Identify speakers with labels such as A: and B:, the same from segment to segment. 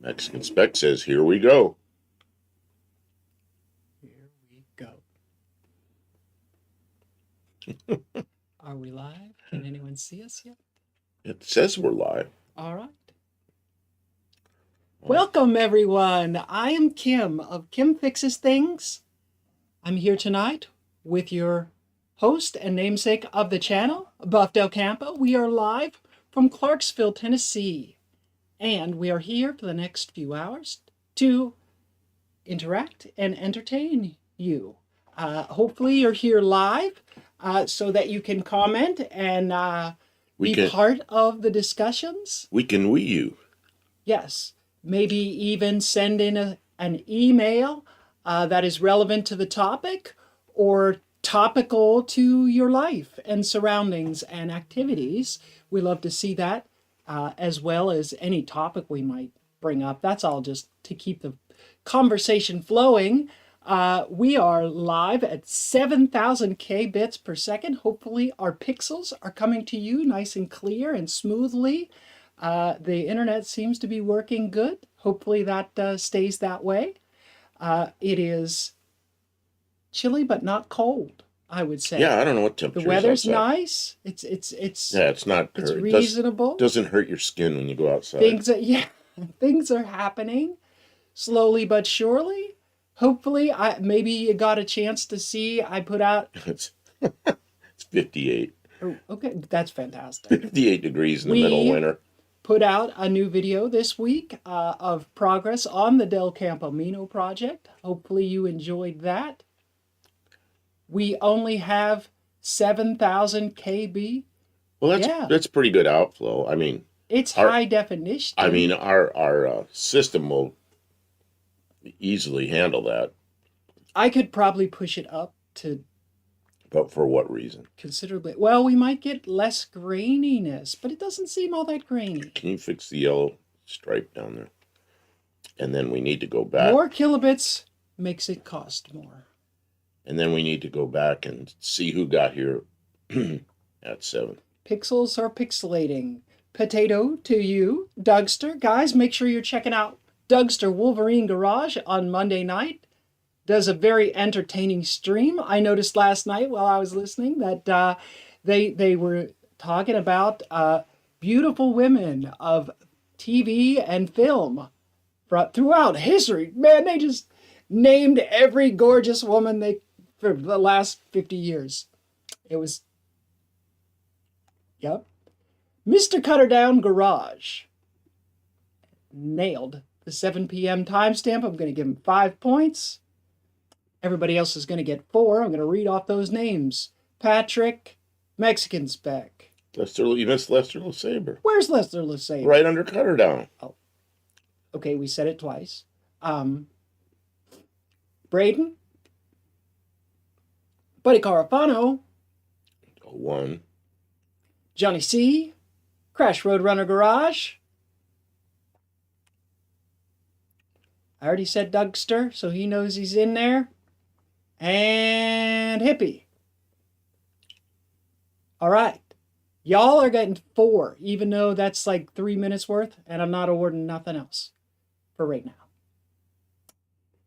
A: Mexican Spec says, here we go.
B: Here we go. Are we live? Can anyone see us yet?
A: It says we're live.
B: All right. Welcome, everyone. I am Kim of Kim Fixes Things. I'm here tonight with your host and namesake of the channel, Buff Del Campo. We are live from Clarksville, Tennessee. And we are here for the next few hours to interact and entertain you. Hopefully you're here live so that you can comment and be part of the discussions.
A: We can Wii you.
B: Yes. Maybe even send in an email that is relevant to the topic or topical to your life and surroundings and activities. We love to see that. As well as any topic we might bring up. That's all just to keep the conversation flowing. We are live at 7,000 kbits per second. Hopefully our pixels are coming to you nice and clear and smoothly. The internet seems to be working good. Hopefully that stays that way. It is chilly but not cold, I would say.
A: Yeah, I don't know what temperature.
B: The weather's nice. It's
A: not.
B: It's reasonable.
A: Doesn't hurt your skin when you go outside.
B: Things are happening slowly but surely. Hopefully, maybe you got a chance to see. I put out.
A: It's 58.
B: Oh, okay, that's fantastic.
A: 58 degrees in the middle of winter.
B: Put out a new video this week of progress on the Del Campo project. Hopefully, you enjoyed that. We only have 7,000 KB.
A: Well, that's pretty good outflow. I mean,
B: it's high definition.
A: I mean, our system will easily handle that.
B: I could probably push it up to.
A: But for what reason?
B: Considerably. Well, we might get less graininess, but it doesn't seem all that grainy.
A: Can you fix the yellow stripe down there? And then we need to go back.
B: More kilobits makes it cost more.
A: And then we need to go back and see who got here at 7.
B: Pixels are pixelating. Potato to you. Dougster. Guys, make sure you're checking out Dougster Wolverine Garage on Monday night. Does a very entertaining stream. I noticed last night while I was listening that they were talking about beautiful women of TV and film throughout history. Man, they just named every gorgeous woman for the last 50 years. It was, yep. Mr. Cutter Down Garage nailed the 7 p.m. timestamp. I'm going to give him 5 points. Everybody else is going to get 4. I'm going to read off those names. Patrick, Mexican Spec.
A: You missed Lester LeSabre.
B: Where's Lester LeSabre?
A: Right under Cutter Down.
B: Oh, okay, we said it twice. Braden, Buddy Carafano,
A: 1.
B: Johnny C, Crash Roadrunner Garage. I already said Dougster, so he knows he's in there. And Hippie. All right. Y'all are getting 4, even though that's like 3 minutes worth, and I'm not awarding nothing else for right now.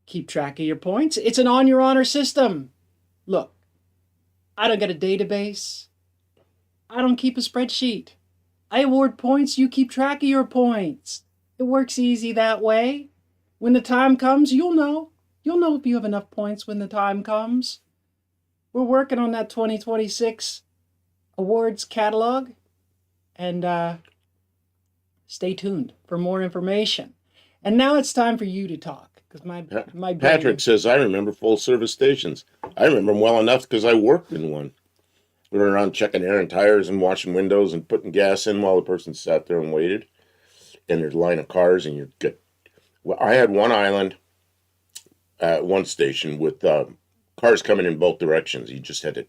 B: Keep track of your points. It's an on your honor system. Look, I don't get a database. I don't keep a spreadsheet. I award points, you keep track of your points. It works easy that way. When the time comes, you'll know. You'll know if you have enough points when the time comes. We're working on that 2026 awards catalog. And stay tuned for more information. And now it's time for you to talk. Because my
A: Patrick says, I remember full service stations. I remember them well enough because I worked in one. We were around checking air and tires and washing windows and putting gas in while the person sat there and waited. And there's a line of cars and you get... Well, I had one island at one station with cars coming in both directions. You just had to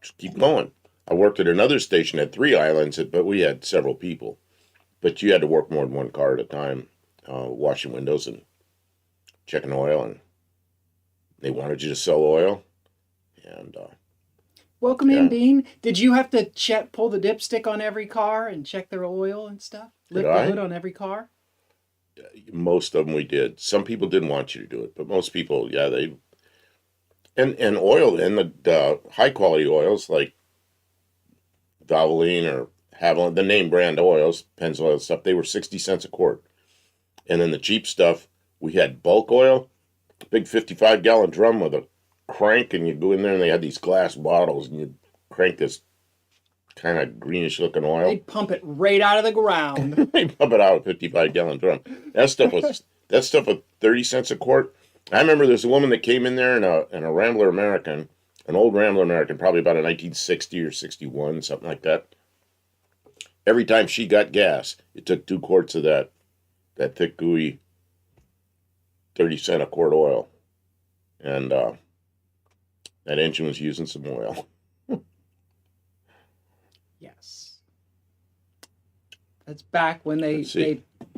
A: just keep going. I worked at another station, had 3 islands, but we had several people. But you had to work more than one car at a time, washing windows and checking oil, and they wanted you to sell oil. And
B: welcome in, Dean. Did you have to pull the dipstick on every car and check their oil and stuff? Lift the hood on every car?
A: most of them we did. Some people didn't want you to do it, but most people, yeah, they. And oil, and the high quality oils like Valvoline or Haviland, the name brand oils, Pennzoil stuff, they were 60 cents a quart. And then the cheap stuff, we had bulk oil, big 55-gallon drum with a crank, and you go in there and they had these glass bottles, and you crank this kind of greenish looking
B: They
A: oil.
B: pump it right out of the ground.
A: They pump it out of a 55-gallon drum. That stuff was 30 cents a quart. I remember there's a woman that came in there in a Rambler American, an old Rambler American, probably about a 1960 or 61, something like that. Every time she got gas, it took 2 quarts of that thick, gooey, 30-cent a quart oil. And that engine was using some oil.
B: Yes. That's back when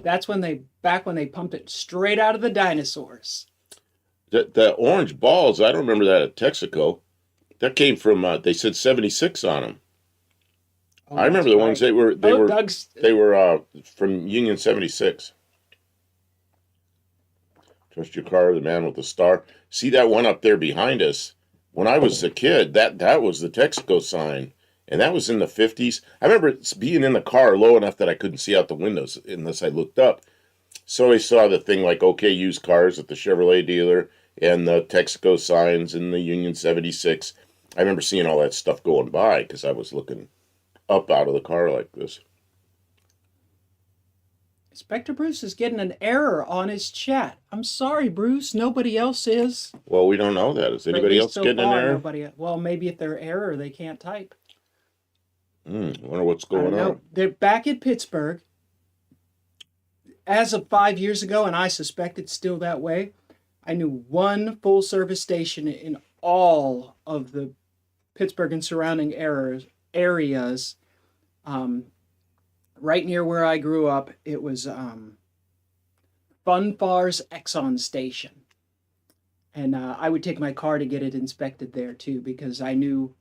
B: that's when they pumped it straight out of the dinosaurs.
A: The orange balls, I don't remember that at Texaco. That came from, they said 76 on them.
B: Oh,
A: I remember the ones they were from Union 76. Trust your car, the man with the star. See that one up there behind us? When I was a kid, that was the Texaco sign, and that was in the 50s. I remember being in the car low enough that I couldn't see out the windows unless I looked up. So I saw the thing like OK Used Cars at the Chevrolet dealer and the Texaco signs in the Union 76. I remember seeing all that stuff going by because I was looking up out of the car like this.
B: Inspector Bruce is getting an error on his chat. I'm sorry, Bruce. Nobody else is.
A: Well, we don't know that. Is anybody else getting an error?
B: Nobody. Well, maybe if they're error, they can't type.
A: Wonder what's going on.
B: They're back in Pittsburgh. As of 5 years ago, and I suspect it's still that way, I knew one full service station in all of the Pittsburgh and surrounding areas. Right near where I grew up, it was Funfar's Exxon station. And I would take my car to get it inspected there too, because I knew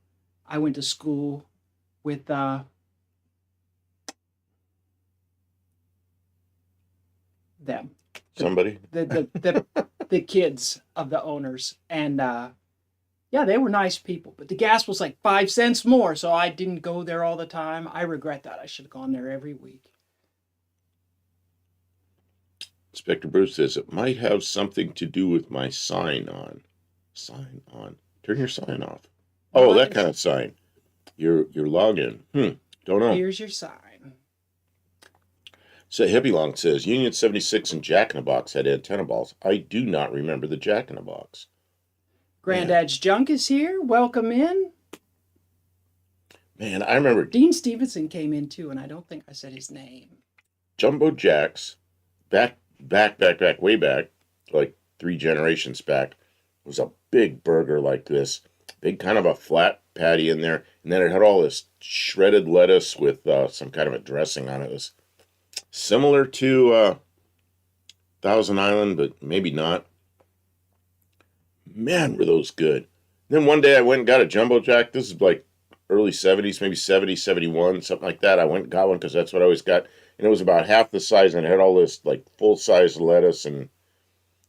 B: I went to school with them.
A: Somebody?
B: The kids of the owners. And yeah, they were nice people, but the gas was like 5 cents more, so I didn't go there all the time. I regret that. I should have gone there every week.
A: Inspector Bruce says it might have something to do with my sign on. Sign on. Turn your sign off. Oh, that kind of sign. Your login. Don't know.
B: Here's your sign.
A: So Hippie Long says Union 76 and Jack in the Box had antenna balls. I do not remember the Jack in the Box.
B: Granddad's Junk is here. Welcome in.
A: Man, I remember
B: Dean Stevenson came in too, and I don't think I said his name.
A: Jumbo Jacks, back, way back, like 3 generations back, was a big burger like this. Big kind of a flat patty in there, and then it had all this shredded lettuce with some kind of a dressing on it. It was similar to Thousand Island, but maybe not. Man, were those good. Then one day I went and got a Jumbo Jack. This is like early 70s, maybe 70, 71, something like that. I went and got one because that's what I always got. And it was about half the size, and it had all this like full-size lettuce and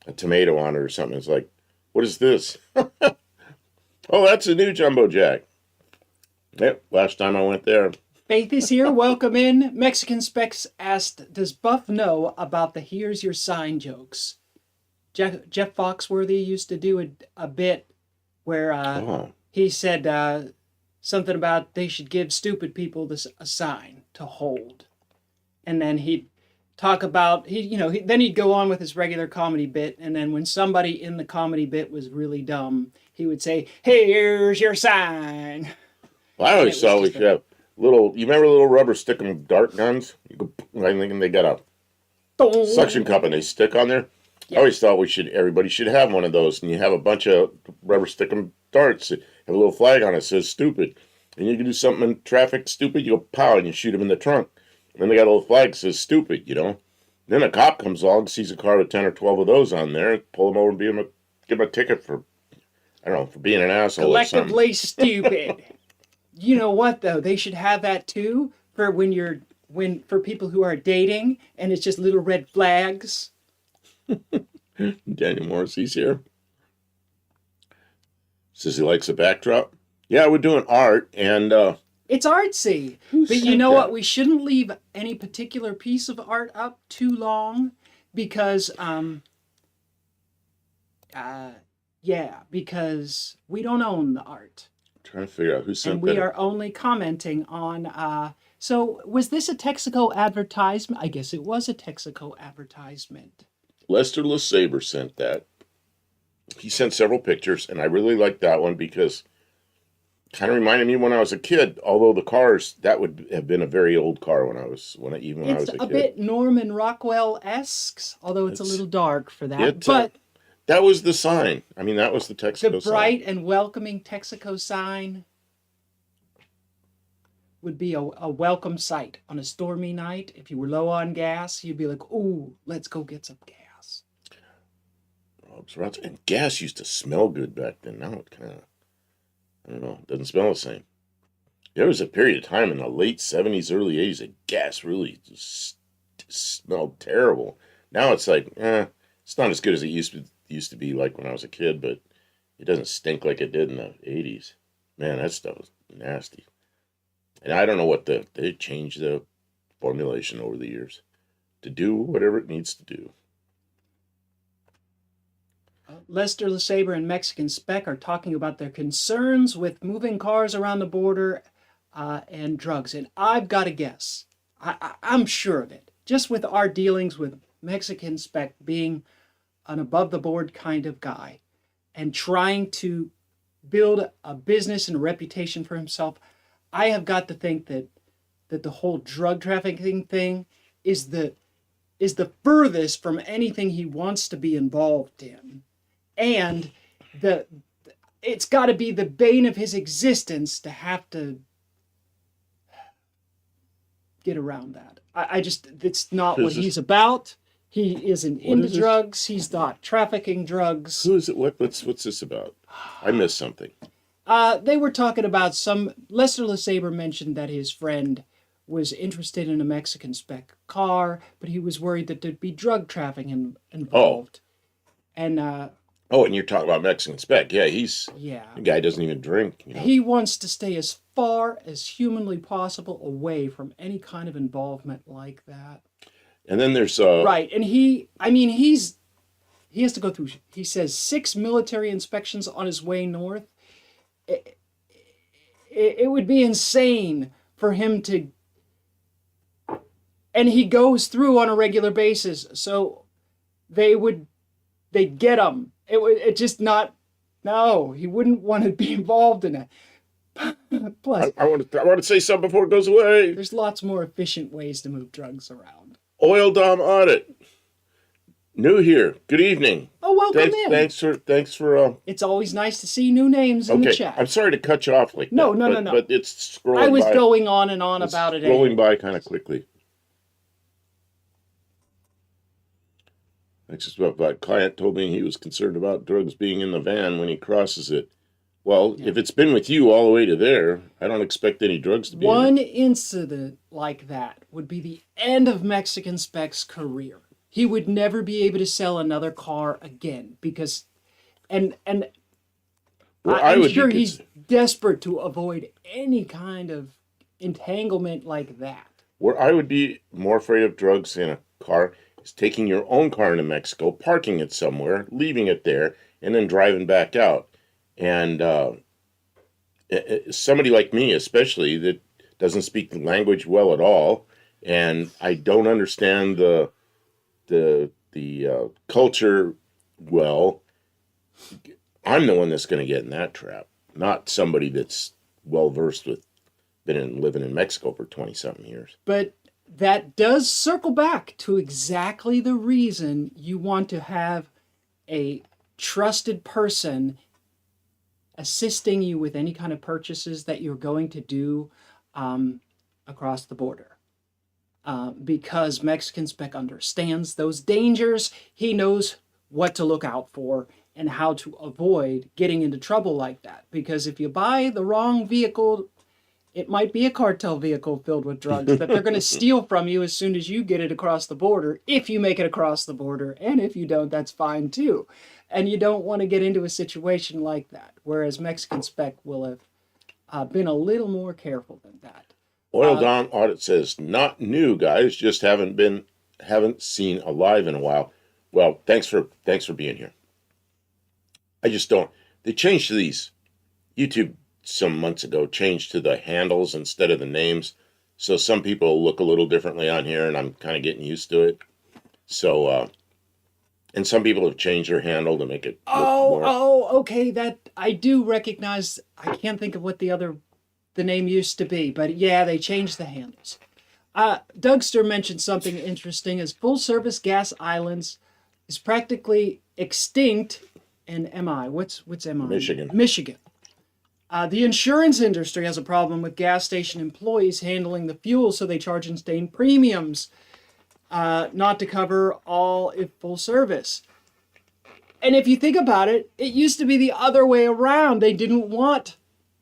A: a tomato on it or something. It's like, what is this? Oh, that's a new Jumbo Jack. Yep, last time I went there.
B: Faith is here. Welcome in. Mexican Specs asked, does Buff know about the here's your sign jokes? Jeff Foxworthy used to do a bit where he said something about they should give stupid people a sign to hold. And then he'd talk about, then he'd go on with his regular comedy bit. And then when somebody in the comedy bit was really dumb, he would say, here's your sign.
A: Well, I always thought we should have you remember little rubber stick-em dart guns? I'm thinking they got a suction cup and they stick on there. Yep. I always thought everybody should have one of those, and you have a bunch of rubber stick-em darts. Have a little flag on it that says stupid. And you can do something in traffic stupid, you go pow, and you shoot them in the trunk. And then they got a little flag that says stupid, Then a cop comes along, sees a car with 10 or 12 of those on there, pull them over and give them a ticket for, I don't know, for being an asshole
B: collectively stupid. You know what, though? They should have that, too, for when you're when for people who are dating and it's just little red flags.
A: Daniel Morrissey's here. Says he likes a backdrop. Yeah, we're doing art, and
B: It's artsy. But you
A: sent
B: know
A: that?
B: what? We shouldn't leave any particular piece of art up too long because because we don't own the art.
A: trying to figure out who sent
B: And we
A: that.
B: are only commenting on so was this a Texaco advertisement? I guess it was a Texaco advertisement.
A: Lester LeSabre sent that. He sent several pictures, and I really liked that one because it kind of reminded me when I was a kid. Although the cars, that would have been a very old car when I was a
B: It's
A: kid.
B: a bit Norman Rockwell-esque, although it's a little dark for that. But
A: that was the sign. I mean, that was the Texaco
B: the bright and welcoming Texaco sign would be a welcome sight on a stormy night. If you were low on gas, you'd be like, "Ooh, let's go get some gas."
A: And gas used to smell good back then. Now it kind of, I don't know, doesn't smell the same. There was a period of time in the late 70s, early 80s that gas really just smelled terrible. Now it's like, it's not as good as it used to be like when I was a kid, but it doesn't stink like it did in the 80s. Man, that stuff was nasty. And I don't know what they changed the formulation over the years to do whatever it needs to do.
B: Lester LeSabre and Mexican Spec are talking about their concerns with moving cars around the border and drugs. And I've got to guess. I'm sure of it. Just with our dealings with Mexican Spec being an above-the-board kind of guy and trying to build a business and a reputation for himself, I have got to think that the whole drug trafficking thing is the furthest from anything he wants to be involved in. And it's got to be the bane of his existence to have to get around that. It's not what he's about. He isn't into drugs. He's not trafficking drugs.
A: Who is it? What's this about? I missed something.
B: They were talking about Lester LeSabre mentioned that his friend was interested in a Mexican Spec car, but he was worried that there'd be drug trafficking involved. And
A: and you're talking about Mexican Spec. Yeah, the guy doesn't even drink. You know?
B: He wants to stay as far as humanly possible away from any kind of involvement like that.
A: And then there's
B: right, and he has to go through, he says, 6 military inspections on his way north. It would be insane for him to, and he goes through on a regular basis, so they'd get him. It just not, no, he wouldn't want to be involved in it. Plus,
A: I want to say something before it goes away.
B: There's lots more efficient ways to move drugs around.
A: Oil Dom Audit. New here. Good evening.
B: Oh, welcome in.
A: Thanks for.
B: It's always nice to see new names in the chat.
A: I'm sorry to cut you off like
B: no,
A: that.
B: No.
A: But it's scrolling by.
B: I was going on and on about it.
A: Scrolling by kind of quickly. My client told me he was concerned about drugs being in the van when he crosses it. Well, if it's been with you all the way to there, I don't expect any drugs to be in it.
B: One incident like that would be the end of Mexican Spec's career. He would never be able to sell another car again because, I'm sure he's desperate to avoid any kind of entanglement like that.
A: Where I would be more afraid of drugs in a car is taking your own car into Mexico, parking it somewhere, leaving it there, and then driving back out. And somebody like me, especially, that doesn't speak the language well at all, and I don't understand the culture well, I'm the one that's going to get in that trap, not somebody that's well versed with living in Mexico for 20-something years.
B: But that does circle back to exactly the reason you want to have a trusted person assisting you with any kind of purchases that you're going to do across the border. Because Mexican Spec understands those dangers. He knows what to look out for and how to avoid getting into trouble like that. Because if you buy the wrong vehicle It might be a cartel vehicle filled with drugs that they're going to steal from you as soon as you get it across the border, if you make it across the border. And if you don't, that's fine too. And you don't want to get into a situation like that, whereas Mexican Spec will have been a little more careful than that.
A: Oil Dom audit says not new, guys. Just haven't seen alive in a while. Well, thanks for being here. I just don't. They changed to these. YouTube some months ago changed to the handles instead of the names, so some people look a little differently on here, and I'm kind of getting used to it. So, and some people have changed their handle to make it.
B: Okay. That I do recognize. I can't think of what the name used to be, but yeah, they changed the handles. Dougster mentioned something interesting: as full service gas islands is practically extinct in MI. What's MI? Michigan. The insurance industry has a problem with gas station employees handling the fuel, so they charge insane premiums, not to cover all if full service. And if you think about it, it used to be the other way around. They didn't want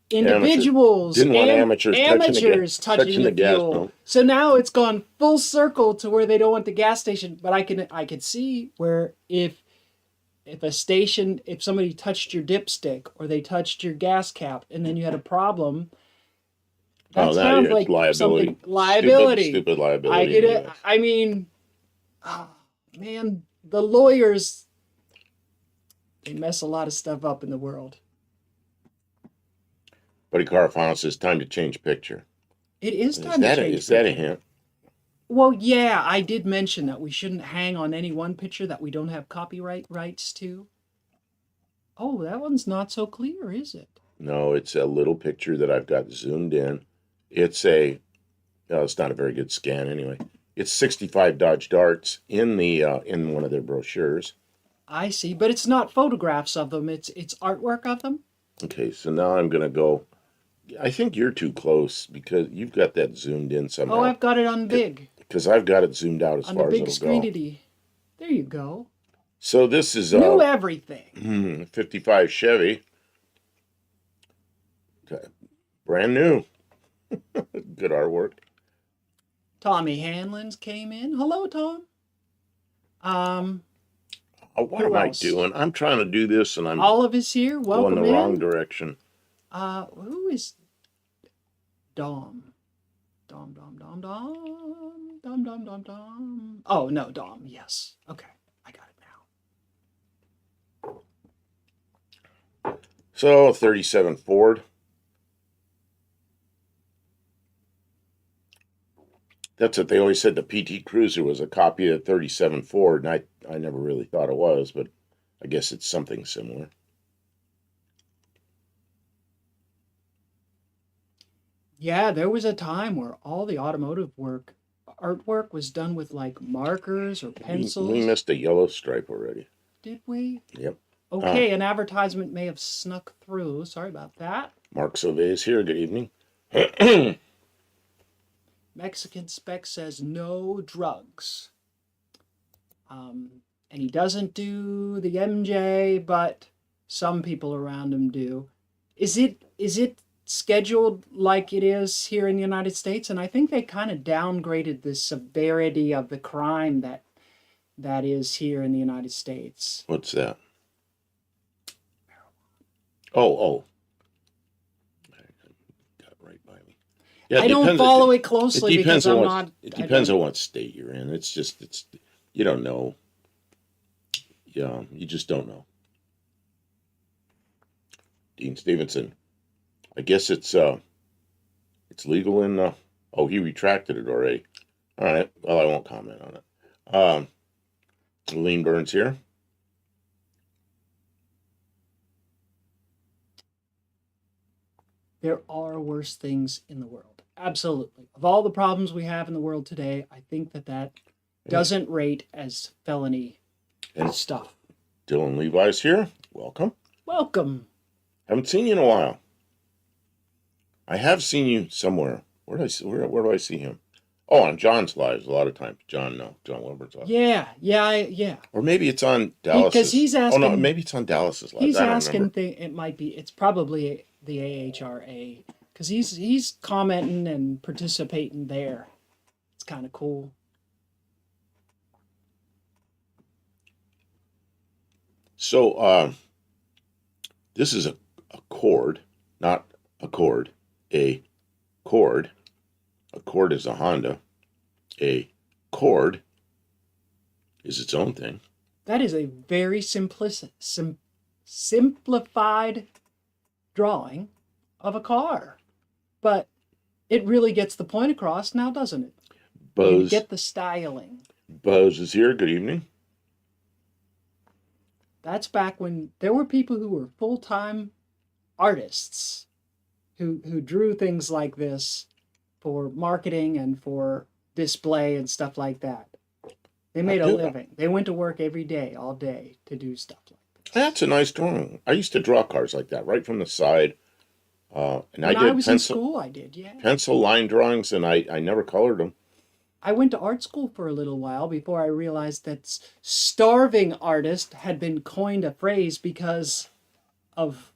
B: individuals, amateurs touching the fuel. Pump. So now it's gone full circle to where they don't want the gas station. But I could see where if somebody touched your dipstick or they touched your gas cap and then you had a problem, that sounds like liability.
A: Stupid liability.
B: I get it. I mean, man, the lawyers, they mess a lot of stuff up in the world.
A: Buddy Carafano says time to change picture.
B: It is time to change picture.
A: Is that a hint?
B: Well, yeah, I did mention that we shouldn't hang on any one picture that we don't have copyright rights to. Oh, that one's not so clear, is it?
A: No, it's a little picture that I've got zoomed in. It's not a very good scan anyway. It's 65 Dodge Darts in one of their brochures.
B: I see, but it's not photographs of them. It's artwork of them.
A: Okay, so now I'm gonna go. I think you're too close because you've got that zoomed in somehow.
B: Oh, I've got it on big.
A: Because I've got it zoomed out as far as it'll go.
B: On the big screenity. There you go.
A: So this is
B: new everything.
A: 55 Chevy. Okay. Brand new. Good artwork.
B: Tommy Hanlon's came in. Hello, Tom.
A: What am I doing? I'm trying to do this and I'm
B: Olive is here. Welcome
A: going the wrong direction.
B: Who is Dom? Dom. Oh, no, Dom. Yes. Okay. I got it now.
A: So, 37 Ford. That's what they always said. The PT Cruiser was a copy of 37 Ford, and I never really thought it was, but I guess it's something similar.
B: Yeah, there was a time where all the automotive artwork was done with like markers or pencils.
A: We missed a yellow stripe already.
B: Did we?
A: Yep.
B: Okay, an advertisement may have snuck through. Sorry about that.
A: Mark Sauvé is here. Good evening.
B: Mexican Spec says no drugs. And he doesn't do the MJ, but some people around him do. Is it scheduled like it is here in the United States? And I think they kind of downgraded the severity of the crime that is here in the United States.
A: What's that? Oh. Got right by me. Yeah,
B: I don't follow it closely because I'm not.
A: It depends on what state you're in. It's you don't know. Yeah, you just don't know. Dean Stevenson. I guess it's legal in. He retracted it already. All right. Well, I won't comment on it. Lean Burns here.
B: There are worse things in the world. Absolutely. Of all the problems we have in the world today, I think that doesn't rate as felony stuff.
A: Dylan Levi's here. Welcome.
B: Welcome.
A: Haven't seen you in a while. I have seen you somewhere. Where do I see him? Oh, on John's lives a lot of times. John Wilbur's live.
B: Yeah.
A: Or maybe it's on Dallas.
B: Because he's asking.
A: Oh no, maybe it's on Dallas's live.
B: He's asking. It might be. It's probably the AHRA because he's commenting and participating there. It's kind of cool.
A: So this is a cord, not a cord, a cord. A cord is a Honda. A cord is its own thing.
B: That is a very simplified drawing of a car. But it really gets the point across now, doesn't it?
A: Buzz.
B: You get the styling.
A: Buzz is here. Good evening.
B: That's back when there were people who were full-time artists who drew things like this for marketing and for display and stuff like that. They made a living. They went to work every day, all day, to do stuff like this.
A: That's a nice drawing. I used to draw cars like that, right from the side. And
B: when I was in school, I did, yeah.
A: Pencil line drawings, and I never colored them.
B: I went to art school for a little while before I realized that starving artist had been coined a phrase because of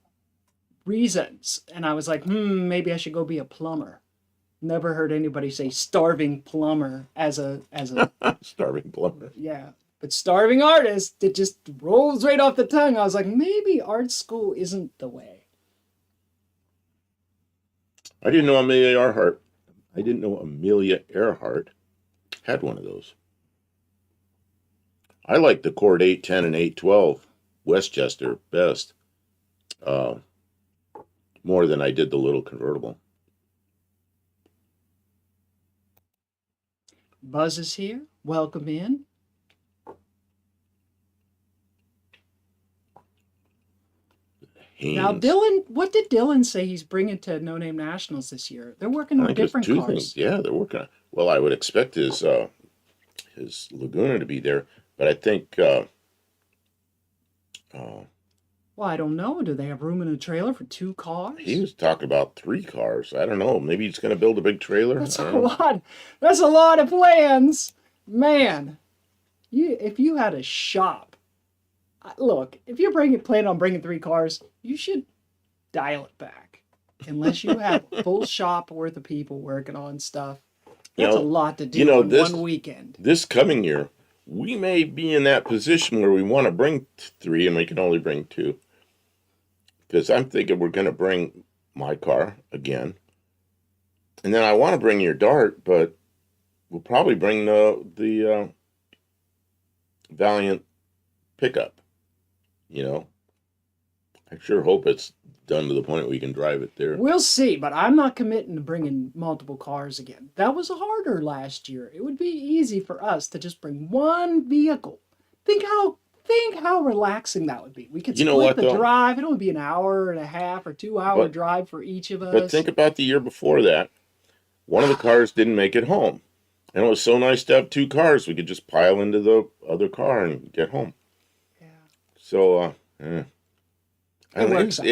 B: reasons. And I was like, maybe I should go be a plumber. Never heard anybody say starving plumber as a
A: starving plumber.
B: Yeah. But starving artist, it just rolls right off the tongue. I was like, maybe art school isn't the way.
A: I didn't know Amelia Earhart had one of those. I like the Cord 810 and 812 Westchester best, more than I did the little convertible.
B: Buzz is here. Welcome in.
A: Haynes.
B: Now, Dylan, what did Dylan say he's bringing to No Name Nationals this year? They're working on different cars.
A: Things. Yeah, they're working on. Well, I would expect his Laguna to be there, but I think.
B: Well, I don't know. Do they have room in a trailer for 2 cars?
A: He was talking about 3 cars. I don't know. Maybe he's going to build a big trailer.
B: That's a lot. That's a lot of plans, man. If you had a shop, look. If you're planning on bringing 3 cars, you should dial it back. Unless you have a full shop worth of people working on stuff, that's a lot to do in one weekend.
A: This coming year, we may be in that position where we want to bring 3 and we can only bring 2. Because I'm thinking we're going to bring my car again. And then I want to bring your Dart, but we'll probably bring the Valiant pickup. You know, I sure hope it's done to the point we can drive it there.
B: We'll see, but I'm not committing to bringing multiple cars again. That was harder last year. It would be easy for us to just bring one vehicle. Think how relaxing that would be. We could split the drive. It would be an hour and a half or 2-hour drive for each of us.
A: But think about the year before that. One of the cars didn't make it home. And it was so nice to have 2 cars. We could just pile into the other car and get home.
B: Yeah.
A: So, it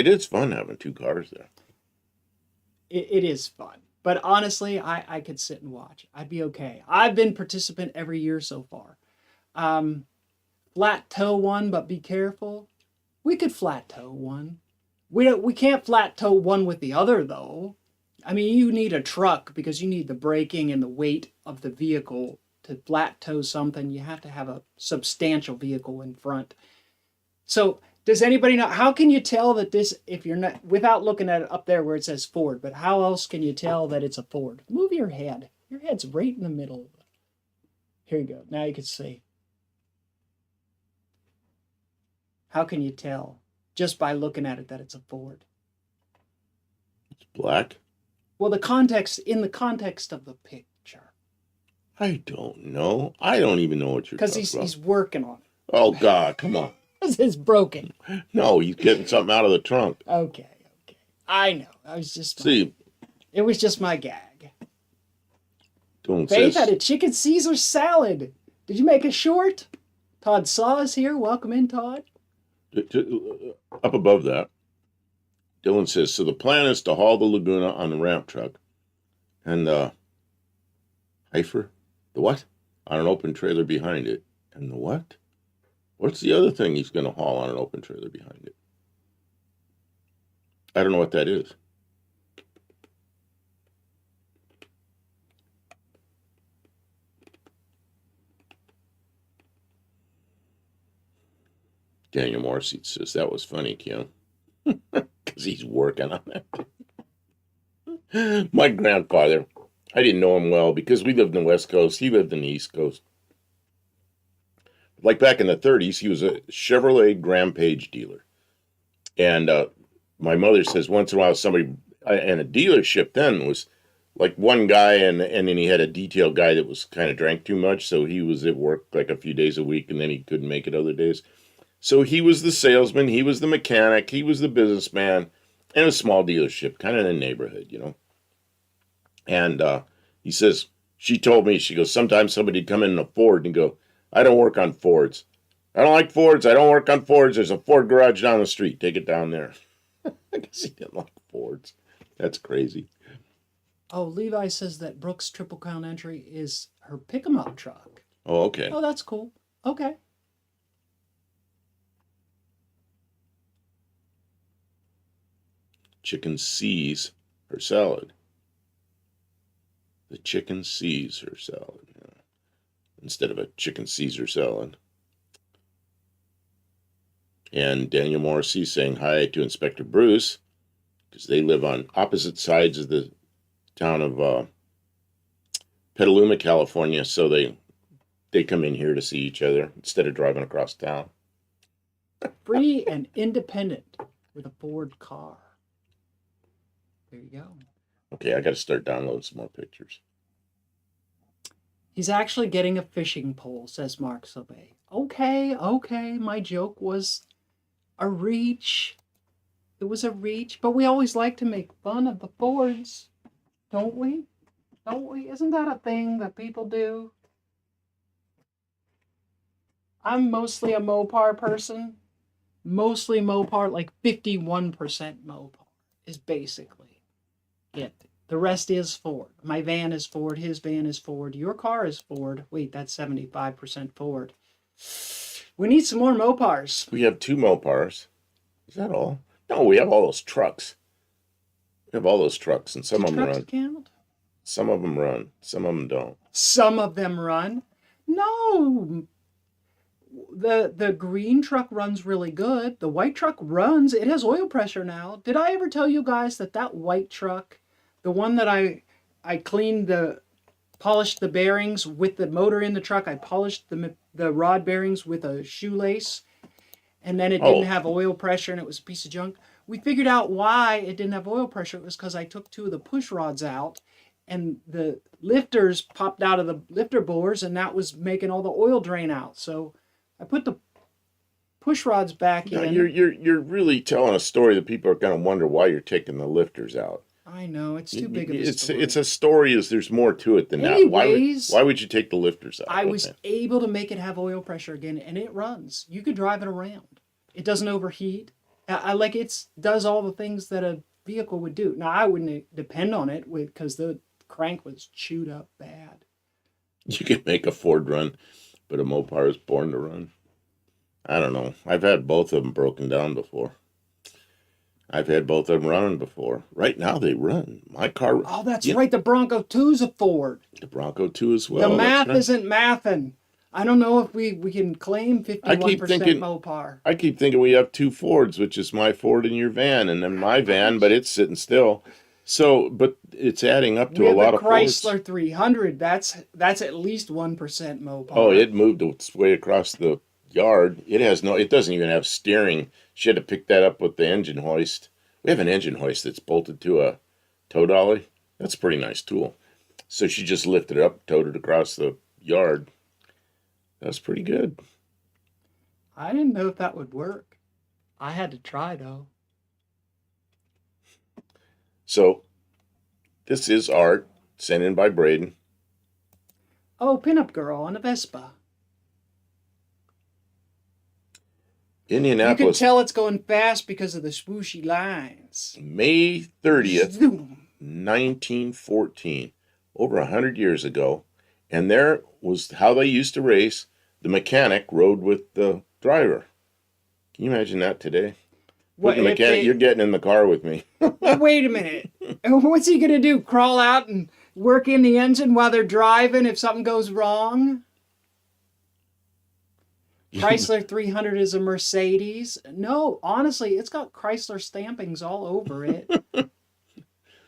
A: is fun having 2 cars there.
B: It is fun. But honestly, I could sit and watch. I'd be okay. I've been participant every year so far. Flat tow one, but be careful. We could flat tow one. We can't flat tow one with the other, though. I mean, you need a truck because you need the braking and the weight of the vehicle to flat tow something. You have to have a substantial vehicle in front. So, does anybody know, how can you tell that this, if you're not, without looking at it up there where it says Ford, but how else can you tell that it's a Ford? Move your head. Your head's right in the middle. Here you go. Now you can see. How can you tell just by looking at it that it's a Ford?
A: It's black.
B: Well, in the context of the picture.
A: I don't know. I don't even know what you're talking about.
B: Because he's working on it.
A: Oh, God, come on.
B: It's broken.
A: No, he's getting something out of the trunk.
B: Okay. I know. It was just my gag. Faith had a chicken Caesar salad. Did you make a short? Todd Saw is here. Welcome in, Todd.
A: Up above that, Dylan says, so the plan is to haul the Laguna on the ramp truck and the Heifer, the what? On an open trailer behind it. And the what? What's the other thing he's going to haul on an open trailer behind it? I don't know what that is. Daniel Morrissey says, that was funny, Kim. Because he's working on it. My grandfather, I didn't know him well because we lived in the West Coast. He lived in the East Coast. Like back in the 30s, he was a Chevrolet Rampage dealer. And my mother says once in a while somebody, and a dealership then was like one guy, and then he had a detail guy that was kind of drank too much. So he was at work like a few days a week, and then he couldn't make it other days. So he was the salesman, he was the mechanic, he was the businessman, and a small dealership, kind of in the neighborhood, you know. And he says, she told me, she goes, sometimes somebody'd come in a Ford and go, I don't work on Fords. I don't like Fords. I don't work on Fords. There's a Ford garage down the street. Take it down there. I guess he didn't like Fords. That's crazy.
B: Oh, Levi says that Brooke's Triple Crown entry is her pick-em-up truck.
A: Oh, okay.
B: Oh, that's cool. Okay.
A: Chicken sees her salad. The chicken sees her salad. Yeah. Instead of a chicken Caesar salad. And Daniel Morrissey saying hi to Inspector Bruce, because they live on opposite sides of the town of Petaluma, California, so they come in here to see each other instead of driving across town.
B: Free and independent with a Ford car. There you go.
A: Okay, I got to start downloading some more pictures.
B: He's actually getting a fishing pole, says Mark Sobey. Okay. My joke was a reach. It was a reach, but we always like to make fun of the Fords, don't we? Don't we? Isn't that a thing that people do? I'm mostly a Mopar person. Mostly Mopar, like 51% Mopar is basically it. The rest is Ford. My van is Ford. His van is Ford. Your car is Ford. Wait, that's 75% Ford. We need some more Mopars.
A: We have 2 Mopars. Is that all? No, we have all those trucks. We have all those trucks, and some of them run.
B: Count?
A: Some of them run. Some of them don't.
B: Some of them run? No. The green truck runs really good. The white truck runs. It has oil pressure now. Did I ever tell you guys that white truck, the one that I cleaned polished the bearings with the motor in the truck, I polished the rod bearings with a shoelace, and then it didn't have oil pressure and it was a piece of junk. We figured out why it didn't have oil pressure. It was because I took 2 of the push rods out and the lifters popped out of the lifter bores, and that was making all the oil drain out. So I put the push rods back in.
A: You're really telling a story that people are going to wonder why you're taking the lifters out.
B: I know, it's too big of a story.
A: It's a story, there's more to it than
B: Anyways,
A: that. Why would you take the lifters out?
B: I was able to make it have oil pressure again, and it runs. You could drive it around. It doesn't overheat. It does all the things that a vehicle would do. Now, I wouldn't depend on it because the crank was chewed up bad.
A: You can make a Ford run, but a Mopar is born to run. I don't know. I've had both of them broken down before. I've had both of them running before. Right now they run. My car...
B: Oh, that's right. The Bronco 2's a Ford.
A: The Bronco 2 as well.
B: The math isn't mathin'. I don't know if we can claim 51% Mopar.
A: I keep thinking we have 2 Fords, which is my Ford and your van, and then my van, but it's sitting still. So, but it's adding up to a lot of Fords.
B: Chrysler 300. That's at least 1% Mopar.
A: Oh, it moved its way across the yard. It doesn't even have steering. She had to pick that up with the engine hoist. We have an engine hoist that's bolted to a tow dolly. That's a pretty nice tool. So she just lifted it up, towed it across the yard. That's pretty good.
B: I didn't know if that would work. I had to try, though.
A: So, this is art sent in by Braden.
B: Oh, pinup girl on a Vespa.
A: Indianapolis.
B: You can tell it's going fast because of the swooshy lines.
A: May 30th,
B: Zoom.
A: 1914. Over 100 years ago. And there was how they used to race. The mechanic rode with the driver. Can you imagine that today? What, mechanic, you're getting in the car with me.
B: Wait a minute. What's he going to do? Crawl out and work in the engine while they're driving if something goes wrong? Chrysler 300 is a Mercedes. No, honestly, it's got Chrysler stampings all over it.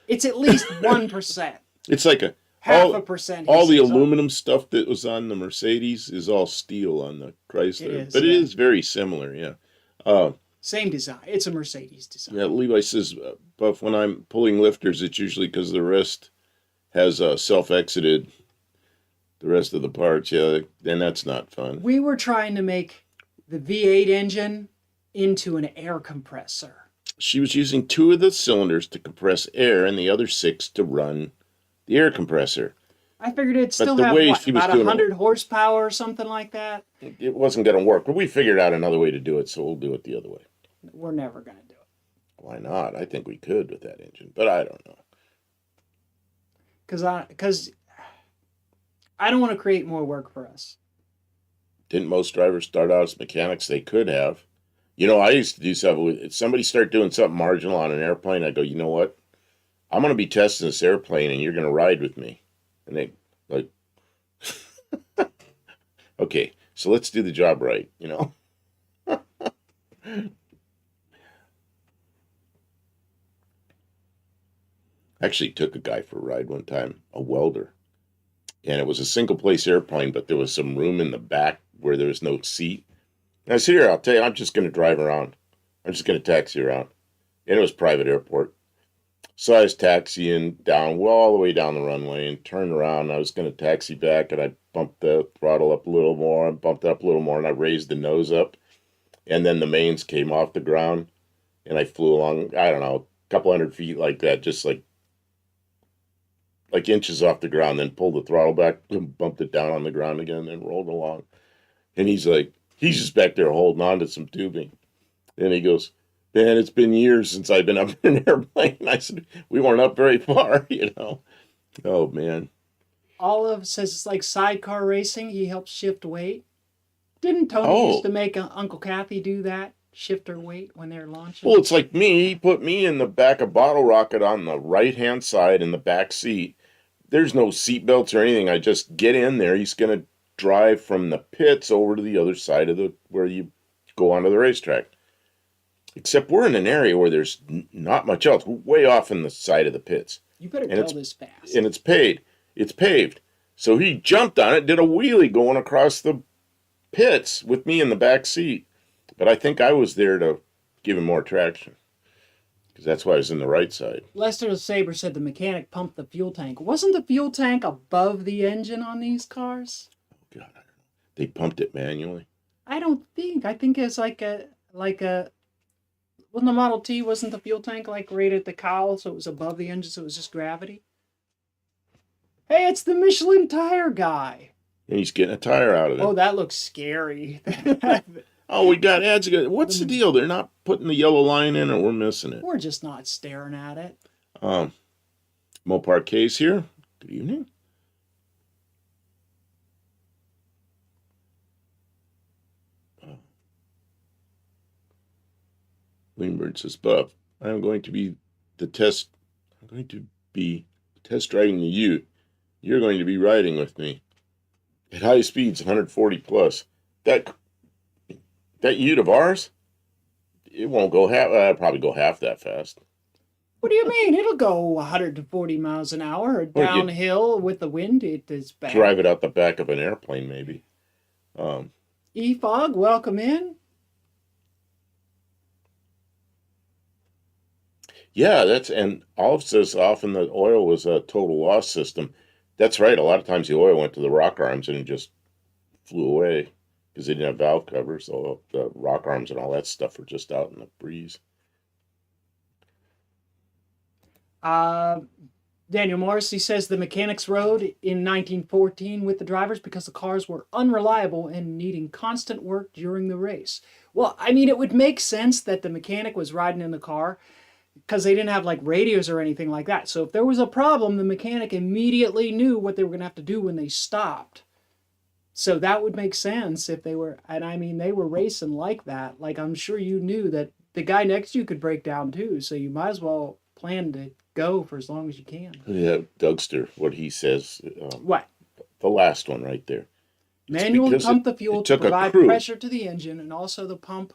B: It's at least 1%.
A: It's like
B: Half a percent.
A: All the aluminum stuff that was on the Mercedes is all steel on the Chrysler. But it is very similar, yeah.
B: Same design. It's a Mercedes design.
A: Yeah, Levi says, but when I'm pulling lifters, it's usually because the rest has self-exited the rest of the parts. Yeah, then that's not fun.
B: We were trying to make the V8 engine into an air compressor.
A: She was using 2 of the cylinders to compress air and the other 6 to run the air compressor.
B: I figured it'd still have, about 100 horsepower or something like that?
A: It wasn't going to work, but we figured out another way to do it, so we'll do it the other way.
B: We're never going to do it.
A: Why not? I think we could with that engine, but I don't know.
B: Because I don't want to create more work for us.
A: Didn't most drivers start out as mechanics? They could have. You know, I used to do something with, if somebody started doing something marginal on an airplane, I go, you know what? I'm going to be testing this airplane and you're going to ride with me. And they like, okay, so let's do the job right, you know? Actually took a guy for a ride one time, a welder. And it was a single place airplane, but there was some room in the back where there was no seat. And I said, here, I'll tell you, I'm just going to drive around. I'm just going to taxi around. And it was a private airport. So I was taxiing down, well, all the way down the runway and turned around. And I was going to taxi back and I bumped the throttle up a little more and bumped it up a little more and I raised the nose up. And then the mains came off the ground and I flew along, I don't know, a couple hundred feet like that, just like inches off the ground, then pulled the throttle back, bumped it down on the ground again, and rolled along. And he's just back there holding on to some tubing. And he goes, man, it's been years since I've been up in an airplane. I said, we weren't up very far, you know. Oh, man.
B: Olive says it's like sidecar racing. He helps shift weight. Didn't Tony used to make Uncle Kathy do that? Shift her weight when they're launching?
A: Well, it's like me. He put me in the back of Bottle Rocket on the right-hand side in the back seat. There's no seat belts or anything. I just get in there. He's going to drive from the pits over to the other side of where you go onto the racetrack. Except we're in an area where there's not much else. We're way off in the side of the pits.
B: You better tell this fast.
A: And it's paved. It's paved. So he jumped on it, did a wheelie going across the pits with me in the back seat. But I think I was there to give him more traction. Because that's why I was in the right side.
B: Lester the Saber said the mechanic pumped the fuel tank. Wasn't the fuel tank above the engine on these cars?
A: Oh, God, I don't know. They pumped it manually?
B: I don't think. I think it's like a wasn't the Model T, wasn't the fuel tank like right at the cowl, so it was above the engine, so it was just gravity? Hey, it's the Michelin tire guy.
A: And he's getting a tire out of it.
B: Oh, that looks scary.
A: Oh, we got ads again. What's the deal? They're not putting the yellow line in, or we're missing it?
B: We're just not staring at it.
A: Mopar K's here. Good evening. Wingbird says, Buff, I'm going to be test driving the Ute. You're going to be riding with me at high speeds, 140 plus. That Ute of ours, it won't go probably go half that fast.
B: What do you mean? It'll go 140 miles an hour downhill with the wind at its back.
A: Drive it out the back of an airplane, maybe.
B: E-Fog, welcome in.
A: Yeah, and Olive says often the oil was a total loss system. That's right. A lot of times the oil went to the rock arms and it just flew away because they didn't have valve covers. So the rock arms and all that stuff were just out in the breeze.
B: Daniel Morrissey says the mechanics rode in 1914 with the drivers because the cars were unreliable and needing constant work during the race. Well, I mean, it would make sense that the mechanic was riding in the car because they didn't have like radios or anything like that. So if there was a problem, the mechanic immediately knew what they were going to have to do when they stopped. So that would make sense if they were, and I mean, they were racing like that. Like, I'm sure you knew that the guy next to you could break down too. So you might as well plan to go for as long as you can.
A: Yeah, Dougster, what he says.
B: What?
A: The last one right there.
B: Manually
A: because
B: pump the fuel
A: it
B: to
A: took a
B: provide
A: crew.
B: pressure to the engine, and also the pump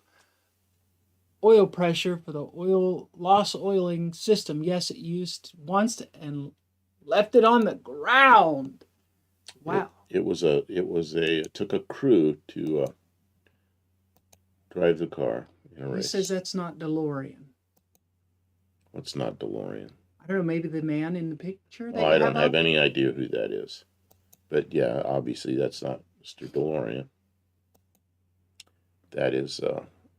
B: oil pressure for the oil loss oiling system. Yes, it used once and left it on the ground. Wow.
A: It took a crew to drive the car in a
B: He
A: race.
B: says that's not DeLorean.
A: What's not DeLorean?
B: I don't know, maybe the man in the picture that
A: Oh,
B: you
A: I don't have
B: up?
A: any idea who that is. But yeah, obviously that's not Mr. DeLorean. That is,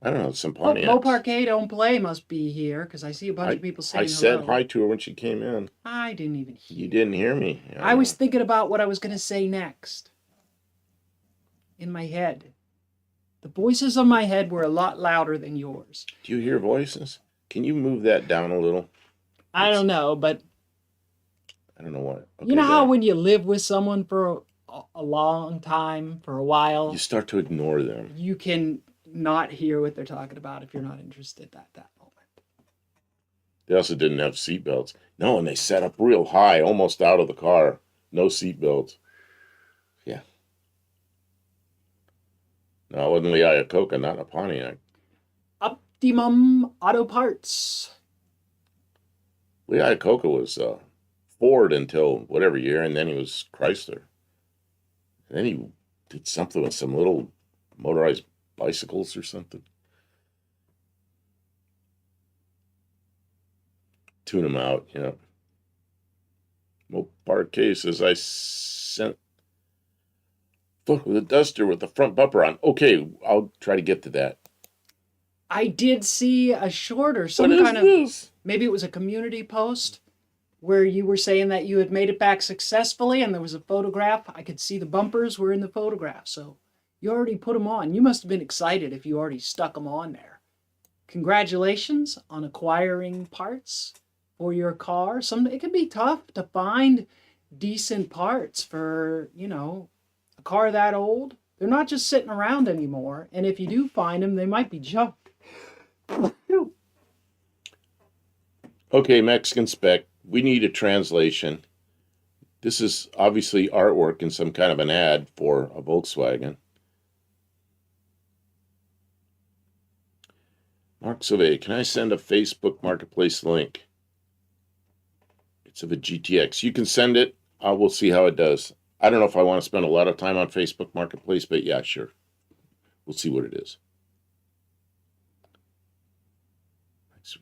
A: I don't know, some
B: Oh,
A: Pontiacs.
B: Moparcade Don't Play must be here because I see a bunch of people saying
A: I said
B: hello.
A: hi to her when she came in.
B: I didn't even hear.
A: You didn't hear me.
B: I was thinking about what I was going to say next. In my head. The voices of my head were a lot louder than yours.
A: Do you hear voices? Can you move that down a little?
B: I don't know, but
A: I don't know what. Okay,
B: you know how when you live with someone for a long time, for a while,
A: you start to ignore them.
B: You can not hear what they're talking about if you're not interested at that moment.
A: They also didn't have seatbelts. No, and they sat up real high, almost out of the car. No seatbelts. Yeah. No, it wasn't Lee Iacocca, not a Pontiac.
B: Optimum Auto Parts.
A: Lee Iacocca was Ford until whatever year, and then he was Chrysler. And then he did something with some little motorized bicycles or something. Tune them out, you know. Mopar cases I sent with a duster with the front bumper on. Okay, I'll try to get to that.
B: I did see a short or some kind of, maybe it was a community post where you were saying that you had made it back successfully and there was a photograph. I could see the bumpers were in the photograph. So you already put them on. You must have been excited if you already stuck them on there. Congratulations on acquiring parts for your car. It can be tough to find decent parts for, you know, a car that old. They're not just sitting around anymore. And if you do find them, they might be junk.
A: Okay, Mexican Spec, we need a translation. This is obviously artwork in some kind of an ad for a Volkswagen. Mark Sauvé, can I send a Facebook Marketplace link? It's of a GTX. You can send it. We'll see how it does. I don't know if I want to spend a lot of time on Facebook Marketplace, but yeah, sure. We'll see what it is.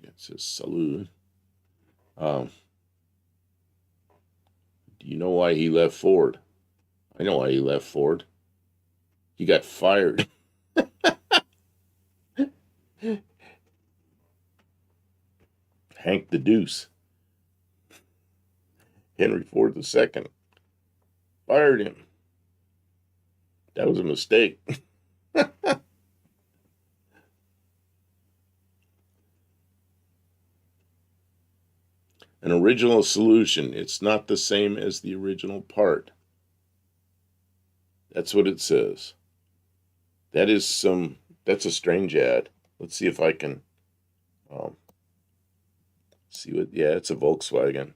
A: It says salud. Do you know why he left Ford? I know why he left Ford. He got fired. Hank the Deuce. Henry Ford II fired him. That was a mistake. An original solution. It's not the same as the original part. That's what it says. That's a strange ad. Let's see if I can see what, yeah, it's a Volkswagen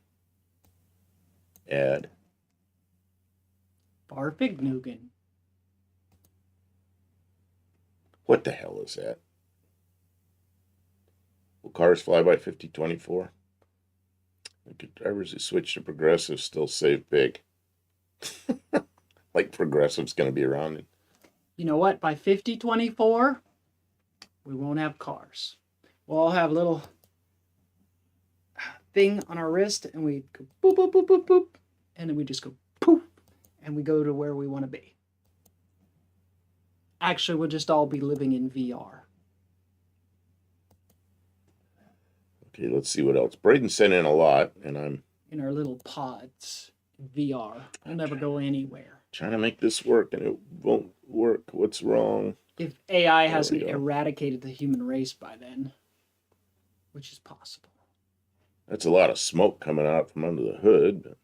A: ad.
B: Barfignugan.
A: What the hell is that? Will cars fly by 5024? Drivers who switch to Progressive still save big. Like Progressive's going to be around.
B: You know what? By 5024, we won't have cars. We'll all have a little thing on our wrist, and we go boop, boop, boop, boop, boop, and then we just go poof, and we go to where we want to be. Actually, we'll just all be living in VR.
A: Okay, let's see what else. Braden sent in a lot, and I'm
B: in our little pods, VR. We'll never go anywhere.
A: Trying to make this work, and it won't work. What's wrong?
B: If AI hasn't eradicated the human race by then, which is possible.
A: That's a lot of smoke coming out from under the hood,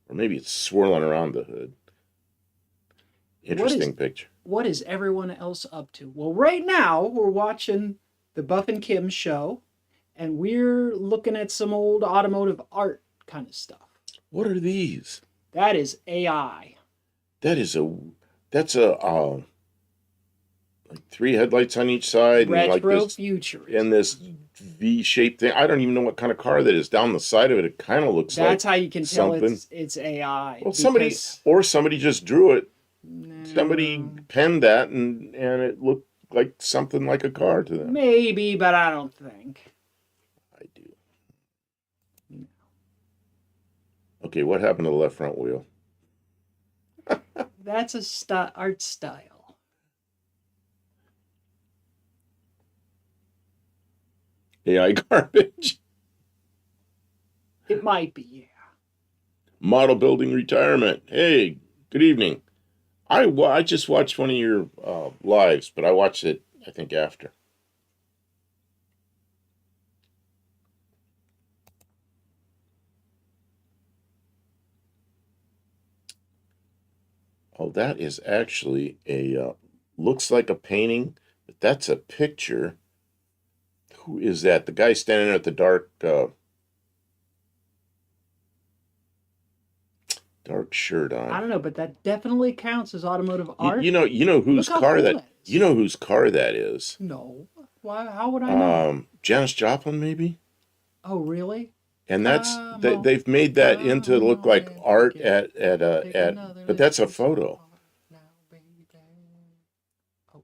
A: or maybe it's swirling around the hood. Interesting picture.
B: What is everyone else up to? Well, right now we're watching the Buff and Kim show, and we're looking at some old automotive art kind of stuff.
A: What are these?
B: That is AI.
A: That is That's a like 3 headlights on each side and like
B: Retro
A: this
B: futurism.
A: this V-shaped thing. I don't even know what kind of car that is. Down the side of it, it kind of looks
B: That's
A: like
B: how you can tell
A: something.
B: it's AI.
A: Well,
B: Because
A: somebody just drew it. Somebody
B: no,
A: penned that, and it looked like something like a car to them.
B: maybe, but I don't think.
A: I do. Okay, what happened to the left front wheel?
B: That's a art style.
A: AI garbage.
B: It might be, yeah.
A: Model building retirement. Hey, good evening. I just watched one of your lives, but I watched it, I think, after. Oh, that is actually looks like a painting, but that's a picture. Who is that? The guy standing there at the dark shirt
B: I
A: on.
B: don't know, but that definitely counts as automotive art.
A: You know whose
B: Look how
A: car
B: cool
A: that
B: that is.
A: you know whose car that is.
B: No. Why? How would I know?
A: Janis Joplin, maybe.
B: Oh, really?
A: And
B: Come on,
A: they've made that into
B: come
A: look
B: on
A: like
B: and
A: art
B: take it. Take
A: at
B: another
A: but
B: little
A: that's a
B: piece of my
A: photo.
B: heart now, baby. Oh,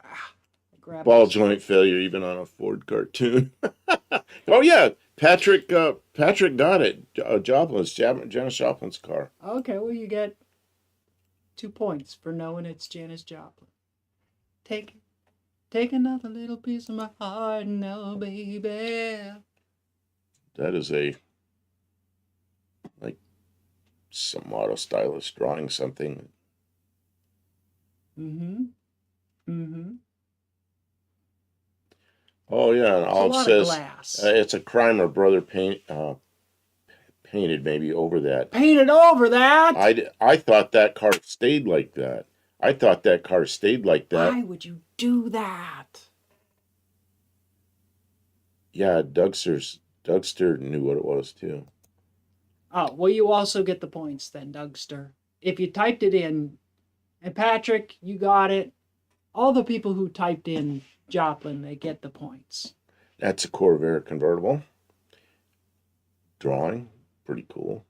B: ah, grab
A: Ball
B: this.
A: joint failure even on a Ford cartoon. Oh yeah, Patrick got it. Janis Joplin's car.
B: Okay, well, you get 2 points for knowing it's Janis Joplin. Take another little piece of my heart now, baby.
A: That is a like some auto stylist drawing something.
B: Mm-hmm. Mm-hmm.
A: Oh yeah, and
B: It's a
A: all it
B: lot of
A: says
B: glass.
A: it's a Chrysler brother painted maybe over that.
B: Painted over that.
A: I thought that car stayed like that. I thought that car stayed like that.
B: Why would you do that?
A: Yeah, Dougster knew what it was too.
B: Oh, well, you also get the points then, Dougster. If you typed it in, and Patrick, you got it. All the people who typed in Joplin, they get the points.
A: That's a Corvair convertible. Drawing, pretty cool.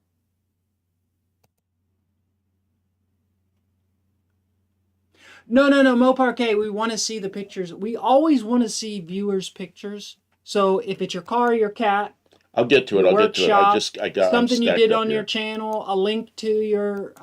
B: No, Moparquet, we want to see the pictures. We always want to see viewers' pictures. So if it's your car, your cat,
A: I'll get to it.
B: your
A: I'll get to it.
B: workshop,
A: I'm
B: something you
A: stacked
B: did
A: up
B: on your
A: here.
B: channel, a link to your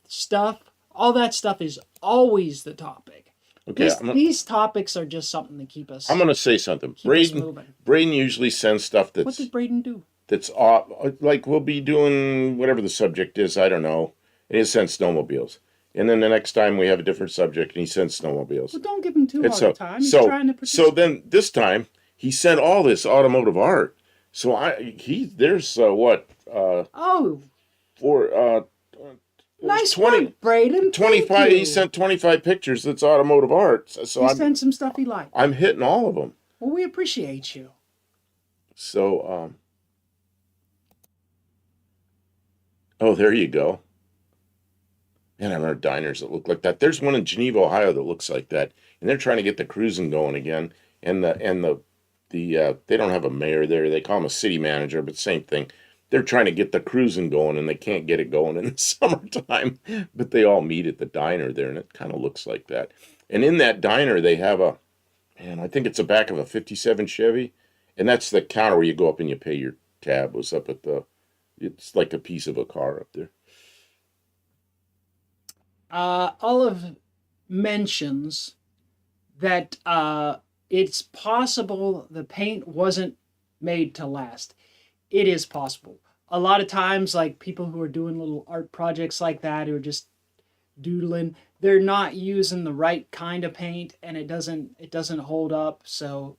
B: stuff, all that stuff is always the topic.
A: Okay,
B: These topics are just something to keep us.
A: I'm gonna say something.
B: Moving.
A: Braden usually sends stuff
B: What did Braden do?
A: that's off. Like we'll be doing whatever the subject is. I don't know. And he sends snowmobiles. And then the next time we have a different subject, and he sends snowmobiles.
B: Well, don't give him too
A: And
B: hard a time. He's
A: so,
B: trying to
A: so
B: participate.
A: then this time he sent all this automotive art. So there's what
B: Oh,
A: for
B: nice
A: 20,
B: work, Braden.
A: 25.
B: Thank you.
A: He sent 25 pictures. That's automotive art. So
B: he sent some stuff he liked.
A: I'm hitting all of them.
B: Well, we appreciate you.
A: So oh, there you go. Man, I remember diners that look like that. There's one in Geneva, Ohio that looks like that, and they're trying to get the cruising going again. And they don't have a mayor there. They call him a city manager, but same thing. They're trying to get the cruising going, and they can't get it going in the summertime. But they all meet at the diner there, and it kind of looks like that. And in that diner, they have I think it's the back of a '57 Chevy, and that's the counter where you go up and you pay your tab. Was up at it's like a piece of a car up there.
B: Olive mentions that it's possible the paint wasn't made to last. It is possible. A lot of times, like people who are doing little art projects like that, who are just doodling, they're not using the right kind of paint, and it doesn't hold up. So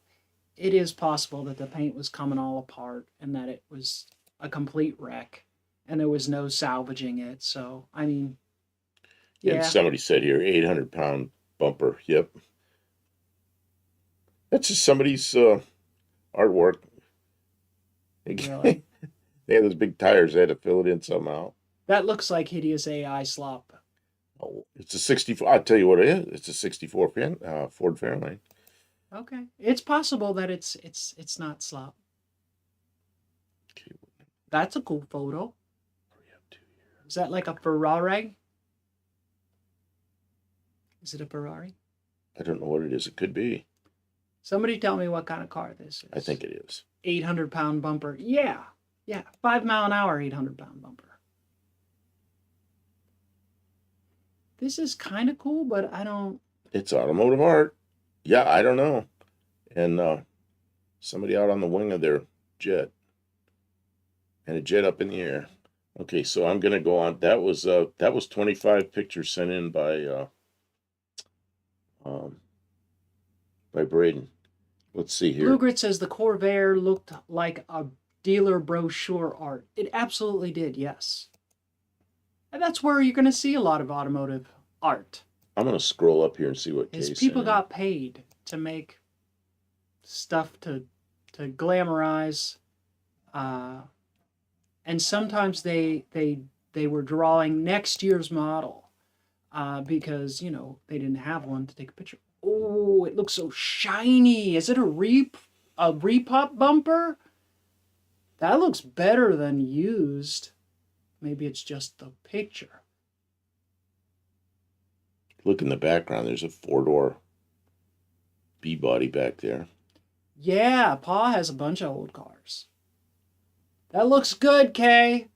B: it is possible that the paint was coming all apart and that it was a complete wreck, and there was no salvaging it. So I mean, yeah.
A: And somebody said here, 800-pound bumper. Yep. That's just somebody's artwork.
B: Really?
A: They had those big tires. They had to fill it in somehow.
B: That looks like hideous AI slop.
A: Oh, it's a 64. I'll tell you what it is. It's a 64 Ford Fairlane.
B: Okay, it's possible that it's not slop.
A: Okay,
B: That's a cool photo.
A: hurry up, 2 years.
B: Is that like a Ferrari? Is it a Ferrari?
A: I don't know what it is. It could be.
B: Somebody tell me what kind of car this is.
A: I think it is.
B: 800-pound bumper. Yeah. 5 mile an hour, 800-pound bumper. This is kind of cool, but I don't.
A: It's automotive art. Yeah, I don't know. And somebody out on the wing of their jet, and a jet up in the air. Okay, so I'm gonna go on. That was 25 pictures sent in by Braden. Let's see here.
B: Blue Grit says the Corvair looked like a dealer brochure art. It absolutely did, yes. And that's where you're going to see a lot of automotive art.
A: I'm gonna scroll up here and see what
B: Is
A: case.
B: people got paid to make stuff to glamorize, and sometimes they were drawing next year's model because they didn't have one to take a picture. Oh, it looks so shiny. Is it a repop bumper? That looks better than used. Maybe it's just the picture.
A: Look in the background. There's a 4-door B body back there.
B: Yeah, Pa has a bunch of old cars. That looks good, Kay.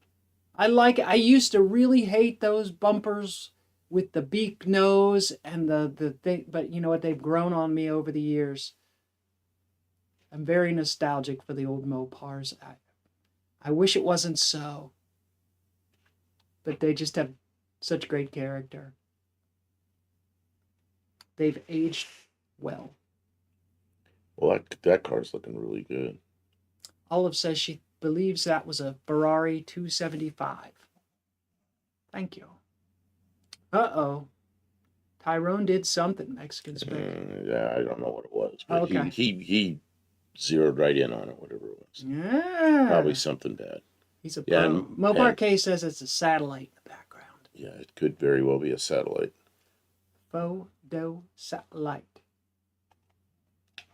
B: I like it. I used to really hate those bumpers with the beak nose and the thing, but you know what? They've grown on me over the years. I'm very nostalgic for the old Mopars. I wish it wasn't so. But they just have such great character. They've aged well.
A: Well, that car's looking really good.
B: Olive says she believes that was a Ferrari 275. Thank you. Uh-oh. Tyrone did something, Mexican spec.
A: Yeah, I don't know what it was, but
B: Okay.
A: he zeroed right in on it, whatever it was.
B: Yeah.
A: Probably something bad.
B: He's a
A: Yeah,
B: pro. Mopar K says it's a satellite in the background.
A: Yeah, it could very well be a satellite.
B: Photo satellite.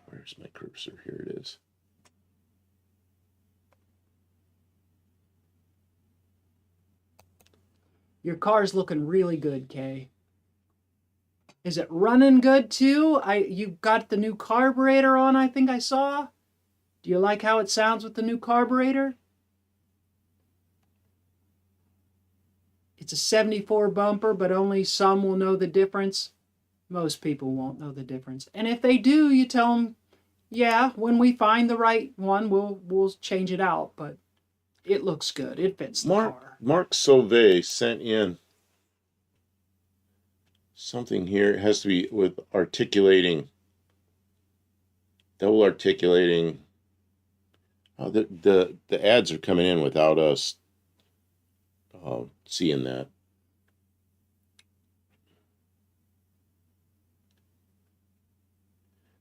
A: Where's my cursor? Here it is.
B: Your car's looking really good, Kay. Is it running good too? You got the new carburetor on, I think I saw. Do you like how it sounds with the new carburetor? It's a 74 bumper, but only some will know the difference. Most people won't know the difference. And if they do, you tell them, yeah, when we find the right one, we'll change it out. But it looks good. It fits the car.
A: Mark Sauvé sent in something here. It has to be with articulating, double articulating. Oh, the ads are coming in without us seeing that.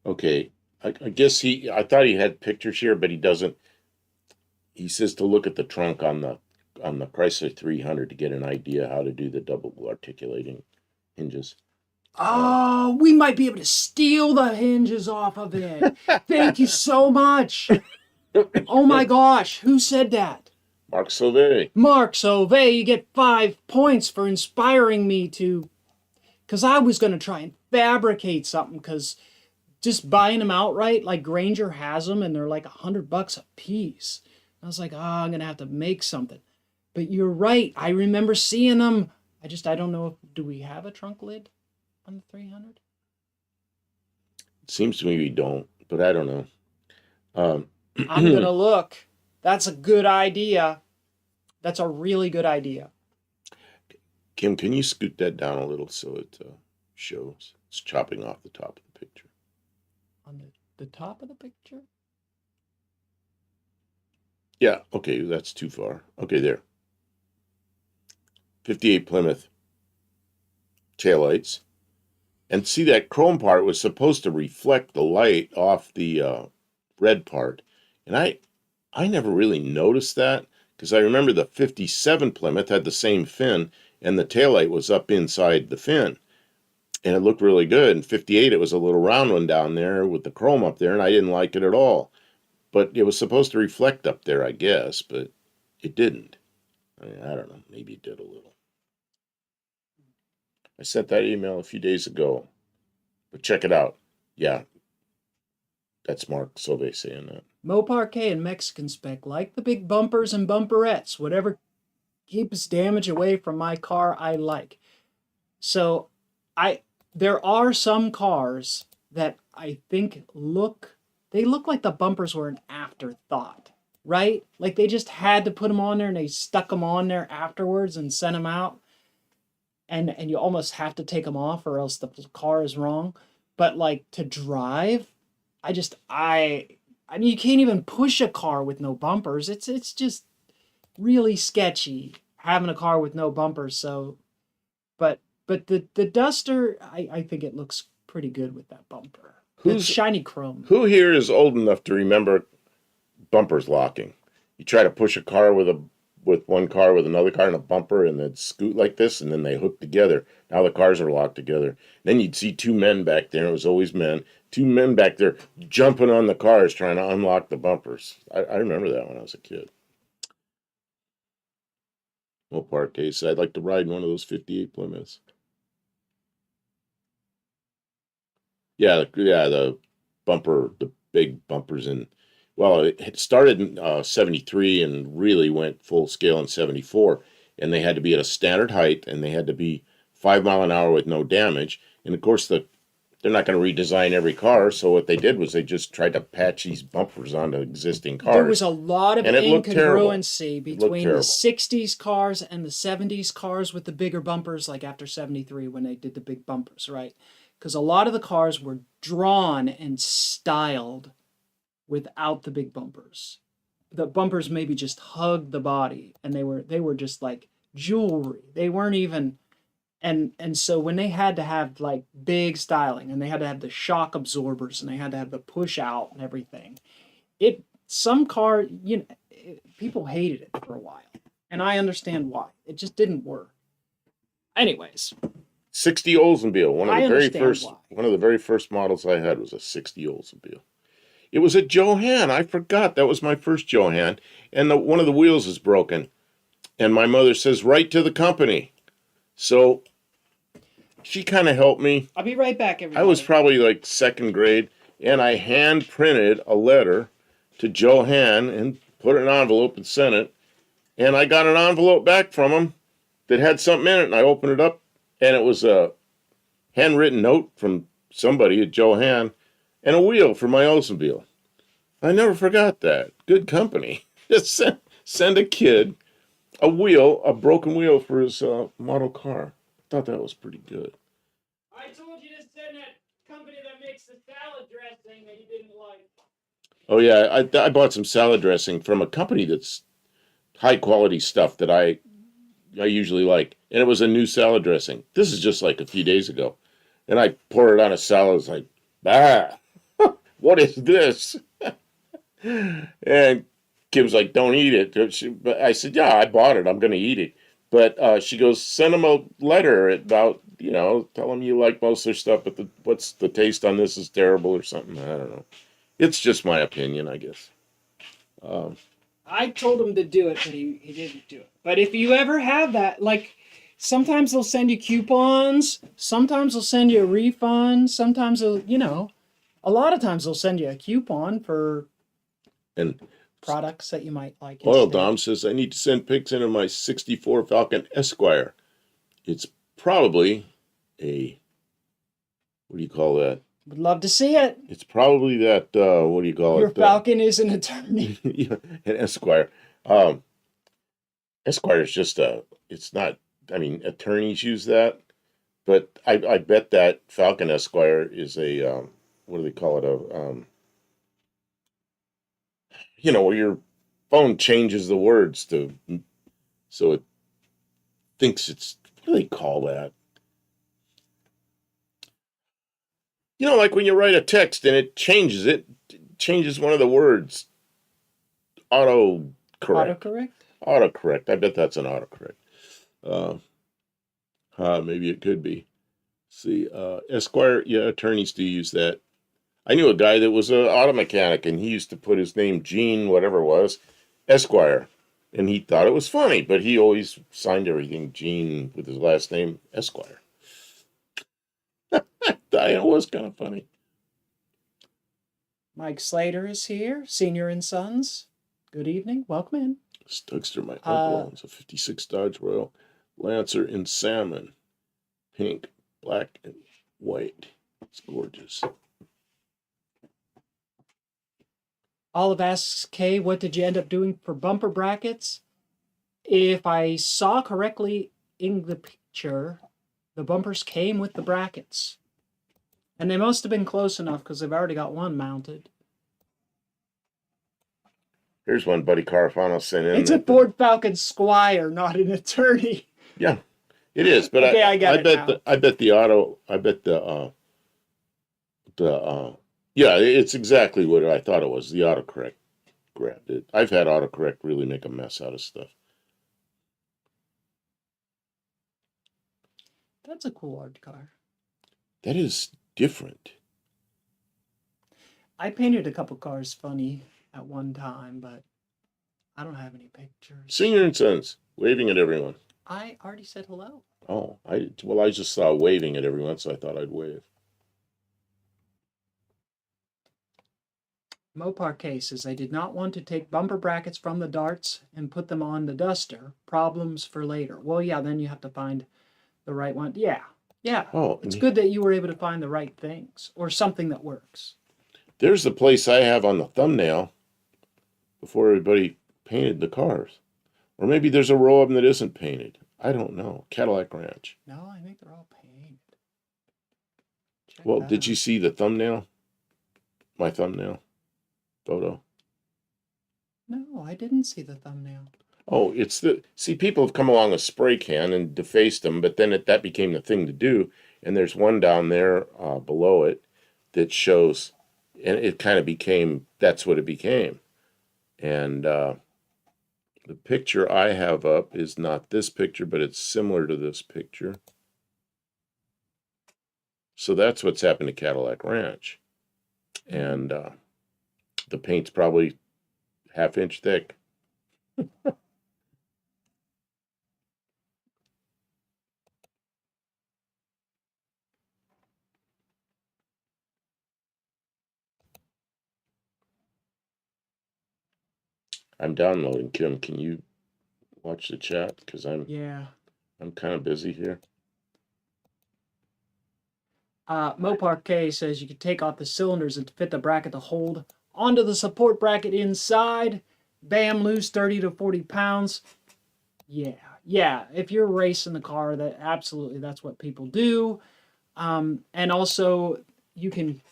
A: Okay, I guess I thought he had pictures here, but he doesn't. He says to look at the trunk on the Chrysler 300 to get an idea how to do the double articulating hinges.
B: Oh, we might be able to steal the hinges off of it. Thank you so much. Oh my gosh, who said that?
A: Mark Sauvé.
B: Mark Sauvé, you get 5 points for inspiring me to, because I was going to try and fabricate something, because just buying them outright, like Granger has them, and they're like $100 a piece. I was like, I'm going to have to make something. But you're right. I remember seeing them. I don't know do we have a trunk lid on the 300?
A: It seems to me we don't, but I don't know.
B: I'm going to look. That's a good idea. That's a really good idea.
A: Kim, can you scoot that down a little so it shows? It's chopping off the top of the picture.
B: On the top of the picture?
A: Yeah, okay, that's too far. Okay, there. 58 Plymouth taillights. And see, that chrome part was supposed to reflect the light off the red part. And I never really noticed that, because I remember the 57 Plymouth had the same fin, and the taillight was up inside the fin. And it looked really good. In 58, it was a little round one down there with the chrome up there, and I didn't like it at all. But it was supposed to reflect up there, I guess, but it didn't. I mean, I don't know. Maybe it did a little. I sent that email a few days ago, but check it out. Yeah, that's Mark Sauvé saying that.
B: Mopar K and Mexican spec, like the big bumpers and bumperettes, whatever keeps damage away from my car, I like. So there are some cars that I think look like the bumpers were an afterthought, right? Like they just had to put them on there and they stuck them on there afterwards and sent them out. And you almost have to take them off or else the car is wrong. But like to drive, I mean, you can't even push a car with no bumpers. It's just really sketchy having a car with no bumpers. So, but the Duster, I think it looks pretty good with that bumper. It's shiny chrome.
A: Who here is old enough to remember bumpers locking? You try to push a car with one car with another car and a bumper, and they'd scoot like this, and then they hook together. Now the cars are locked together. Then you'd see two men back there. It was always men. Two men back there jumping on the cars trying to unlock the bumpers. I remember that when I was a kid. Mopar case. I'd like to ride in one of those 58 Plymouths. Yeah, the bumper, the big bumpers in. Well, it started in 73 and really went full scale in 74. And they had to be at a standard height, and they had to be 5 miles an hour with no damage. And of course, they're not going to redesign every car. So what they did was they just tried to patch these bumpers onto existing cars.
B: There was a lot of incongruency between the 60s cars and the 70s cars with the bigger bumpers, like after 73 when they did the big bumpers, right? Because a lot of the cars were drawn and styled without the big bumpers. The bumpers maybe just hugged the body, and they were just like jewelry. They weren't even, and so when they had to have like big styling, and they had to have the shock absorbers, and they had to have the push out and everything, some car, people hated it for a while, and I understand why. It just didn't work. Anyways.
A: 60 Oldsmobile. One of the very first models I had was a 60 Oldsmobile. It was a Johan. I forgot that was my first Johan, and one of the wheels is broken. And my mother says, "Write to the company." So she kind of helped me.
B: I'll be right back, everybody.
A: I was probably like second grade, and I hand printed a letter to Johan and put it in an envelope and sent it. And I got an envelope back from him that had something in it, and I opened it up. And it was a handwritten note from somebody at Johan and a wheel for my Oldsmobile. I never forgot that. Good company. Just send a kid a broken wheel for his model car. I thought that was pretty good.
B: I told you to send that company that makes the salad dressing that you didn't like.
A: Oh, yeah. I bought some salad dressing from a company that's high quality stuff that I usually like. And it was a new salad dressing. This is just like a few days ago. And I poured it on a salad. It's like, what is this? And Kim's like, don't eat it. But I said, yeah, I bought it. I'm going to eat it. But she goes, send them a letter about, tell them you like most of their stuff, but what's the taste on this is terrible or something. I don't know. It's just my opinion, I guess.
B: I told him to do it, but he didn't do it. But if you ever have that, like, sometimes they'll send you coupons, sometimes they'll send you a refund, sometimes they'll, a lot of times they'll send you a coupon for products that you might like.
A: Oil Dom says, I need to send pics into my 64 Falcon Esquire. It's probably what do you call that?
B: Would love to see it.
A: It's probably that, what do you call it?
B: Your Falcon is an attorney.
A: Yeah, an Esquire. Esquire is just it's not, attorneys use that, but I bet that Falcon Esquire is a, what do they call it? Where your phone changes the words so it thinks it's, what do they call that? Like when you write a text and it changes one of the words. Autocorrect.
B: Autocorrect?
A: Autocorrect. I bet that's an autocorrect. Maybe it could be. See, Esquire, yeah, attorneys do use that. I knew a guy that was an auto mechanic, and he used to put his name, Gene, whatever it was, Esquire. And he thought it was funny, but he always signed everything Gene with his last name, Esquire. It was kind of funny.
B: Mike Slater is here, Senior and Sons. Good evening. Welcome in.
A: Stugster, my uncle owns a 56 Dodge Royal Lancer in salmon, pink, black, and white. It's gorgeous.
B: Olive asks, Kay, what did you end up doing for bumper brackets? If I saw correctly in the picture, the bumpers came with the brackets. And they must have been close enough because they've already got one mounted.
A: Here's one Buddy Carafano sent in.
B: It's a Ford Falcon Squire, not an attorney.
A: Yeah, it is. But
B: okay,
A: I
B: bet
A: yeah, it's exactly what I thought it was. The autocorrect grabbed it. I've had autocorrect really make a mess out of stuff.
B: That's a cool art car.
A: That is different.
B: I painted a couple cars funny at one time, but I don't have any pictures.
A: Senior and Sons, waving at everyone.
B: I already said hello.
A: Oh, I just saw waving at everyone, so I thought I'd wave.
B: Mopar cases. I did not want to take bumper brackets from the darts and put them on the Duster. Problems for later. Well, yeah, then you have to find the right one. Yeah.
A: Oh,
B: it's good that you were able to find the right things or something that works.
A: There's the place I have on the thumbnail before everybody painted the cars. Or maybe there's a row of them that isn't painted. I don't know. Cadillac Ranch.
B: No, I think they're all painted.
A: Well, did you see the thumbnail? My thumbnail photo?
B: No, I didn't see the thumbnail.
A: Oh, people have come along with spray can and defaced them, but then that became the thing to do. And there's one down there below it that shows, and it kind of became, that's what it became. And the picture I have up is not this picture, but it's similar to this picture. So that's what's happened to Cadillac Ranch. And the paint's probably half-inch thick. I'm downloading, Kim. Can you watch the chat? Because I'm kind of busy here.
B: Mopar K says you can take off the cylinders and fit the bracket to hold onto the support bracket inside. Bam, lose 30 to 40 pounds. Yeah. If you're racing the car, that's what people do. And also you can,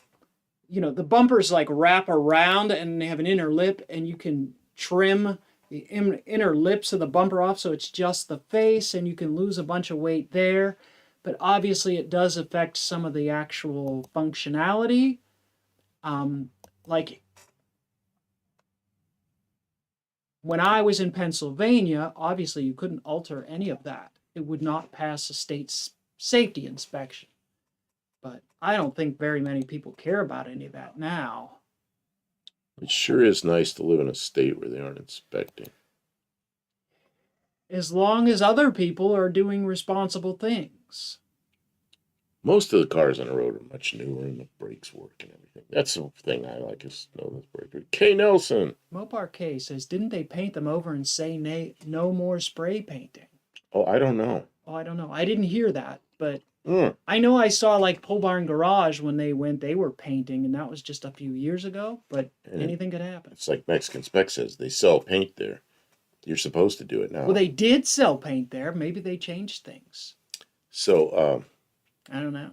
B: the bumpers like wrap around and they have an inner lip, and you can trim the inner lips of the bumper off so it's just the face, and you can lose a bunch of weight there. But obviously it does affect some of the actual functionality. Like when I was in Pennsylvania, obviously you couldn't alter any of that. It would not pass a state safety inspection. But I don't think very many people care about any of that now.
A: It sure is nice to live in a state where they aren't inspecting.
B: As long as other people are doing responsible things.
A: Most of the cars on the road are much newer and the brakes work and everything. That's the thing I like, is know those brakes. K. Nelson.
B: Mopar K says, didn't they paint them over and say no more spray painting?
A: Oh, I don't know.
B: I don't know. I didn't hear that, but I know I saw like Pole Barn Garage when they were painting, and that was just a few years ago, but anything could happen.
A: It's like Mexican Spec says, they sell paint there. You're supposed to do it now.
B: Well, they did sell paint there. Maybe they changed things.
A: So,
B: I don't know.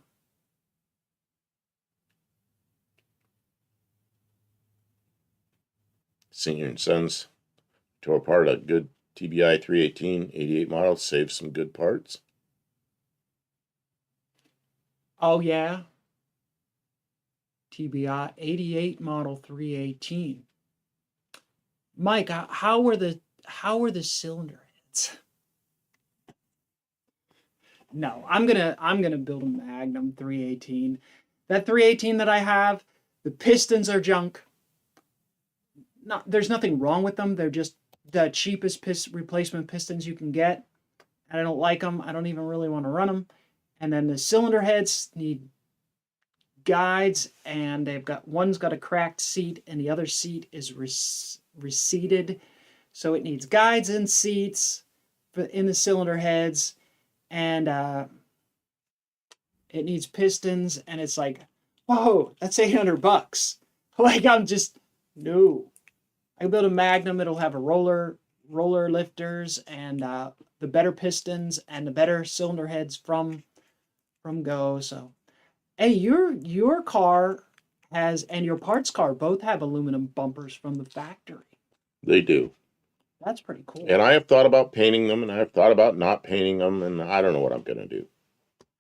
A: Senior and Sons tore apart a good TBI 318 88 model, saved some good parts.
B: Oh yeah. TBI 88 model 318. Mike, how were the cylinder heads? No, I'm gonna build a Magnum 318. That 318 that I have, the pistons are junk. There's nothing wrong with them. They're just the cheapest replacement pistons you can get. And I don't like them. I don't even really want to run them. And then the cylinder heads need guides, and one's got a cracked seat, and the other seat is reseated, so it needs guides and seats in the cylinder heads, and it needs pistons, and it's like, whoa, that's $800. Like, I'm just no. I build a Magnum. It'll have a roller lifters and the better pistons and the better cylinder heads from Go. So, hey, your car has, and your parts car both have aluminum bumpers from the factory.
A: They do.
B: That's pretty cool.
A: And I have thought about painting them, and I have thought about not painting them, and I don't know what I'm going to do.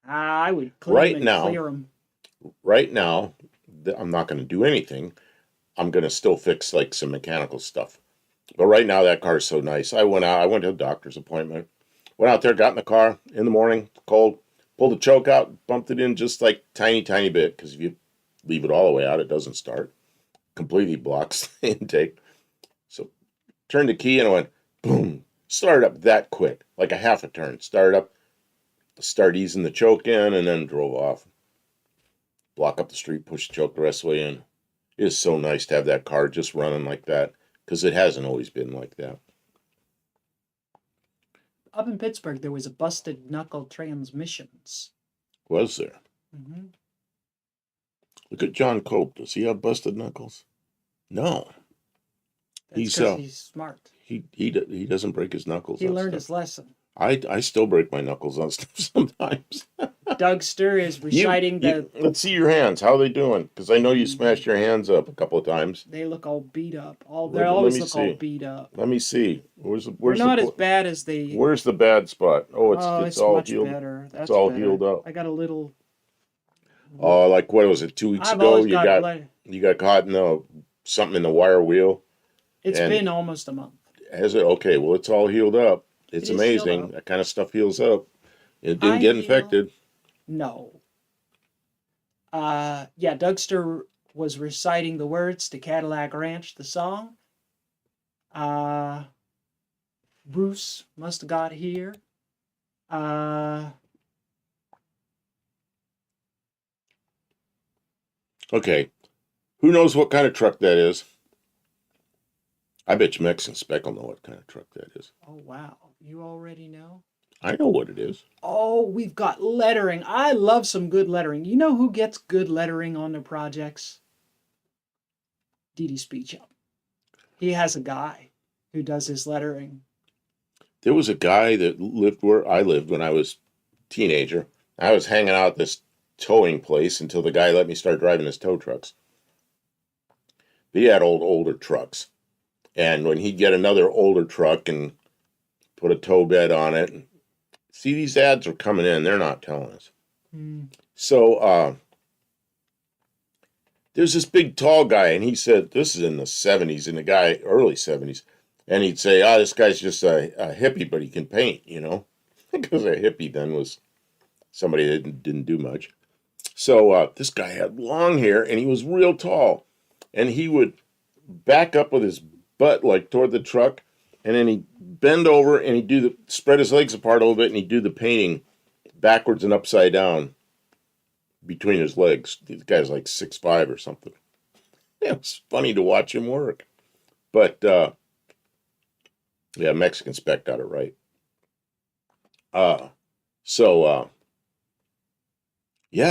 B: I would clear them.
A: Right now, I'm not going to do anything. I'm going to still fix like some mechanical stuff. But right now, that car is so nice. I went to a doctor's appointment. Went out there, got in the car in the morning, cold, pulled the choke out, bumped it in just like tiny bit, because if you leave it all the way out, it doesn't start. Completely blocks the intake. So turned the key and I went, boom, started up that quick, like a half a turn. Started up, start easing the choke in, and then drove off. Block up the street, push the choke the rest of the way in. It is so nice to have that car just running like that, because it hasn't always been like that.
B: Up in Pittsburgh, there was a busted knuckle transmissions.
A: Was there?
B: Mm-hmm.
A: Look at John Cope. Does he have busted knuckles? No.
B: That's because he's smart.
A: He doesn't break his knuckles.
B: He learned his lesson.
A: I still break my knuckles on stuff sometimes.
B: Dougster is reciting
A: let's see your hands. How are they doing? Because I know you smashed your hands up a couple of times.
B: They look all beat up. They always look all beat up.
A: Let me see. Where's
B: They're not as bad as they.
A: Where's the bad spot? Oh, it's all
B: much
A: healed.
B: better.
A: It's all healed up.
B: I got a little.
A: Oh, like what was it? 2 weeks ago, you got caught in something in the wire wheel.
B: It's been almost a month.
A: Has it? Okay, well, it's all healed up. It's amazing. That kind of stuff heals up. It didn't get infected.
B: No. Dougster was reciting the words to Cadillac Ranch, the song. Bruce must have got here.
A: Okay. Who knows what kind of truck that is? I bet you Mexican Spec will know what kind of truck that is.
B: Oh, wow. You already know?
A: I know what it is.
B: Oh, we've got lettering. I love some good lettering. You know who gets good lettering on their projects? DD Speech Up. He has a guy who does his lettering.
A: There was a guy that lived where I lived when I was a teenager. I was hanging out at this towing place until the guy let me start driving his tow trucks. But he had older trucks. And when he'd get another older truck and put a tow bed on it, see, these ads are coming in. They're not telling us. So there's this big tall guy, and he said, this is in the 70s, and the guy, early 70s, and he'd say, this guy's just a hippie, but he can paint, because a hippie then was somebody that didn't do much. So this guy had long hair, and he was real tall, and he would back up with his butt like toward the truck, and then he'd bend over and he'd spread his legs apart a little bit, and he'd do the painting backwards and upside down between his legs. This guy's like 6'5" or something. It was funny to watch him work. But Mexican Spec got it right.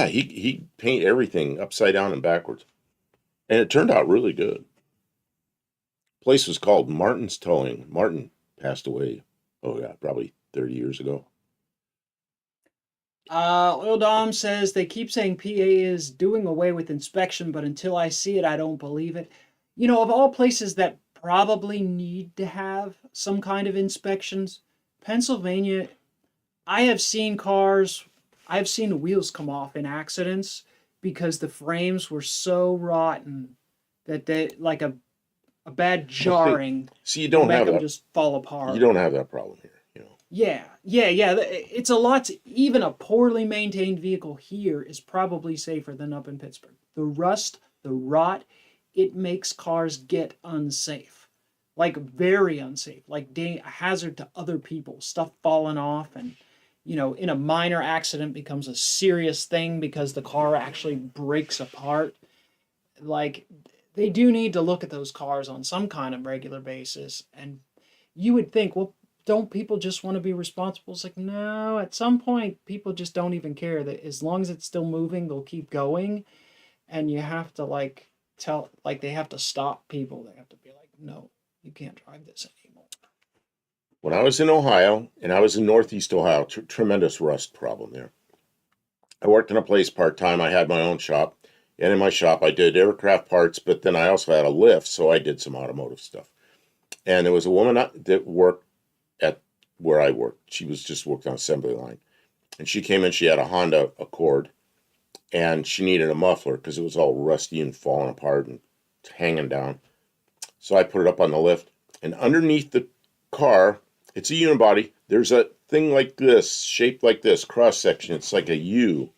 A: He'd paint everything upside down and backwards. And it turned out really good. Place was called Martin's Towing. Martin passed away, probably 30 years ago.
B: Oil Dom says they keep saying PA is doing away with inspection, but until I see it, I don't believe it. Of all places that probably need to have some kind of inspections, Pennsylvania, I have seen the wheels come off in accidents because the frames were so rotten that they, like a bad jarring.
A: See, you don't have that.
B: Just fall apart.
A: You don't have that problem here.
B: Yeah, yeah. It's a lot. Even a poorly maintained vehicle here is probably safer than up in Pittsburgh. The rust, the rot, it makes cars get unsafe, like very unsafe, like a hazard to other people. Stuff falling off, and in a minor accident becomes a serious thing because the car actually breaks apart. Like they do need to look at those cars on some kind of regular basis, and you would think, well, don't people just want to be responsible? It's like, no, at some point, people just don't even care that as long as it's still moving, they'll keep going. And you have to they have to stop people. They have to be like, no, you can't drive this anymore.
A: When I was in Ohio, and I was in Northeast Ohio, tremendous rust problem there. I worked in a place part-time. I had my own shop. And in my shop, I did aircraft parts, but then I also had a lift, so I did some automotive stuff. And there was a woman that worked at where I worked. She was just worked on assembly line. And she came in, she had a Honda Accord, and she needed a muffler because it was all rusty and falling apart and hanging down. So I put it up on the lift. And underneath the car, it's a unibody. There's a thing like this, shaped like this, cross section. It's like a U.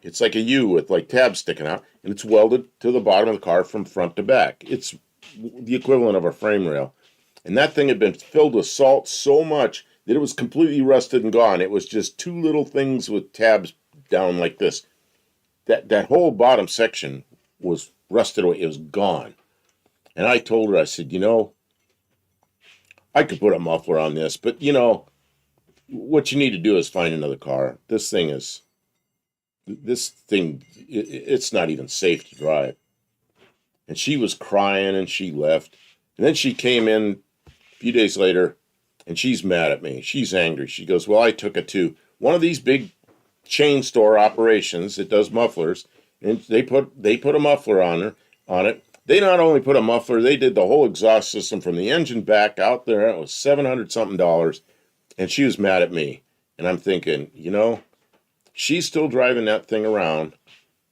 A: It's like a U with like tabs sticking out, and it's welded to the bottom of the car from front to back. It's the equivalent of a frame rail. And that thing had been filled with salt so much that it was completely rusted and gone. It was just two little things with tabs down like this. That whole bottom section was rusted away. It was gone. And I told her, I said, I could put a muffler on this, but what you need to do is find another car. This thing, it's not even safe to drive. And she was crying and she left. And then she came in a few days later and she's mad at me. She's angry. She goes, well, I took it to one of these big chain store operations that does mufflers, and they put a muffler on it. They not only put a muffler, they did the whole exhaust system from the engine back out there. It was $700 something, and she was mad at me. And I'm thinking, she's still driving that thing around.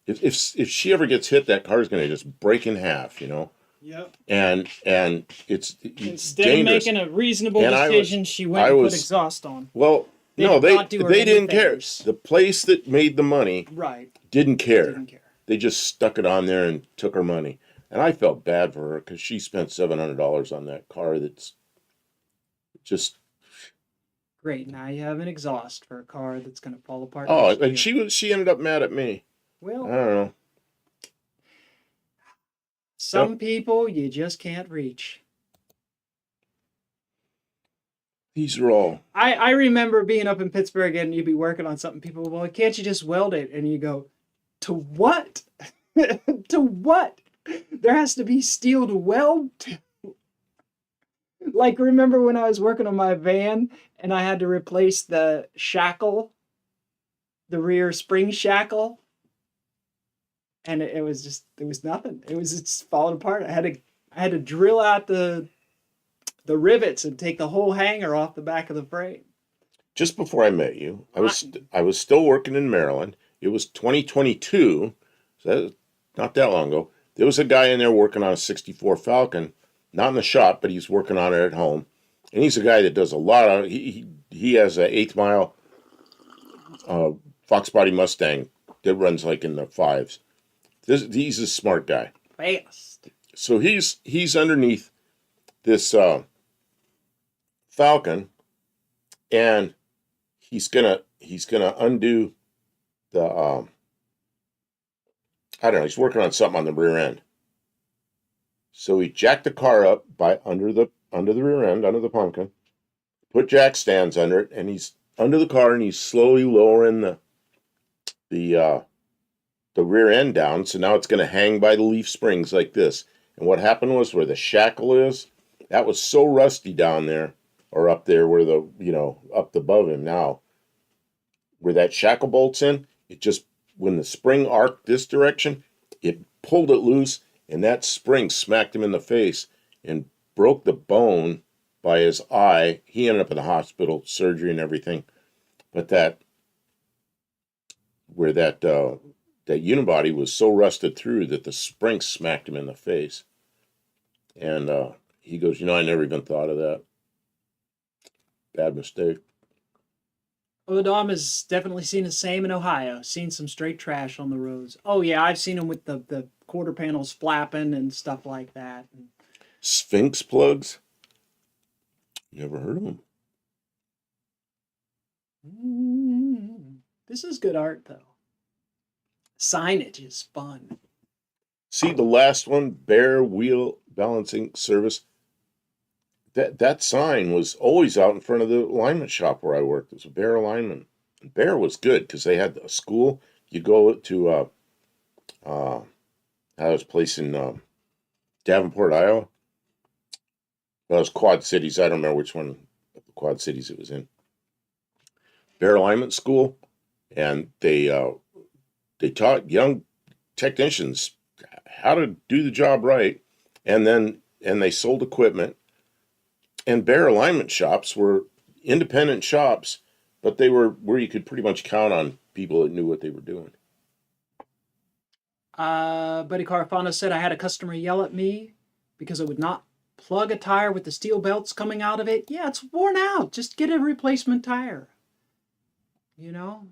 A: If she ever gets hit, that car's going to just break in half,
B: Yep.
A: And it's
B: Instead
A: dangerous.
B: of making a reasonable decision, she went and put exhaust on.
A: Well,
B: They
A: no,
B: did not do her
A: they
B: any
A: didn't care.
B: favors.
A: The place that made the money
B: Right.
A: didn't care.
B: Didn't care.
A: They just stuck it on there and took her money. And I felt bad for her because she spent $700 on that car that's just...
B: Great. Now you have an exhaust for a car that's going to fall apart.
A: Oh,
B: next
A: and
B: year.
A: she ended up mad at me. I
B: Well,
A: don't know.
B: some people you just can't reach.
A: These are all...
B: I remember being up in Pittsburgh and you'd be working on something. People, well, can't you just weld it? And you go, to what? To what? There has to be steel to weld to. Like, remember when I was working on my van and I had to replace the shackle, the rear spring shackle? And it was nothing. It was just falling apart. I had to drill out the rivets and take the whole hanger off the back of the frame.
A: Just before I met you, I was still working in Maryland. It was 2022, so that was not that long ago. There was a guy in there working on a 64 Falcon, not in the shop, but he's working on it at home. And he's a guy that does a lot of... He has an 8th mile Fox Body Mustang that runs like in the 5s. He's a smart guy.
B: Fast.
A: So he's underneath this Falcon, and he's gonna undo the I don't know, he's working on something on the rear end. So he jacked the car up by under the rear end, under the pumpkin, put jack stands under it, and he's under the car and he's slowly lowering the rear end down. So now it's going to hang by the leaf springs like this. And what happened was where the shackle is, that was so rusty down there, or up there where up above him now, where that shackle bolts in, it just, when the spring arced this direction, it pulled it loose, and that spring smacked him in the face and broke the bone by his eye. He ended up in the hospital, surgery and everything. But that unibody was so rusted through that the spring smacked him in the face. And he goes, I never even thought of that. Bad mistake.
B: Oh, Dom has definitely seen the same in Ohio. Seen some straight trash on the roads. Oh yeah, I've seen them with the quarter panels flapping and stuff like that.
A: Sphinx plugs? Never heard of them.
B: This is good art though. Signage is fun.
A: See the last one, bare wheel balancing service. That sign was always out in front of the alignment shop where I worked. It was a Bear alignment. And Bear was good because they had a school. You go to I was place in Davenport, Iowa. Well, it was Quad Cities. I don't remember which one of the Quad Cities it was in. Bear alignment school, and they taught young technicians how to do the job right, and they sold equipment. And Bear alignment shops were independent shops, but they were where you could pretty much count on people that knew what they were doing.
B: Buddy Carafano said I had a customer yell at me because I would not plug a tire with the steel belts coming out of it. Yeah, it's worn out. Just get a replacement tire. You know,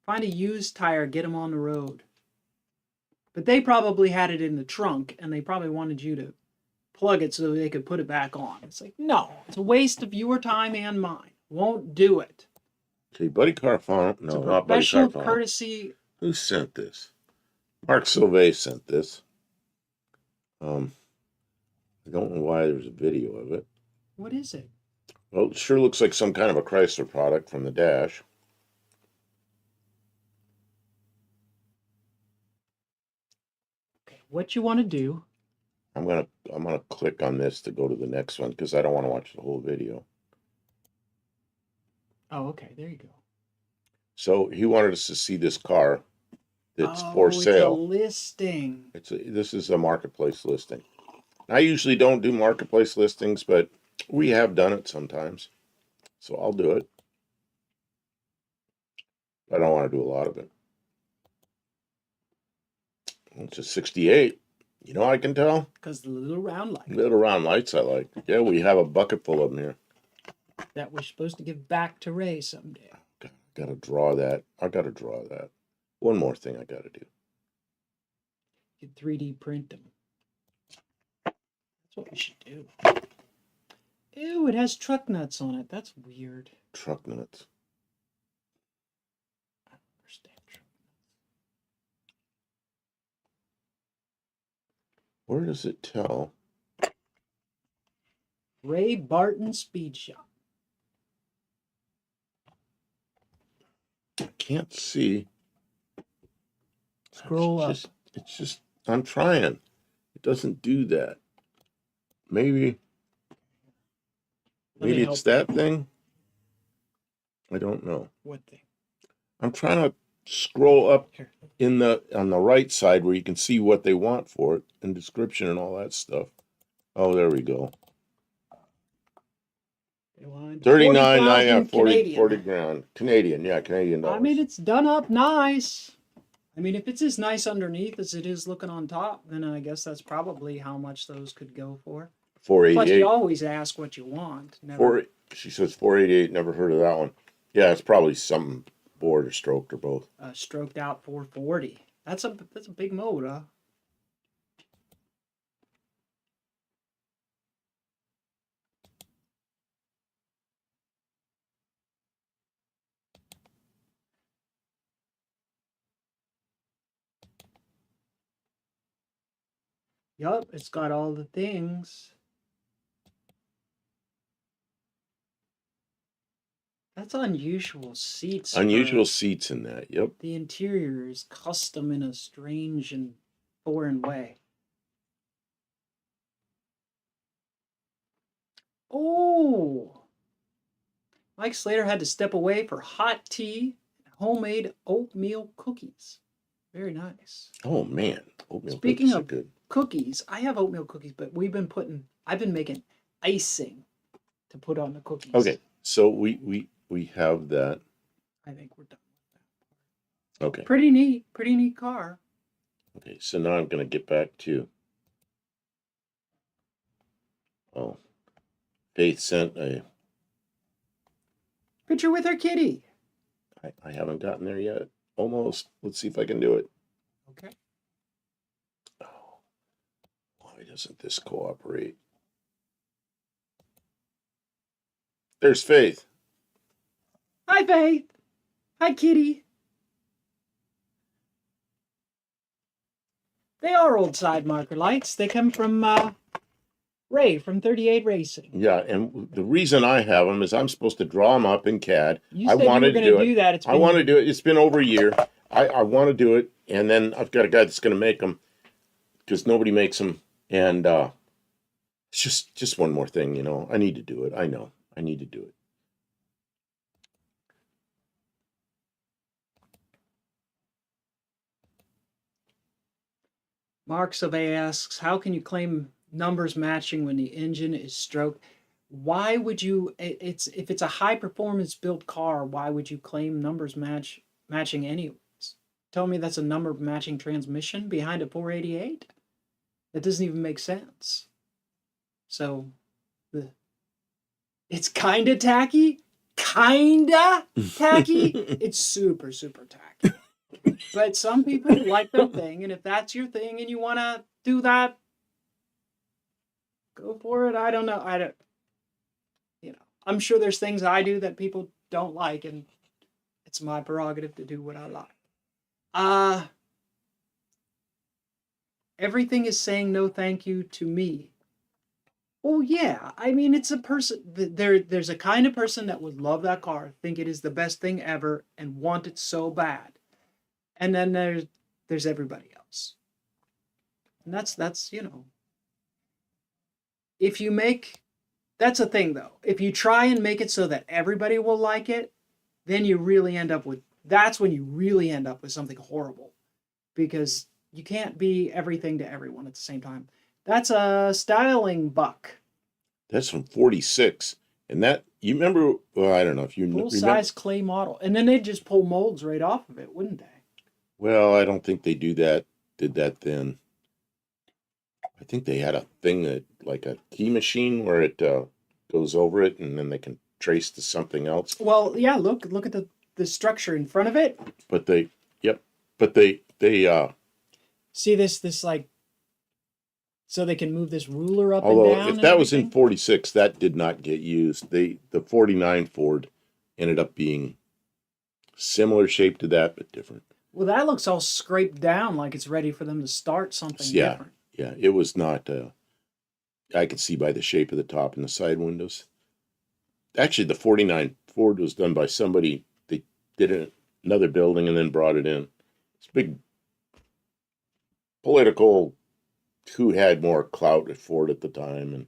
B: find a used tire, get them on the road. But they probably had it in the trunk, and they probably wanted you to plug it so they could put it back on. It's like, no, it's a waste of your time and mine. Won't do it.
A: Okay, Buddy Carfano. No, not Buddy
B: Professional
A: Carfano.
B: courtesy.
A: Who sent this? Mark Silvey sent this. I don't know why there's a video of it.
B: What is it?
A: Well, it sure looks like some kind of a Chrysler product from the dash.
B: Okay, what you want to do?
A: I'm gonna click on this to go to the next one because I don't want to watch the whole video.
B: Oh, okay, there you go.
A: So he wanted us to see this car that's
B: Oh,
A: for
B: it's
A: sale.
B: a listing.
A: This is a marketplace listing. I usually don't do marketplace listings, but we have done it sometimes. So I'll do it. I don't want to do a lot of it. It's a 68. You know I can tell?
B: Because the little round light
A: Little round lights I like. Yeah, we have a bucket full of them here.
B: that we're supposed to give back to Ray someday.
A: Gotta draw that. I gotta draw that. One more thing I gotta do.
B: You 3D print them. That's what we should do. Ew, it has truck nuts on it. That's weird.
A: Truck nuts.
B: I don't understand truck nuts.
A: Where does it tell?
B: Ray Barton Speed Shop.
A: I can't see.
B: Scroll up.
A: It's just, I'm trying. It doesn't do that. Maybe it's that thing. I don't know.
B: What thing?
A: I'm trying to scroll up
B: Here.
A: on the right side where you can see what they want for it and description and all that stuff. Oh, there we go. 39, 40 grand. Canadian, yeah, Canadian dollars.
B: I mean, it's done up nice. I mean, if it's as nice underneath as it is looking on top, then I guess that's probably how much those could go for.
A: 488.
B: Plus, you always ask what you want. Never...
A: She says 488. Never heard of that one. Yeah, it's probably something bored or stroked or both.
B: Stroked out 440. That's a big mode, huh? Yup, it's got all the things. That's unusual seats.
A: Unusual seats in that, yep.
B: The interior is custom in a strange and foreign way. Oh! Mike Slater had to step away for hot tea and homemade oatmeal cookies. Very nice.
A: Oh, man. Oatmeal
B: Speaking
A: cookies
B: of
A: are good.
B: Cookies, I have oatmeal cookies, but I've been making icing to put on the cookies.
A: Okay, so we have that.
B: I think we're done with that.
A: Okay.
B: Pretty neat car.
A: Okay, so now I'm going to get back to... Oh. Faith sent a...
B: Picture with her kitty.
A: I haven't gotten there yet. Almost. Let's see if I can do it.
B: Okay.
A: Oh, why doesn't this cooperate? There's Faith.
B: Hi, Faith. Hi, Kitty. They are old side marker lights. They come from Ray from 38 Racing.
A: Yeah, and the reason I have them is I'm supposed to draw them up in CAD.
B: You
A: I
B: said you
A: wanted
B: were
A: to
B: going to
A: do
B: do
A: it.
B: that.
A: I want to do it. It's been over a year. I want to do it, and then I've got a guy that's going to make them because nobody makes them, and it's just one more thing, you know. I need to do it. I know. I need to do it.
B: Mark Sauvé asks, how can you claim numbers matching when the engine is stroked? Why would you, it's if it's a high performance built car, why would you claim numbers matching anyways? Tell me that's a number matching transmission behind a 488? That doesn't even make sense. So it's kind of tacky. It's super, super tacky. But some people like their thing, and if that's your thing and you want to do that, go for it. I don't know. I'm sure there's things I do that people don't like, and it's my prerogative to do what I like. Everything is saying no thank you to me. Oh yeah, I mean it's a person. There's a kind of person that would love that car, think it is the best thing ever, and want it so bad. And then there's everybody else. And that's if you make, that's a thing though. If you try and make it so that everybody will like it, then you really end up with, that's when you really end up with something horrible, because you can't be everything to everyone at the same time. That's a styling buck.
A: That's from 46. And that, you remember, well, I don't know if you
B: Full
A: remember.
B: size clay model. And then they'd just pull molds right off of it, wouldn't they?
A: Well, I don't think they did that then. I think they had a thing that, like a key machine where it goes over it and then they can trace to something else.
B: Well, yeah, look at the structure in front of it.
A: But they
B: see this like, so they can move this ruler up and
A: although
B: down.
A: if that was in
B: everything?
A: 46, that did not get used. The 49 Ford ended up being similar shape to that, but different.
B: Well, that looks all scraped down like it's ready for them to start something different.
A: Yeah, it was not. I could see by the shape of the top and the side windows. Actually, the 49 Ford was done by somebody. They did it in another building and then brought it in. It's big political, who had more clout at Ford at the time, and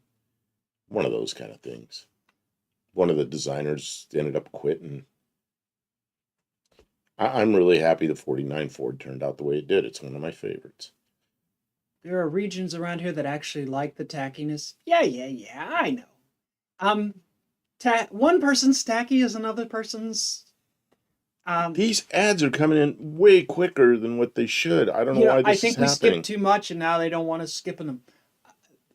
A: one of those kind of things. One of the designers ended up quitting. I'm really happy the 49 Ford turned out the way it did. It's one of my favorites.
B: There are regions around here that actually like the tackiness. Yeah, I know. One person's tacky is another person's.
A: These ads are coming in way quicker than what they should. I don't know why this is happening.
B: I think we skipped too much, and now they don't want us skipping them.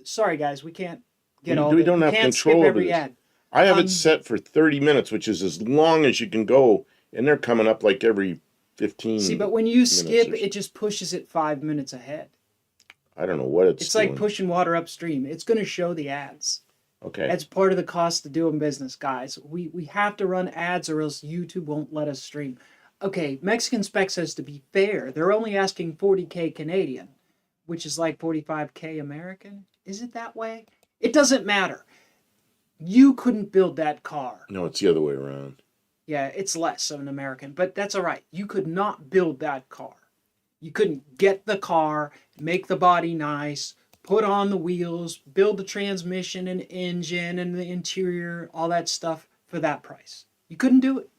B: Sorry, guys, we can't get all.
A: We don't have control over
B: every
A: this.
B: ad.
A: I have it set for 30 minutes, which is as long as you can go, and they're coming up like every 15.
B: See, but when you skip, it just pushes it 5 minutes ahead.
A: I don't know what it's
B: doing. Like pushing water upstream. It's going to show the ads.
A: Okay.
B: That's part of the cost of doing business, guys. We have to run ads or else YouTube won't let us stream. Okay, Mexican Spec says, to be fair, they're only asking 40K Canadian, which is like 45K American. Is it that way? It doesn't matter. You couldn't build that car.
A: No, it's the other way around.
B: Yeah, it's less of an American, but that's all right. You could not build that car. You couldn't get the car, make the body nice, put on the wheels, build the transmission and engine and the interior, all that stuff for that price. You couldn't do it.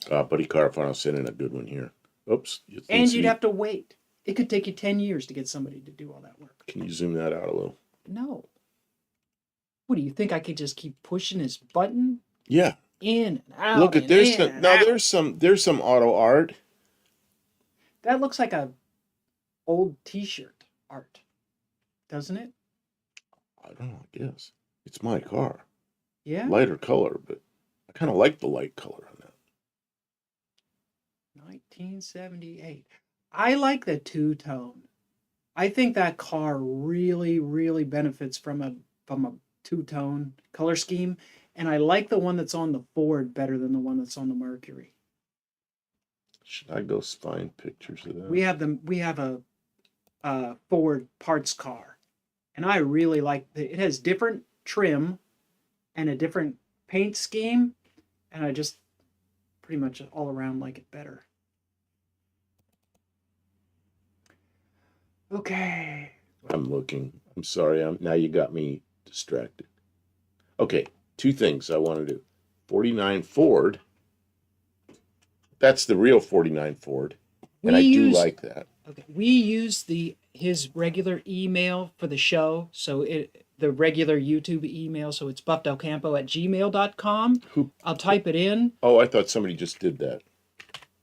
A: Buddy Carfano sent in a good one here. Oops.
B: And you'd have to wait. It could take you 10 years to get somebody to do all that work.
A: Can you zoom that out a little?
B: No. What do you think? I could just keep pushing this button?
A: Yeah.
B: In and out.
A: Look at there's some auto art.
B: That looks like a old T-shirt art, doesn't it?
A: I don't know. I guess it's my car.
B: Yeah.
A: Lighter color, but I kind of like the light color on that.
B: 1978. I like the two-tone. I think that car really, really benefits from a two-tone color scheme, and I like the one that's on the Ford better than the one that's on the Mercury.
A: Should I go find pictures of that?
B: We have a Ford parts car, and I really like it. Has different trim and a different paint scheme, and I just pretty much all around like it better. Okay.
A: I'm looking. I'm sorry. Now you got me distracted. Okay, two things I want to do. 49 Ford. That's the real 49 Ford, and I do like that.
B: Okay, we use his regular email for the show, so the regular YouTube email, so it's buffdelcampo@gmail.com. I'll type it in.
A: Oh, I thought somebody just did that.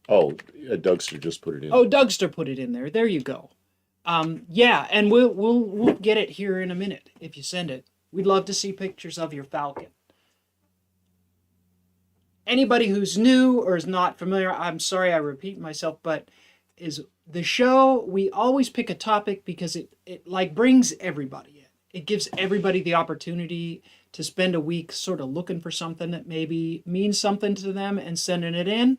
A: Oh, Dougster just put it in.
B: Oh, Dougster put it in there. There you go. Yeah, and we'll get it here in a minute if you send it. We'd love to see pictures of your Falcon. Anybody who's new or is not familiar, I'm sorry I repeat myself, but is the show, we always pick a topic because it like brings everybody in. It gives everybody the opportunity to spend a week sort of looking for something that maybe means something to them and sending it in.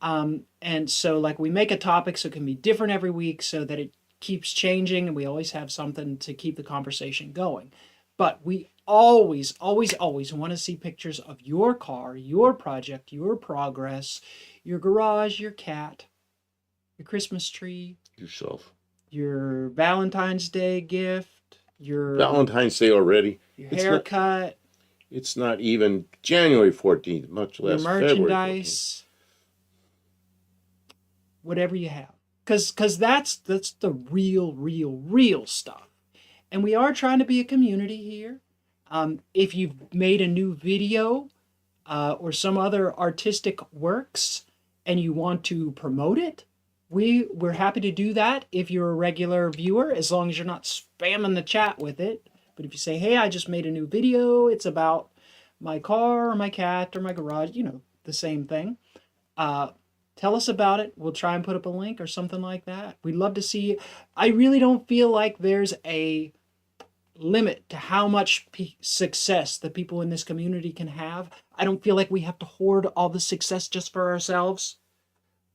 B: And so like we make a topic so it can be different every week so that it keeps changing and we always have something to keep the conversation going. But we always want to see pictures of your car, your project, your progress, your garage, your cat, your Christmas tree,
A: yourself,
B: your Valentine's Day gift, your
A: Valentine's Day already,
B: your haircut.
A: It's not even January 14th, much less
B: your merchandise, whatever you have. Because that's the real stuff. And we are trying to be a community here. If you've made a new video or some other artistic works and you want to promote it, we're happy to do that if you're a regular viewer, as long as you're not spamming the chat with it. But if you say, hey, I just made a new video, it's about my car or my cat or my garage, the same thing. Tell us about it. We'll try and put up a link or something like that. We'd love to see. I really don't feel like there's a limit to how much success the people in this community can have. I don't feel like we have to hoard all the success just for ourselves.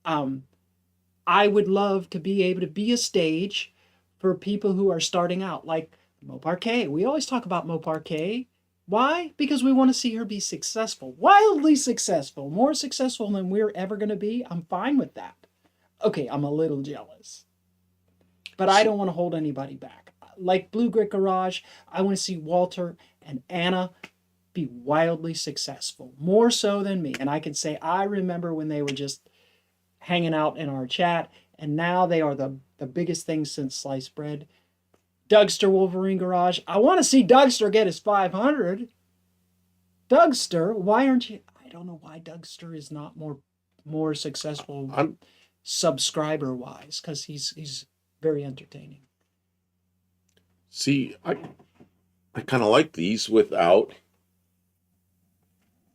B: I would love to be able to be a stage for people who are starting out, like Mo Parquet. We always talk about Mo Parquet. Why? Because we want to see her be successful, wildly successful, more successful than we're ever going to be. I'm fine with that. Okay, I'm a little jealous, but I don't want to hold anybody back. Like Blue Grit Garage, I want to see Walter and Anna be wildly successful, more so than me. And I can say, I remember when they were just hanging out in our chat, and now they are the biggest thing since sliced bread. Dougster Wolverine Garage. I want to see Dougster get his 500. Dougster, why aren't you? I don't know why Dougster is not more successful subscriber wise, because he's very entertaining.
A: See, I kind of like these without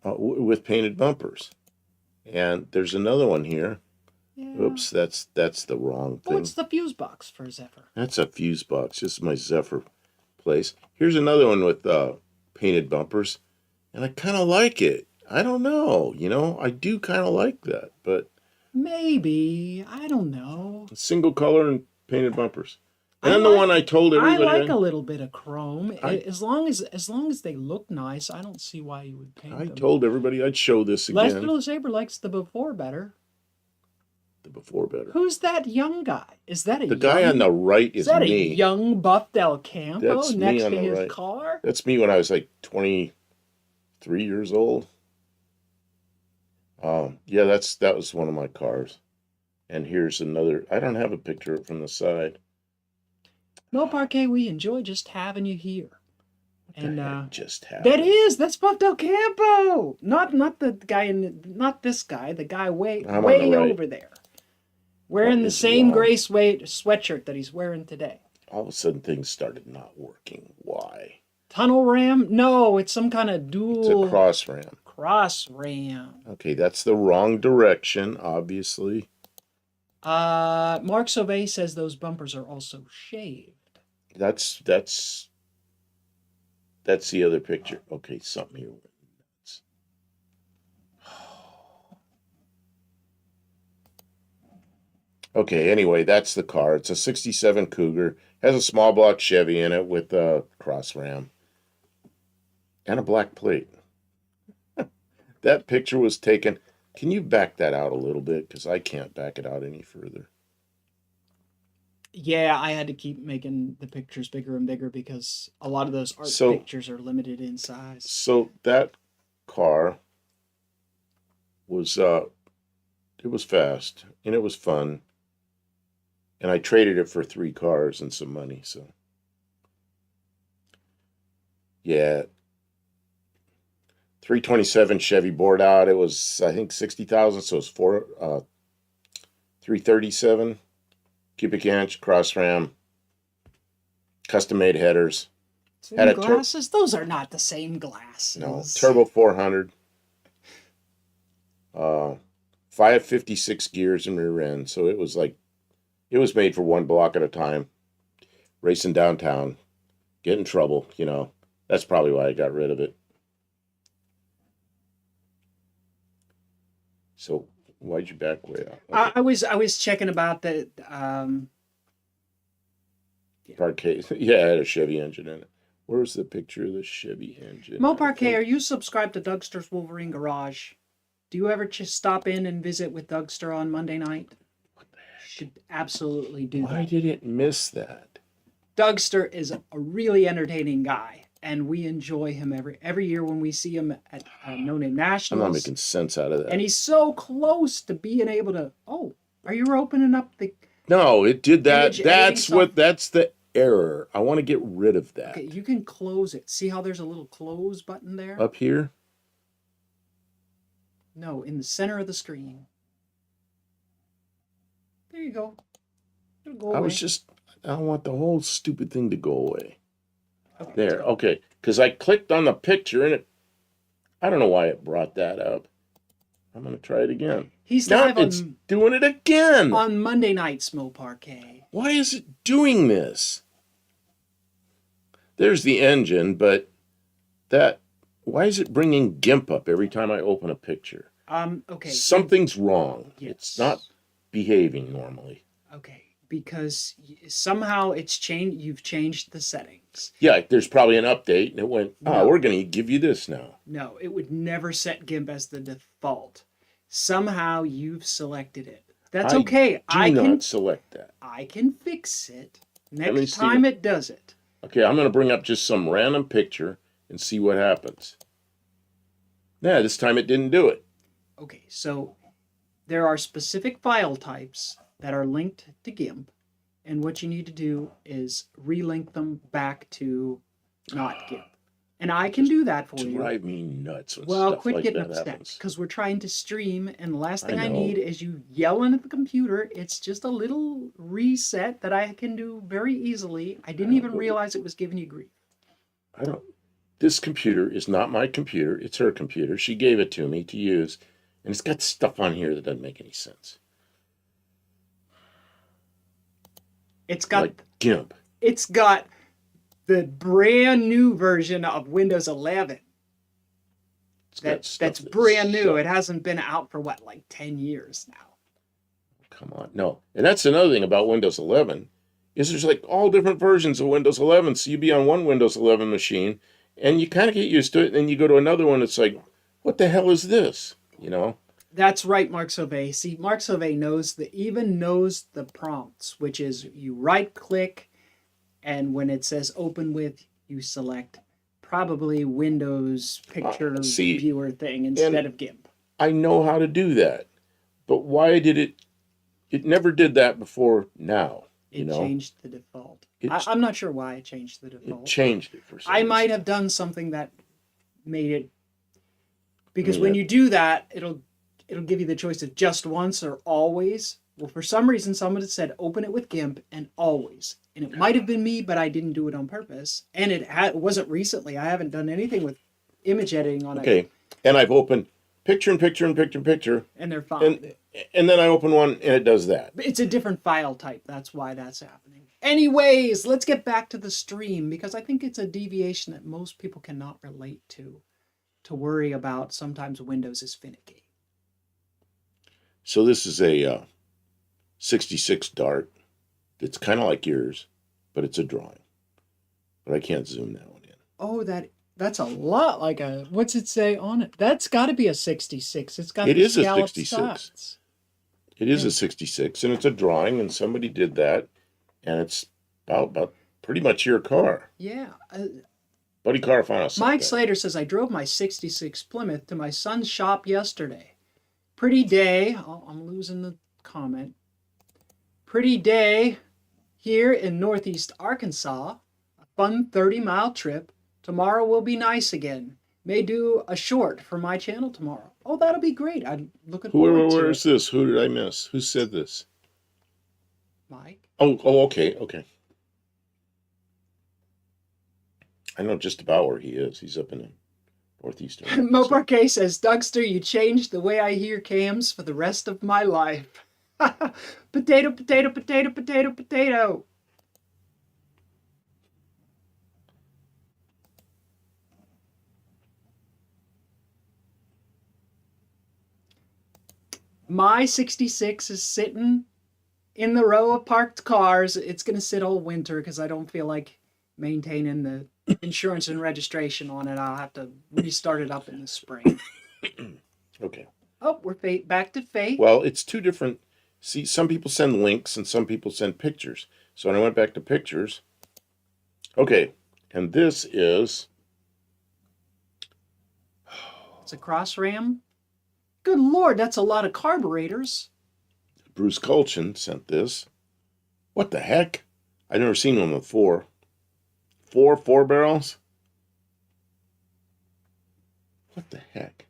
A: with painted bumpers. And there's another one here. Yeah. Oops, that's the wrong thing.
B: What's the fuse box for Zephyr?
A: That's a fuse box. This is my Zephyr place. Here's another one with painted bumpers, and I kind of like it. I don't know, I do kind of like that, but
B: maybe I don't know.
A: Single color and painted bumpers. And the one I told everybody.
B: I like a little bit of chrome. As long as they look nice, I don't see why you would paint them.
A: I told everybody I'd show this again.
B: Lester the Saber likes the before better.
A: The before better.
B: Who's that young guy? Is that
A: the guy on the right? Is that me?
B: A young Buff Del Campo
A: That's
B: next
A: me on
B: to
A: the
B: his
A: right.
B: car?
A: That's me when I was like 23 years old. Yeah, that was one of my cars. And here's another. I don't have a picture from the side.
B: No, Parquet, we enjoy just having you here. And
A: just having.
B: That's Buff Del Campo. Not the guy not this guy, the guy way over there. Wearing the same gray sweatshirt that he's wearing today.
A: All of a sudden things started not working. Why?
B: Tunnel ram? No, it's some kind of dual.
A: It's a cross ram.
B: Cross ram.
A: Okay, that's the wrong direction, obviously.
B: Mark Sauvé says those bumpers are also shaved.
A: That's the other picture. Okay, something here. Okay, anyway, that's the car. It's a 67 Cougar. Has a small block Chevy in it with a cross ram. And a black plate. That picture was taken. Can you back that out a little bit? Because I can't back it out any further.
B: Yeah, I had to keep making the pictures bigger and bigger because a lot of those art pictures are limited in size.
A: So that car was it was fast and it was fun. And I traded it for 3 cars and some money, so yeah. 327 Chevy bored out. It was, I think, 60,000, so it's 337 cubic inch cross ram, custom made headers.
B: Same glasses? Those are not the same glasses.
A: No, turbo 400. 556 gears in rear end, so it was made for 1 block at a time. Racing downtown, get in trouble, That's probably why I got rid of it. So why'd you back way out?
B: Okay. I was checking about the
A: Parquet. Yeah, it had a Chevy engine in it. Where's the picture of the Chevy engine?
B: Mo Parquet, are you subscribed to Dougster's Wolverine Garage? Do you ever just stop in and visit with Dougster on Monday night?
A: What the heck?
B: Should absolutely do that.
A: Why did it miss that?
B: Dougster is a really entertaining guy, and we enjoy him every year when we see him at No Name Nationals.
A: I'm not making sense out of that.
B: And he's so close to being able to. Oh, are you opening up the?
A: No, it did that. That's the error. I want to get rid of that.
B: Okay, you can close it. See how there's a little close button there?
A: Up here?
B: No, in the center of the screen. There you go. It'll go away.
A: I want the whole stupid thing to go away.
B: Okay.
A: There, okay. Because I clicked on the picture and I don't know why it brought that up. I'm going to try it again.
B: He's
A: now
B: live
A: it's doing it again.
B: On Monday nights, Mo Parquet.
A: Why is it doing this? There's the engine, but why is it bringing GIMP up every time I open a picture?
B: Okay.
A: Something's wrong.
B: Yes.
A: It's not behaving normally.
B: Okay, because somehow it's changed. You've changed the settings.
A: Yeah, there's probably an update, and it went,
B: No.
A: We're going to give you this now.
B: No, it would never set GIMP as the default. Somehow you've selected it. That's okay.
A: I can select that.
B: I can fix it next time it does it.
A: Okay, I'm going to bring up just some random picture and see what happens. Yeah, this time it didn't do it.
B: Okay, so there are specific file types that are linked to GIMP, and what you need to do is relink them back to not GIMP. And I can do that for you.
A: Drive me nuts when
B: well,
A: stuff
B: quit
A: like
B: getting
A: that
B: upset
A: happens.
B: because we're trying to stream, and the last thing I
A: know.
B: need is you yelling at the computer. It's just a little reset that I can do very easily. I didn't even realize it was giving you grief.
A: This computer is not my computer. It's her computer. She gave it to me to use, and it's got stuff on here that doesn't make any sense.
B: It's got
A: like GIMP.
B: It's got the brand new version of Windows 11. That's brand new. It hasn't been out for like 10 years now.
A: Come on. No. And that's another thing about Windows 11 is there's like all different versions of Windows 11. So you'd be on one Windows 11 machine and you kind of get used to it. And then you go to another one. It's like, what the hell is this?
B: That's right, Mark Sauvé. See, Mark Sauvé knows the prompts, which is you right click, and when it says open with, you select probably Windows picture viewer thing instead of GIMP.
A: I know how to do that, but why did it never did that before now?
B: It changed the default. I'm not sure why it changed the default.
A: It changed it for some
B: reason. I might have done something that made it, because when you do that, it'll give you the choice of just once or always. Well, for some reason, someone said open it with GIMP and always. And it might have been me, but I didn't do it on purpose. And it wasn't recently. I haven't done anything with image editing on it.
A: Okay. And I've opened picture and picture and picture and picture.
B: And they're fine.
A: And then I open one and it does that.
B: It's a different file type. That's why that's happening. Anyways, let's get back to the stream because I think it's a deviation that most people cannot relate to worry about. Sometimes Windows is finicky.
A: So this is a 66 Dart. It's kind of like yours, but it's a drawing. But I can't zoom that one in.
B: Oh, that's a lot like a, what's it say on it? That's got to be a 66. It's got
A: It
B: the
A: is a
B: scalloped
A: 66.
B: sides.
A: It is a 66, and it's a drawing, and somebody did that, and it's about pretty much your car.
B: Yeah.
A: Buddy Carfano.
B: Mike Slater says, I drove my 66 Plymouth to my son's shop yesterday. Pretty day. Oh, I'm losing the comment. Pretty day here in Northeast Arkansas. A fun 30-mile trip. Tomorrow will be nice again. May do a short for my channel tomorrow. Oh, that'll be great. I'm looking forward to it.
A: Where is this? Who did I miss? Who said this?
B: Mike.
A: Oh, okay. I know just about where he is. He's up in the northeastern.
B: Mo Parquet says, Dougster, you changed the way I hear cams for the rest of my life. Potato, potato, potato, potato, potato. My 66 is sitting in the row of parked cars. It's going to sit all winter because I don't feel like maintaining the insurance and registration on it. I'll have to restart it up in the spring.
A: Okay.
B: Oh, we're back to Faith.
A: Well, it's two different. See, some people send links and some people send pictures. So when I went back to pictures. Okay. And this is.
B: It's a Cross Ram. Good Lord, that's a lot of carburetors.
A: Bruce Colchin sent this. What the heck? I've never seen one with four barrels. What the heck?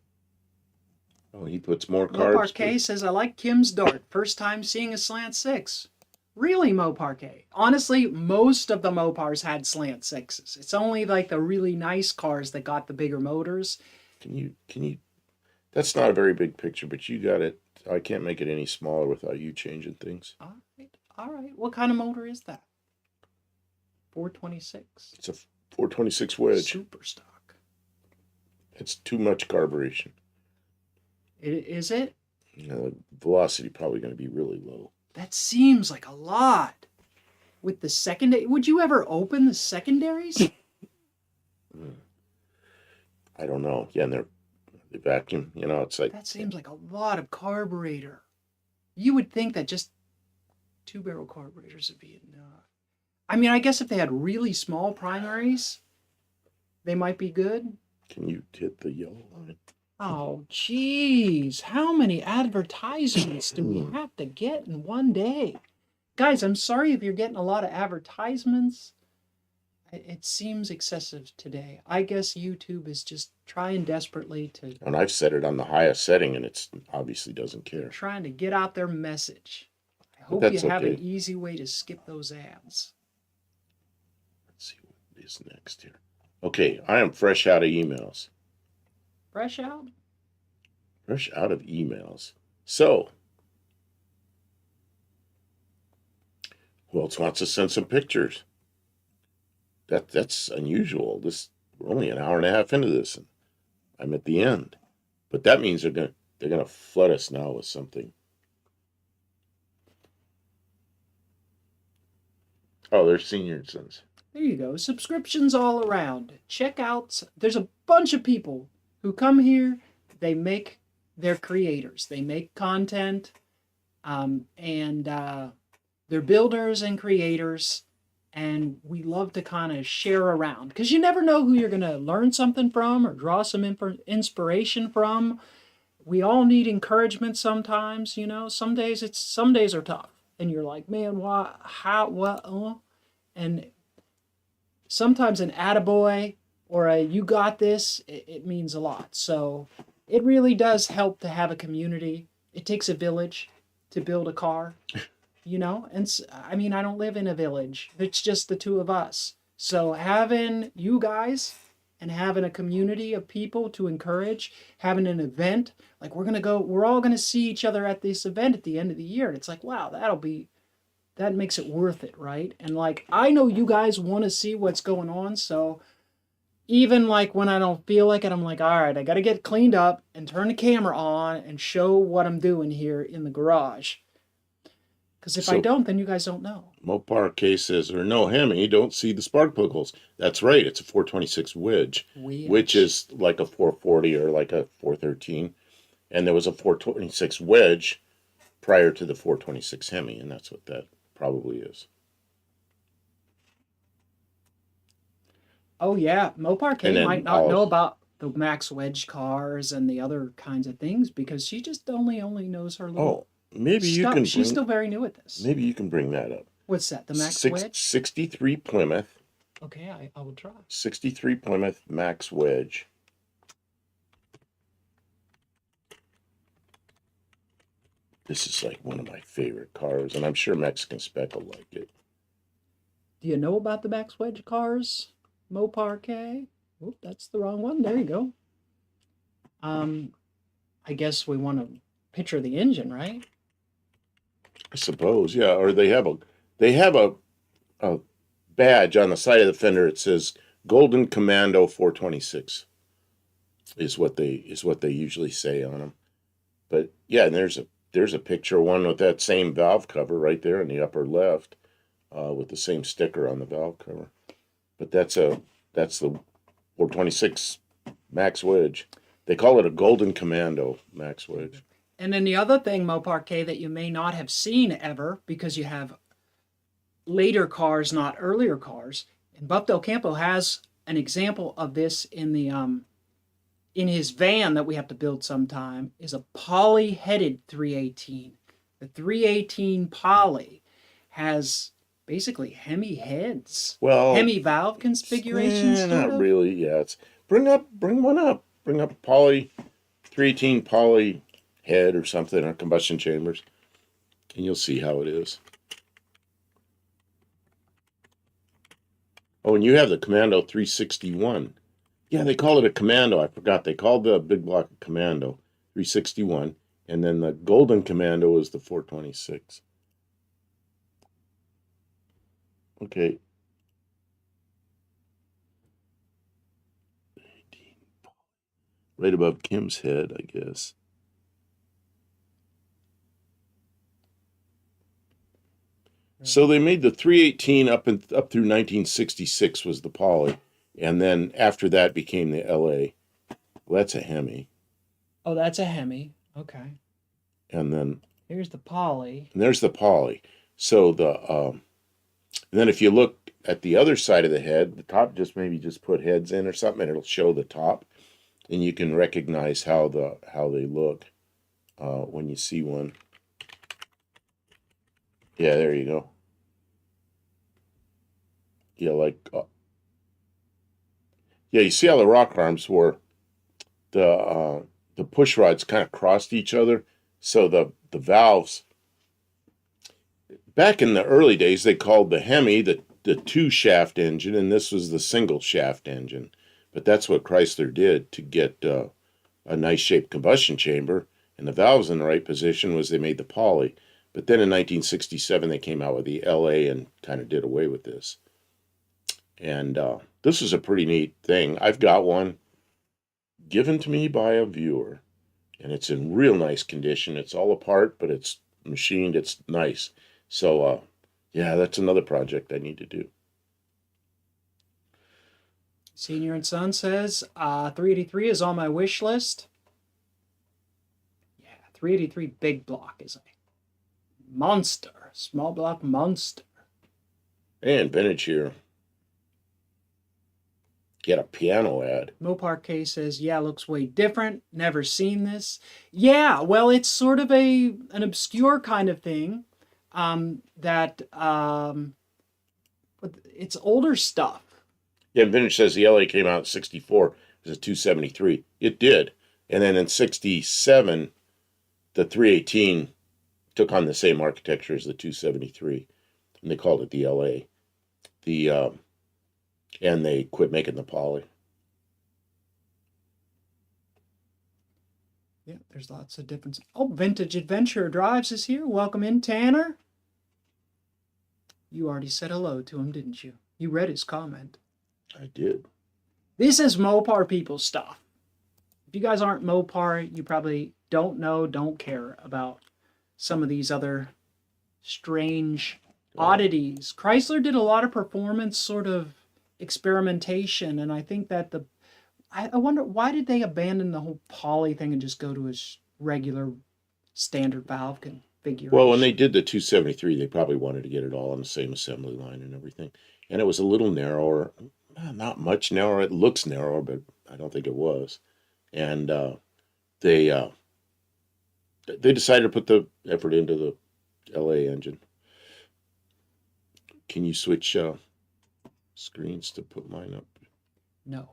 A: Oh, he puts more carbs.
B: Mo Parquet says, I like Kim's Dart. First time seeing a slant 6. Really, Mo Parquet? Honestly, most of the Mopars had slant 6s. It's only like the really nice cars that got the bigger motors.
A: Can you? That's not a very big picture, but you got it. I can't make it any smaller without you changing things.
B: All right. What kind of motor is that? 426.
A: It's a 426 wedge.
B: Super stock.
A: It's too much carburation.
B: Is it?
A: The velocity probably going to be really low.
B: That seems like a lot. With the secondary, would you ever open the secondaries?
A: I don't know. Yeah, and they vacuum. You know, it's like
B: that seems like a lot of carburetor. You would think that just 2-barrel carburetors would be enough. I mean, I guess if they had really small primaries, they might be good.
A: Can you hit the yellow line?
B: Oh, geez. How many advertisements do we have to get in one day? Guys, I'm sorry if you're getting a lot of advertisements. It seems excessive today. I guess YouTube is just trying desperately to...
A: And I've set it on the highest setting, and it obviously doesn't care.
B: Trying to get out their message. I hope you have an easy way to skip those ads.
A: Let's see what is next here. Okay, I am fresh out of emails.
B: Fresh out?
A: Fresh out of emails. So, who else wants to send some pictures? That's unusual. We're only an hour and a half into this, and I'm at the end. But that means they're gonna flood us now with something. Oh, they're senior sons.
B: There you go. Subscriptions all around. Check out. There's a bunch of people who come here. They're creators. They make content, and they're builders and creators. And we love to kind of share around because you never know who you're going to learn something from or draw some inspiration from. We all need encouragement sometimes, you know. Some days are tough, and you're like, man, why, how, what, and sometimes an attaboy or a you got this, it means a lot. So it really does help to have a community. It takes a village to build a car. You know, and I mean, I don't live in a village. It's just the two of us. So having you guys and having a community of people to encourage, having an event. Like we're all gonna see each other at this event at the end of the year. And it's like, wow, that makes it worth it, right? And like I know you guys want to see what's going on, so even like when I don't feel like it, I'm like, all right, I got to get cleaned up and turn the camera on and show what I'm doing here in the garage. Because if I don't, then you guys don't know.
A: Mopar K says, or no, Hemi, don't see the spark plugs. That's right. It's a 426 wedge, which is like a 440 or like a 413. And there was a 426 wedge prior to the 426 Hemi, and that's what that probably is.
B: Oh yeah, Mopar K might not know about the Max Wedge cars and the other kinds of things because she just only knows her little.
A: Maybe
B: stuff.
A: You can.
B: She's still very new at this.
A: Maybe you can bring that up.
B: What's that? The Max Wedge?
A: 63 Plymouth.
B: Okay, I will try.
A: 63 Plymouth Max Wedge. This is like one of my favorite cars, and I'm sure Mexican Spec will like it.
B: Do you know about the Max Wedge cars? Mopar K? Oop, that's the wrong one. There you go. I guess we want to picture the engine, right?
A: I suppose, yeah. Or they have a badge on the side of the fender. It says Golden Commando 426. Is what they usually say on them. But yeah, and there's a picture one with that same valve cover right there in the upper left, with the same sticker on the valve cover. But that's the 426 Max Wedge. They call it a Golden Commando Max Wedge.
B: And then the other thing, Mopar K, that you may not have seen ever because you have later cars, not earlier cars. And Buff Del Campo has an example of this in the in his van that we have to build sometime, is a poly-headed 318. The 318 poly has basically Hemi heads.
A: Well,
B: Hemi valve configurations.
A: Not really. Yeah, it's bring one up. Bring up poly 318 poly head or something, or combustion chambers, and you'll see how it is. Oh, and you have the Commando 361. Yeah, they call it a Commando. I forgot. They called the big block a Commando 361, and then the Golden Commando is the 426. Okay. Right above Kim's head, I guess. So they made the 318 up through 1966 was the poly, and then after that became the LA. Well, that's a Hemi.
B: Oh, that's a Hemi. Okay.
A: And then
B: here's the poly.
A: And there's the poly. So and then if you look at the other side of the head, the top maybe just put heads in or something, and it'll show the top, and you can recognize how they look when you see one. Yeah, there you go. Yeah, you see how the rock arms were, the push rods kind of crossed each other, so the valves. Back in the early days, they called the Hemi the two shaft engine, and this was the single shaft engine. But that's what Chrysler did to get a nice shaped combustion chamber and the valves in the right position. Was they made the poly. But then in 1967, they came out with the LA and kind of did away with this. And this is a pretty neat thing. I've got one given to me by a viewer, and it's in real nice condition. It's all apart, but it's machined. It's nice. So, yeah, that's another project I need to do.
B: Senior and Son says 383 is on my wish list. Yeah, 383 big block is a monster. Small block monster.
A: And vintage here. Get a piano ad.
B: Mopar K says, yeah, looks way different. Never seen this. Yeah, well, it's sort of an obscure kind of thing. It's older stuff.
A: Yeah, vintage says the LA came out in 64. It was a 273. It did. And then in 67, the 318 took on the same architecture as the 273. And they called it the LA. And they quit making the poly.
B: Yeah, there's lots of difference. Oh, Vintage Adventure Drives is here. Welcome in, Tanner. You already said hello to him, didn't you? You read his comment.
A: I did.
B: This is Mopar people stuff. If you guys aren't Mopar, you probably don't know, don't care about some of these other strange oddities. Chrysler did a lot of performance sort of experimentation, and I think that I wonder, why did they abandon the whole poly thing and just go to a regular standard valve configuration?
A: Well, when they did the 273, they probably wanted to get it all on the same assembly line and everything. And it was a little narrower, not much narrower. It looks narrower, but I don't think it was. And they decided to put the effort into the LA engine. Can you switch screens to put mine up?
B: No.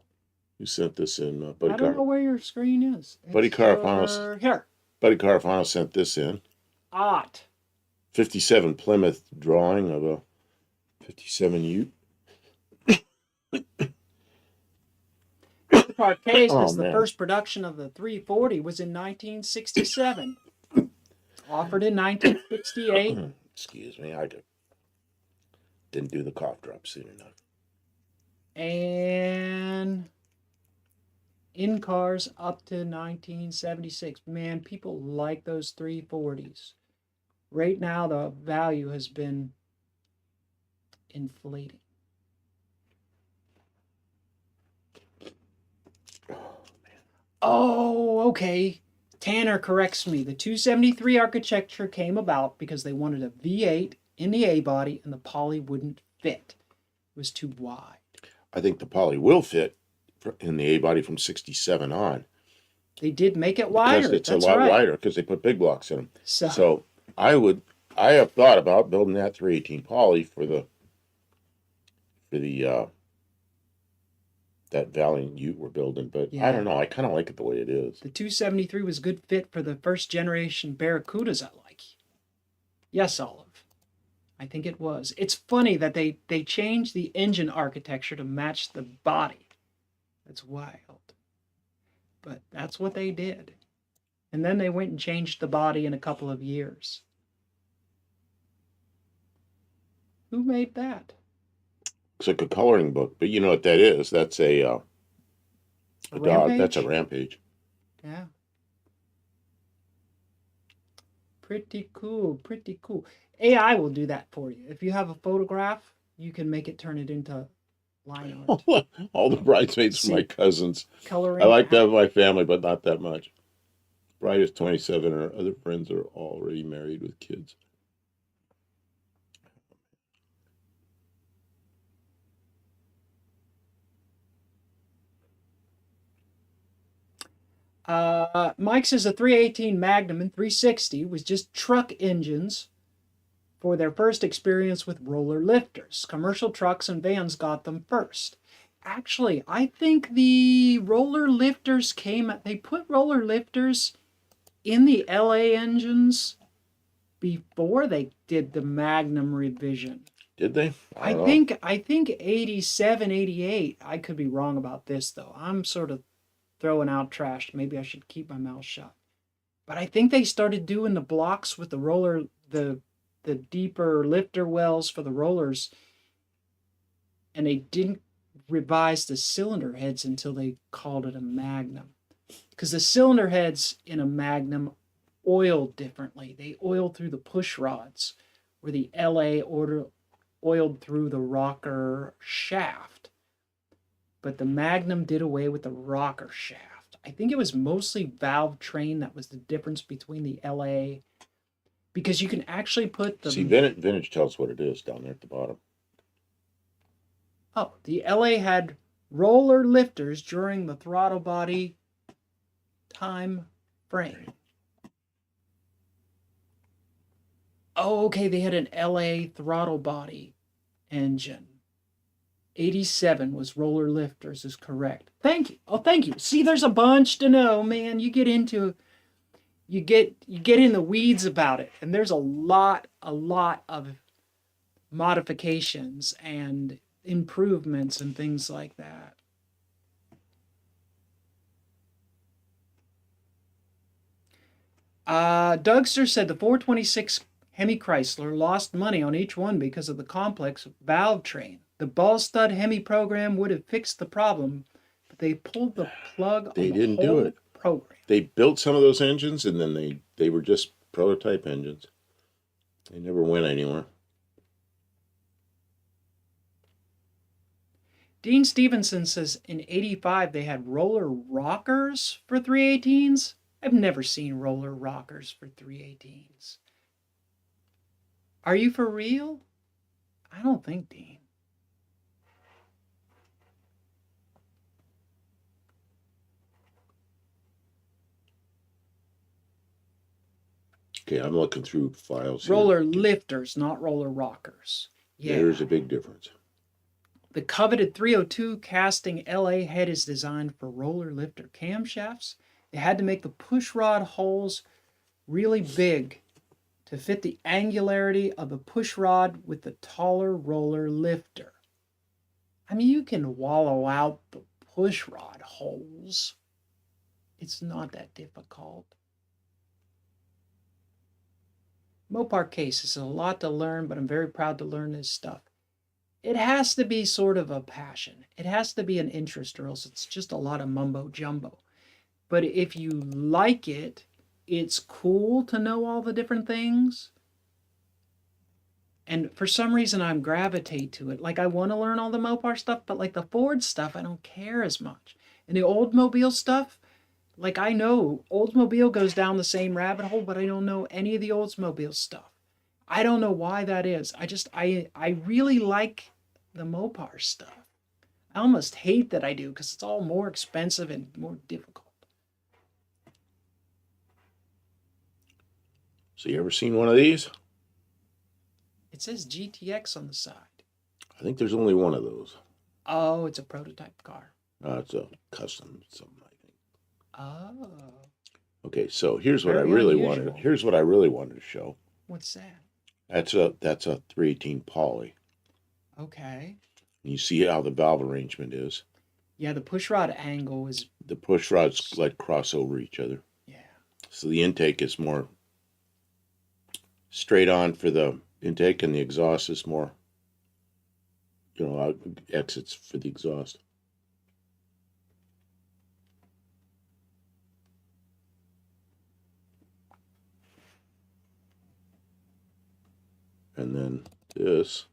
A: You sent this in,
B: I don't know where your screen is.
A: Buddy Carafano.
B: Here.
A: Buddy Carafano sent this in. 57 Plymouth drawing of a 57 Ute.
B: The car case is the first production of the 340 was in 1967. Offered in 1968.
A: Excuse me, I didn't do the cough drop soon enough.
B: And in cars up to 1976. Man, people like those 340s. Right now, the value has been inflating. Oh, okay. Tanner corrects me. The 273 architecture came about because they wanted a V8 in the A body and the poly wouldn't fit. It was too wide.
A: I think the poly will fit in the A body from 67 on.
B: They did make it wider.
A: Because it's
B: That's
A: a lot
B: right.
A: wider because they put big blocks in them. So I have thought about building that 318 poly for that Valiant Ute we're building, but yeah. I don't know. I kind of like it the way it is.
B: The 273 was a good fit for the first generation Barracudas I like. Yes, Olive. I think it was. It's funny that they changed the engine architecture to match the body. That's wild. But that's what they did. And then they went and changed the body in a couple of years. Who made that?
A: It's like a coloring book, but you know what that is? That's a dog. That's a Rampage.
B: Yeah. Pretty cool. Pretty cool. AI will do that for you. If you have a photograph, you can make it turn it into line art.
A: All the bridesmaids are my cousins.
B: Coloring.
A: I like to have my family, but not that much. Bride is 27. Her other friends are already married with kids.
B: Mike says a 318 Magnum and 360 was just truck engines for their first experience with roller lifters. Commercial trucks and vans got them first. Actually, I think the roller lifters they put roller lifters in the LA engines before they did the Magnum revision.
A: Did they?
B: I think 87, 88. I could be wrong about this though. I'm sort of throwing out trash. Maybe I should keep my mouth shut. But I think they started doing the blocks with the roller, the deeper lifter wells for the rollers, and they didn't revise the cylinder heads until they called it a Magnum. Because the cylinder heads in a Magnum oiled differently. They oiled through the push rods, where the LA oiled through the rocker shaft. But the Magnum did away with the rocker shaft. I think it was mostly valve train that was the difference between the LA, because you can actually put the...
A: See, Vintage tells what it is down there at the bottom.
B: Oh, the LA had roller lifters during the throttle body time frame. Oh, okay, they had an LA throttle body engine. 87 was roller lifters is correct. Thank you. Oh, thank you. See, there's a bunch to know, man. You get in the weeds about it, and there's a lot of modifications and improvements and things like that. Dougster said the 426 Hemi Chrysler lost money on each one because of the complex valve train. The ball stud Hemi program would have fixed the problem, but they pulled the plug
A: They
B: on the
A: didn't
B: whole
A: do it.
B: program.
A: They built some of those engines, and then they were just prototype engines. They never went anywhere.
B: Dean Stevenson says in 85 they had roller rockers for 318s. I've never seen roller rockers for 318s. Are you for real? I don't think, Dean.
A: Okay, I'm looking through files here.
B: Roller lifters, not roller rockers. Yeah.
A: There's a big difference.
B: The coveted 302 casting LA head is designed for roller lifter camshafts. They had to make the push rod holes really big to fit the angularity of the push rod with the taller roller lifter. I mean, you can wallow out the push rod holes. It's not that difficult. Mopar case is a lot to learn, but I'm very proud to learn this stuff. It has to be sort of a passion. It has to be an interest, or else it's just a lot of mumbo jumbo. But if you like it, it's cool to know all the different things. And for some reason, I gravitate to it. Like, I want to learn all the Mopar stuff, but like the Ford stuff, I don't care as much. And the Oldsmobile stuff, like, I know Oldsmobile goes down the same rabbit hole, but I don't know any of the Oldsmobile stuff. I don't know why that is. I really like the Mopar stuff. I almost hate that I do, because it's all more expensive and more difficult.
A: So you ever seen one of these?
B: It says GTX on the side.
A: I think there's only one of those.
B: Oh, it's a prototype car.
A: It's a custom something, I think.
B: Oh.
A: Okay, so here's what I
B: Very
A: really
B: unusual.
A: wanted. Here's what I really wanted to show.
B: What's that?
A: That's a 318 poly.
B: Okay.
A: You see how the valve arrangement is.
B: Yeah, the pushrod angle is...
A: The push rods like cross over each other.
B: Yeah.
A: So the intake is more straight on for the intake, and the exhaust is more, exits for the exhaust. And then this.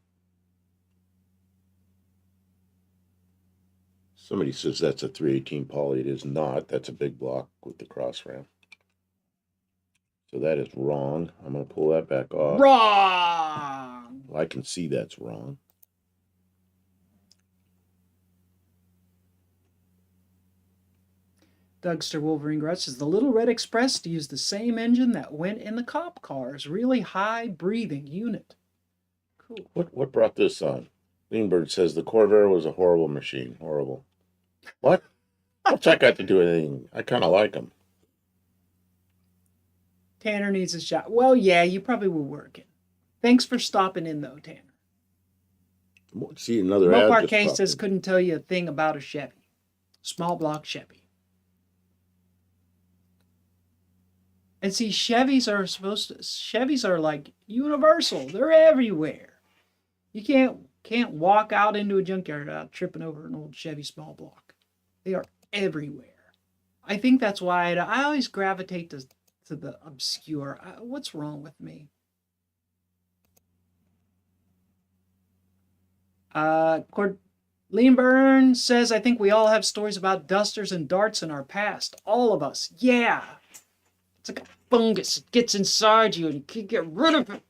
A: Somebody says that's a 318 poly. It is not. That's a big block with the cross ram. So that is wrong. I'm going to pull that back off.
B: Wrong!
A: Well, I can see that's wrong.
B: Dougster Wolverine Grudge says the Little Red Express used the same engine that went in the cop cars. Really high breathing unit. Cool.
A: What brought this on? Leanbird says the Corvair was a horrible machine. Horrible. What? What's that got to do with anything? I kind of like them.
B: Tanner needs a shot. Well, yeah, you probably were working. Thanks for stopping in, though, Tanner.
A: See, another ad
B: Mopar
A: just
B: Case
A: popped
B: says
A: in.
B: couldn't tell you a thing about a Chevy. Small block Chevy. And see, Chevys are like universal. They're everywhere. You can't walk out into a junkyard without tripping over an old Chevy small block. They are everywhere. I think that's why I always gravitate to the obscure. What's wrong with me? Liam Byrne says, I think we all have stories about dusters and darts in our past. All of us. Yeah. It's like a fungus. It gets inside you and you can't get rid of it.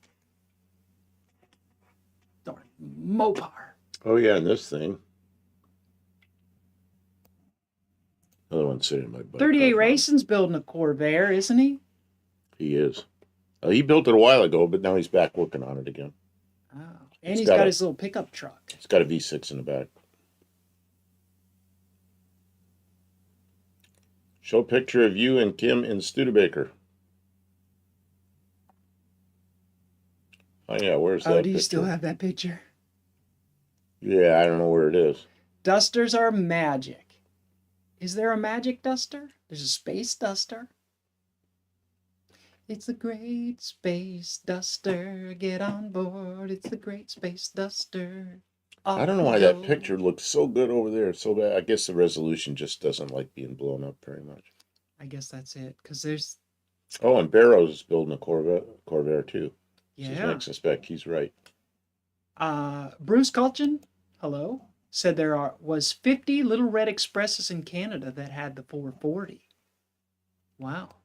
B: Darn Mopar.
A: Oh, yeah, and this thing. Another one sitting in my butt.
B: 38 Racing's building a Corvair, isn't he?
A: He is. He built it a while ago, but now he's back working on it again.
B: Oh. And
A: It's
B: he's
A: got
B: got
A: a-
B: his little pickup truck.
A: It's got a V6 in the back. Show a picture of you and Kim in Studebaker. Oh, yeah, where's that
B: Oh, do you
A: picture?
B: still have that picture?
A: Yeah, I don't know where it is.
B: Dusters are magic. Is there a magic duster? There's a space duster. It's the Great Space Duster. Get on board. It's the Great Space Duster.
A: I
B: Off
A: don't know
B: we
A: why that
B: go.
A: picture looks so good over there, so bad. I guess the resolution just doesn't like being blown up very much.
B: I guess that's it. Because there's,
A: Oh, and Barrows is building a Corvair too. Just
B: yeah.
A: makes us spec. He's right.
B: Bruce Culchin, hello, said was 50 Little Red Expresses in Canada that had the 440. Wow.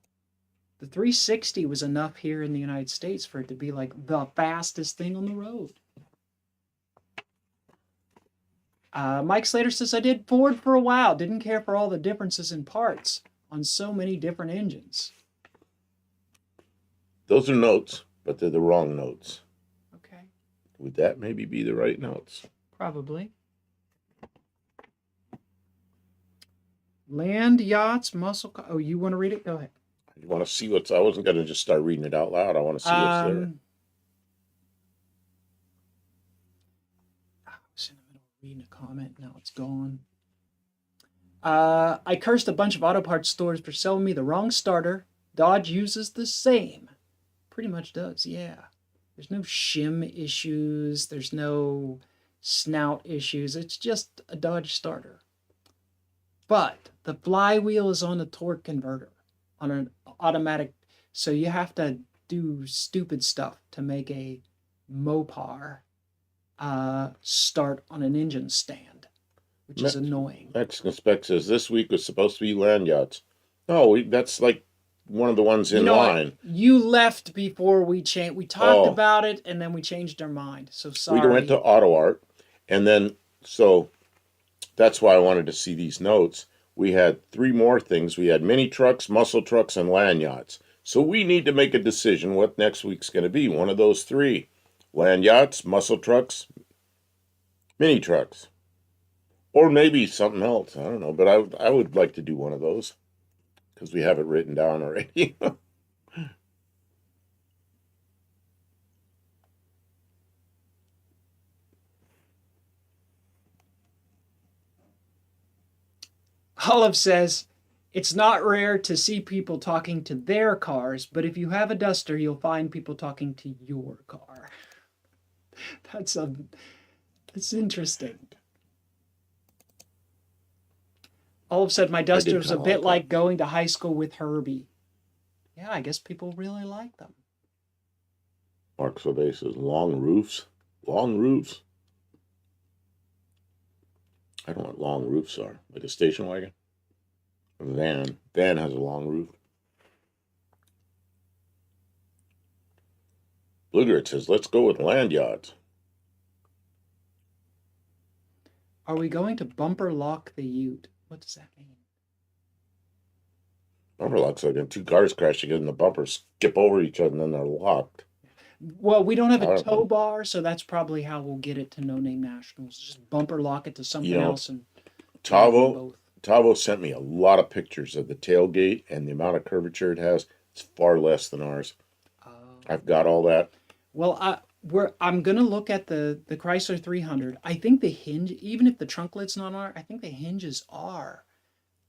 B: The 360 was enough here in the United States for it to be like the fastest thing on the road. Mike Slater says, I did Ford for a while. Didn't care for all the differences in parts on so many different engines.
A: Those are notes, but they're the wrong notes.
B: Okay.
A: Would that maybe be the right notes?
B: Probably. Land, yachts, muscle car. Oh, you want to read it? Go ahead.
A: You want to see what's. I wasn't going to just start reading it out loud. I want to see what's there.
B: I was in the middle of reading a comment. Now it's gone. I cursed a bunch of auto parts stores for selling me the wrong starter. Dodge uses the same. Pretty much does, yeah. There's no shim issues. There's no snout issues. It's just a Dodge starter. But the flywheel is on a torque converter, on an automatic. So you have to do stupid stuff to make a Mopar start on an engine stand, which is annoying.
A: Mexican Spec says this week was supposed to be land yachts. No, that's like one of the ones in line.
B: You left before we changed. We talked about it, and then we changed our mind. So sorry.
A: We went to Auto Art, and then so that's why I wanted to see these notes. We had 3 more things. We had mini trucks, muscle trucks, and land yachts. So we need to make a decision what next week's going to be. One of those 3. Land yachts, muscle trucks, mini trucks. Or maybe something else. I don't know. But I would like to do one of those. Because we have it written down already.
B: Olive says, it's not rare to see people talking to their cars, but if you have a Duster, you'll find people talking to your car. That's interesting. Olive said, my Duster is a bit like going to high school with Herbie. Yeah, I guess people really like them.
A: Mark Sauvé says, long roofs. Long roofs. I don't know what long roofs are. Like a station wagon? A van. Van has a long roof. Bluegert says, let's go with land yachts.
B: Are we going to bumper lock the Ute? What does that mean?
A: Bumper lock's like 2 cars crash together and the bumpers skip over each other and then they're locked.
B: Well, we don't have a tow bar, so that's probably how we'll get it to No Name Nationals. Just bumper lock it to something else. And
A: Tavo sent me a lot of pictures of the tailgate and the amount of curvature it has. It's far less than ours. I've got all that.
B: Well, I'm going to look at the Chrysler 300. I think the hinge, even if the trunk lid's not on, I think the hinges are.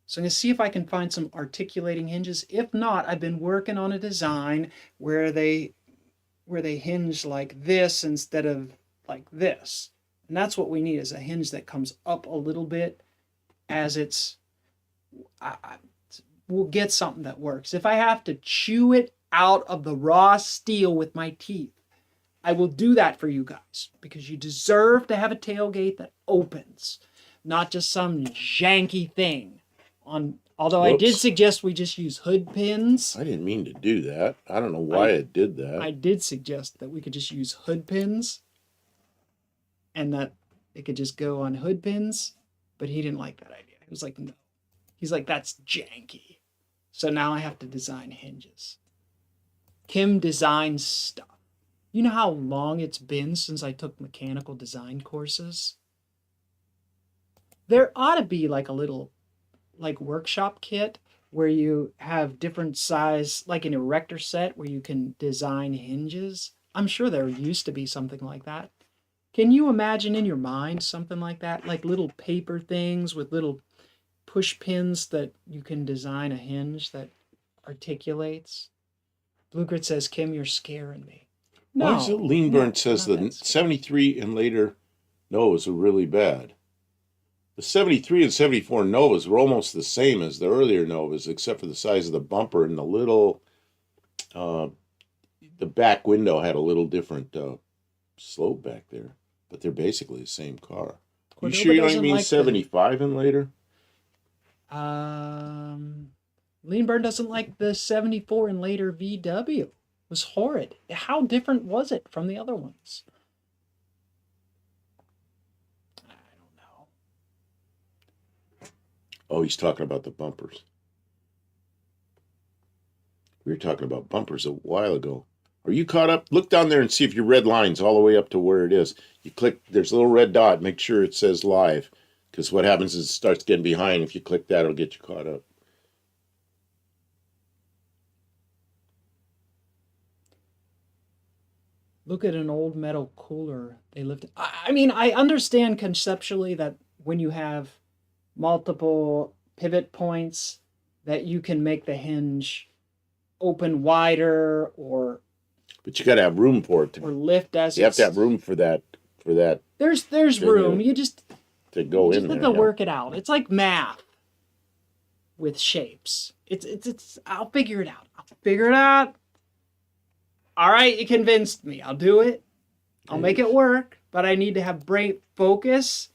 B: So I'm going to see if I can find some articulating hinges. If not, I've been working on a design where they hinge like this instead of like this. And that's what we need, is a hinge that comes up a little bit as it's... we'll get something that works. If I have to chew it out of the raw steel with my teeth, I will do that for you guys, because you deserve to have a tailgate that opens, not just some janky thing. Although I did suggest we just use hood pins.
A: I didn't mean to do that. I don't know why I did that.
B: I did suggest that we could just use hood pins and that it could just go on hood pins, but he didn't like that idea. He was like, no. He's like, that's janky. So now I have to design hinges. Kim designs stuff. You know how long it's been since I took mechanical design courses? There ought to be like a little workshop kit where you have different size, like an erector set where you can design hinges. I'm sure there used to be something like that. Can you imagine in your mind something like that? Like little paper things with little push pins that you can design a hinge that articulates? Blue Grit says, Kim, you're scaring me.
A: Why
B: No.
A: is it Lean Burn
B: no,
A: says
B: not
A: the
B: that scary.
A: 73 and later Novas are really bad. The 73 and 74 Novas were almost the same as the earlier Novas, except for the size of the bumper and uh, the back window had a little different slope back there. But they're basically the same car. You
B: Cordoba
A: sure you don't
B: doesn't
A: mean
B: like
A: 75 and later?
B: Lean Burn doesn't like the 74 and later VW. It was horrid. How different was it from the other ones? I don't know.
A: Oh, he's talking about the bumpers. We were talking about bumpers a while ago. Are you caught up? Look down there and see if your red line's all the way up to where it is. You click, there's a little red dot. Make sure it says live. Because what happens is it starts getting behind. If you click that, it'll get you caught up.
B: Look at an old metal cooler they lifted. I mean, I understand conceptually that when you have multiple pivot points, that you can make the hinge open wider or
A: But you got to have room for it.
B: or lift as
A: You have
B: it's.
A: to have room for that
B: There's
A: to
B: room.
A: do-
B: You just
A: to go
B: you just
A: in
B: have
A: there.
B: to work it out. It's like math with shapes. It's. I'll figure it out. I'll figure it out. All right, you convinced me. I'll do it. I'll make it work. But I need to have brain focus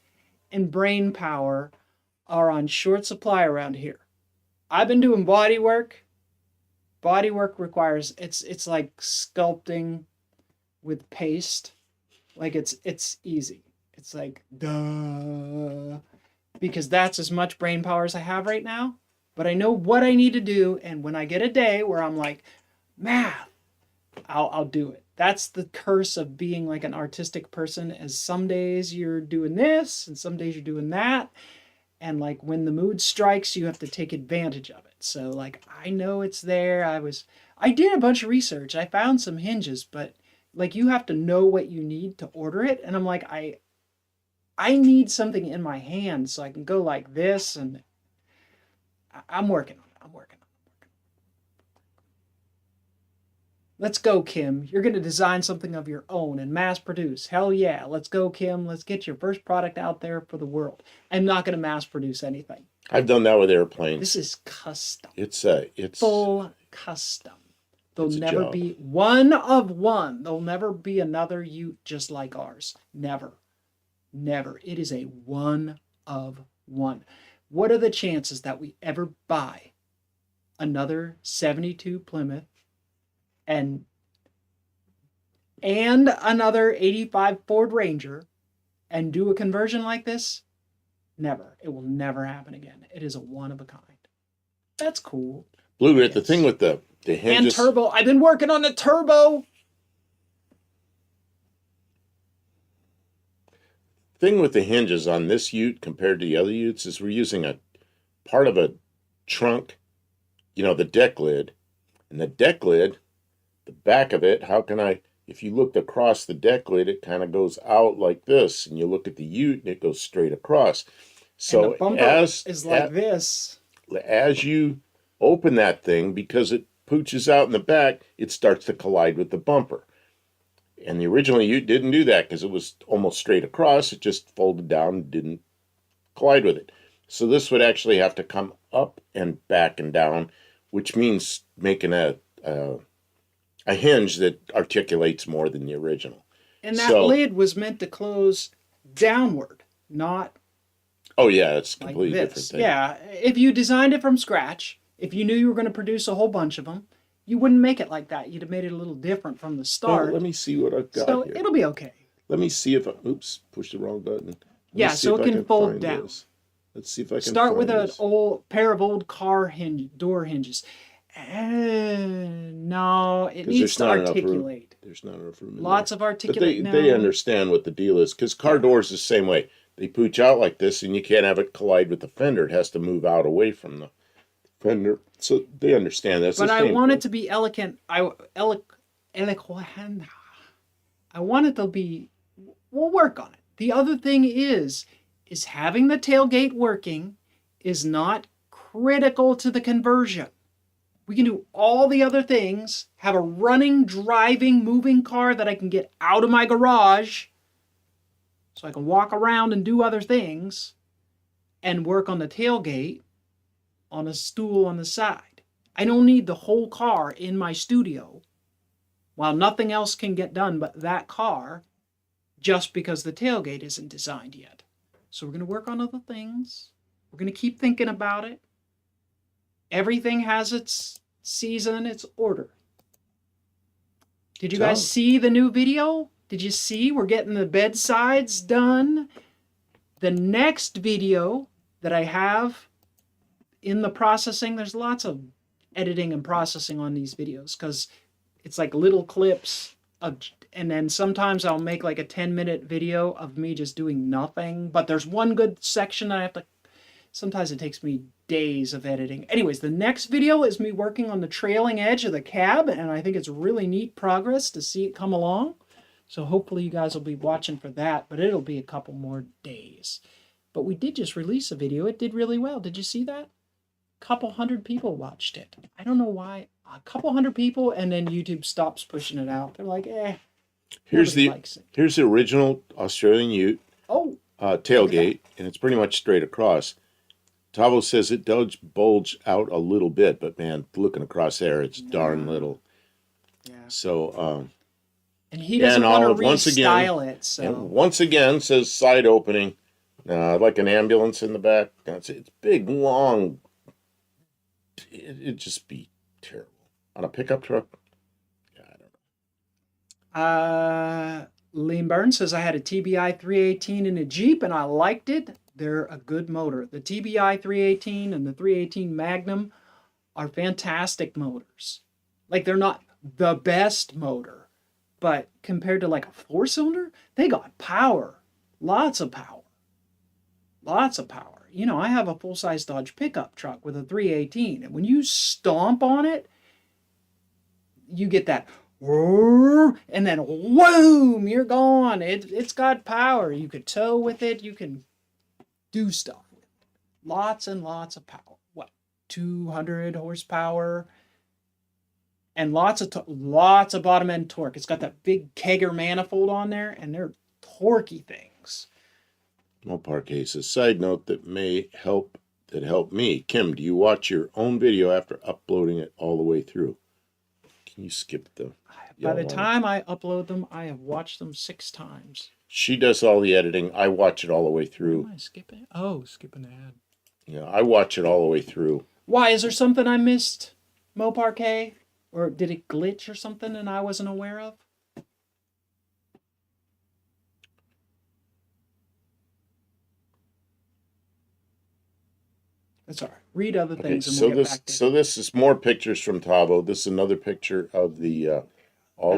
B: and brain power are on short supply around here. I've been doing body work. Body work requires it's like sculpting with paste. Like it's easy. It's like duh, because that's as much brain power as I have right now. But I know what I need to do, and when I get a day where I'm like, math, I'll do it. That's the curse of being like an artistic person. As some days you're doing this, and some days you're doing that, and like when the mood strikes, you have to take advantage of it. So like I know it's there. I did a bunch of research. I found some hinges, but like you have to know what you need to order it, and I'm like I need something in my hand so I can go like this, and I'm working on it. I'm working on it. Let's go, Kim. You're going to design something of your own and mass produce. Hell yeah. Let's go, Kim. Let's get your first product out there for the world. I'm not going to mass produce anything.
A: I've done that with airplanes.
B: This is custom.
A: It's
B: Full custom. There'll
A: It's a
B: never
A: job.
B: be one of one. There'll never be another Ute just like ours. Never. Never. It is a one of one. What are the chances that we ever buy another 72 Plymouth and another 85 Ford Ranger and do a conversion like this? Never. It will never happen again. It is a one of a kind. That's cool.
A: Blue Grit. The
B: Yes.
A: thing with the
B: And
A: hinges.
B: turbo. I've been working on the turbo.
A: Thing with the hinges on this Ute compared to the other Utes is we're using a part of a trunk, the deck lid. And the deck lid, the back of it, if you looked across the deck lid, it kind of goes out like this. And you look at the Ute and it goes straight across. So
B: And the bumper is like this.
A: as you open that thing, because it pooches out in the back, it starts to collide with the bumper. And the original Ute didn't do that because it was almost straight across. It just folded down and didn't collide with it. So this would actually have to come up and back and down, which means making a hinge that articulates more than the original.
B: And that lid was meant to close downward, not
A: Oh yeah, it's a
B: like
A: completely different
B: this.
A: thing.
B: Yeah, if you designed it from scratch, if you knew you were going to produce a whole bunch of them, you wouldn't make it like that. You'd have made it a little different from the
A: Well,
B: start.
A: let me see what I've got
B: So
A: here.
B: it'll be okay.
A: Let me see if oops, pushed the wrong button. Let me
B: Yeah,
A: see
B: so
A: if
B: it
A: I
B: can fold
A: find
B: down.
A: this. Let's see if I can
B: Start with
A: find
B: an
A: this.
B: old pair of old car door hinges. No, it
A: 'Cause
B: needs
A: there's
B: to
A: not enough room.
B: articulate.
A: There's not enough room in
B: Lots
A: there.
B: of
A: But
B: articulate.
A: they understand what the deal is, because car doors the same way. They pooch out like this, and you can't have it collide with the fender. It has to move out away from the fender. So they understand that.
B: But I want it to be elegant. Eloquent. I want it to be. We'll work on it. The other thing is having the tailgate working is not critical to the conversion. We can do all the other things, have a running, driving, moving car that I can get out of my garage so I can walk around and do other things and work on the tailgate on a stool on the side. I don't need the whole car in my studio while nothing else can get done but that car just because the tailgate isn't designed yet. So we're going to work on other things. We're going to keep thinking about it. Everything has its season, its order. Did you guys see the new video? Did you see we're getting the bedsides done? The next video that I have in the processing, there's lots of editing and processing on these videos because it's like little clips of, and then sometimes I'll make like a 10-minute video of me just doing nothing. But there's one good section that I have to, sometimes it takes me days of editing. Anyways, the next video is me working on the trailing edge of the cab, and I think it's really neat progress to see it come along. So hopefully you guys will be watching for that, but it'll be a couple more days. But we did just release a video. It did really well. Did you see that? A couple hundred people watched it. I don't know why. A couple hundred people, and then YouTube stops pushing it out. They're like,
A: Here's the original Australian Ute tailgate, and it's pretty much straight across. Tavo says it does bulge out a little bit, but man, looking across there, it's darn little.
B: Yeah.
A: So,
B: and he doesn't want to restyle it. So
A: once again, says side opening, like an ambulance in the back. It's big, long. It'd just be terrible on a pickup truck. Yeah, I don't know.
B: Liam Burns says I had a TBI 318 in a Jeep and I liked it. They're a good motor. The TBI 318 and the 318 Magnum are fantastic motors. Like, they're not the best motor, but compared to like a 4-cylinder, they got power. Lots of power. Lots of power. You know, I have a full-size Dodge pickup truck with a 318, and when you stomp on it, you get that and then whoom, you're gone. It's got power. You could tow with it. You can do stuff with it. Lots and lots of power. What, 200 horsepower? And lots of bottom end torque. It's got that big kegger manifold on there, and they're torquey things.
A: Mopar cases. Side note that helped me. Kim, do you watch your own video after uploading it all the way through? Can you skip the...
B: By the time I upload them, I have watched them 6 times.
A: She does all the editing. I watch it all the way through.
B: Am I skipping? Oh, skip an ad.
A: Yeah, I watch it all the way through.
B: Why? Is there something I missed, Mopar K? Or did it glitch or something and I wasn't aware of? That's all right. Read other things and we'll get back to it.
A: So this is more pictures from Tavo. This is another picture of the...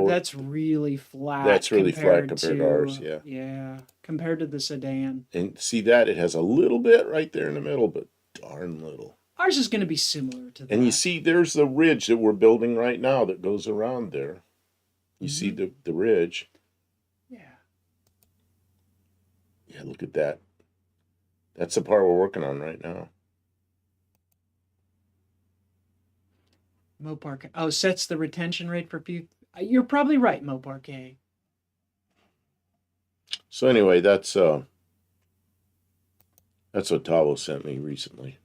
B: that's really flat.
A: That's really flat compared to ours, yeah.
B: Yeah, compared to the sedan.
A: And see that? It has a little bit right there in the middle, but darn little.
B: Ours is going to be similar to that.
A: And you see there's the ridge that we're building right now that goes around there. You see the ridge.
B: Yeah.
A: Yeah, look at that. That's the part we're working on right now.
B: Mopar K. Oh, sets the retention rate for few. You're probably right, Mopar K.
A: So anyway, that's what Tavo sent me recently.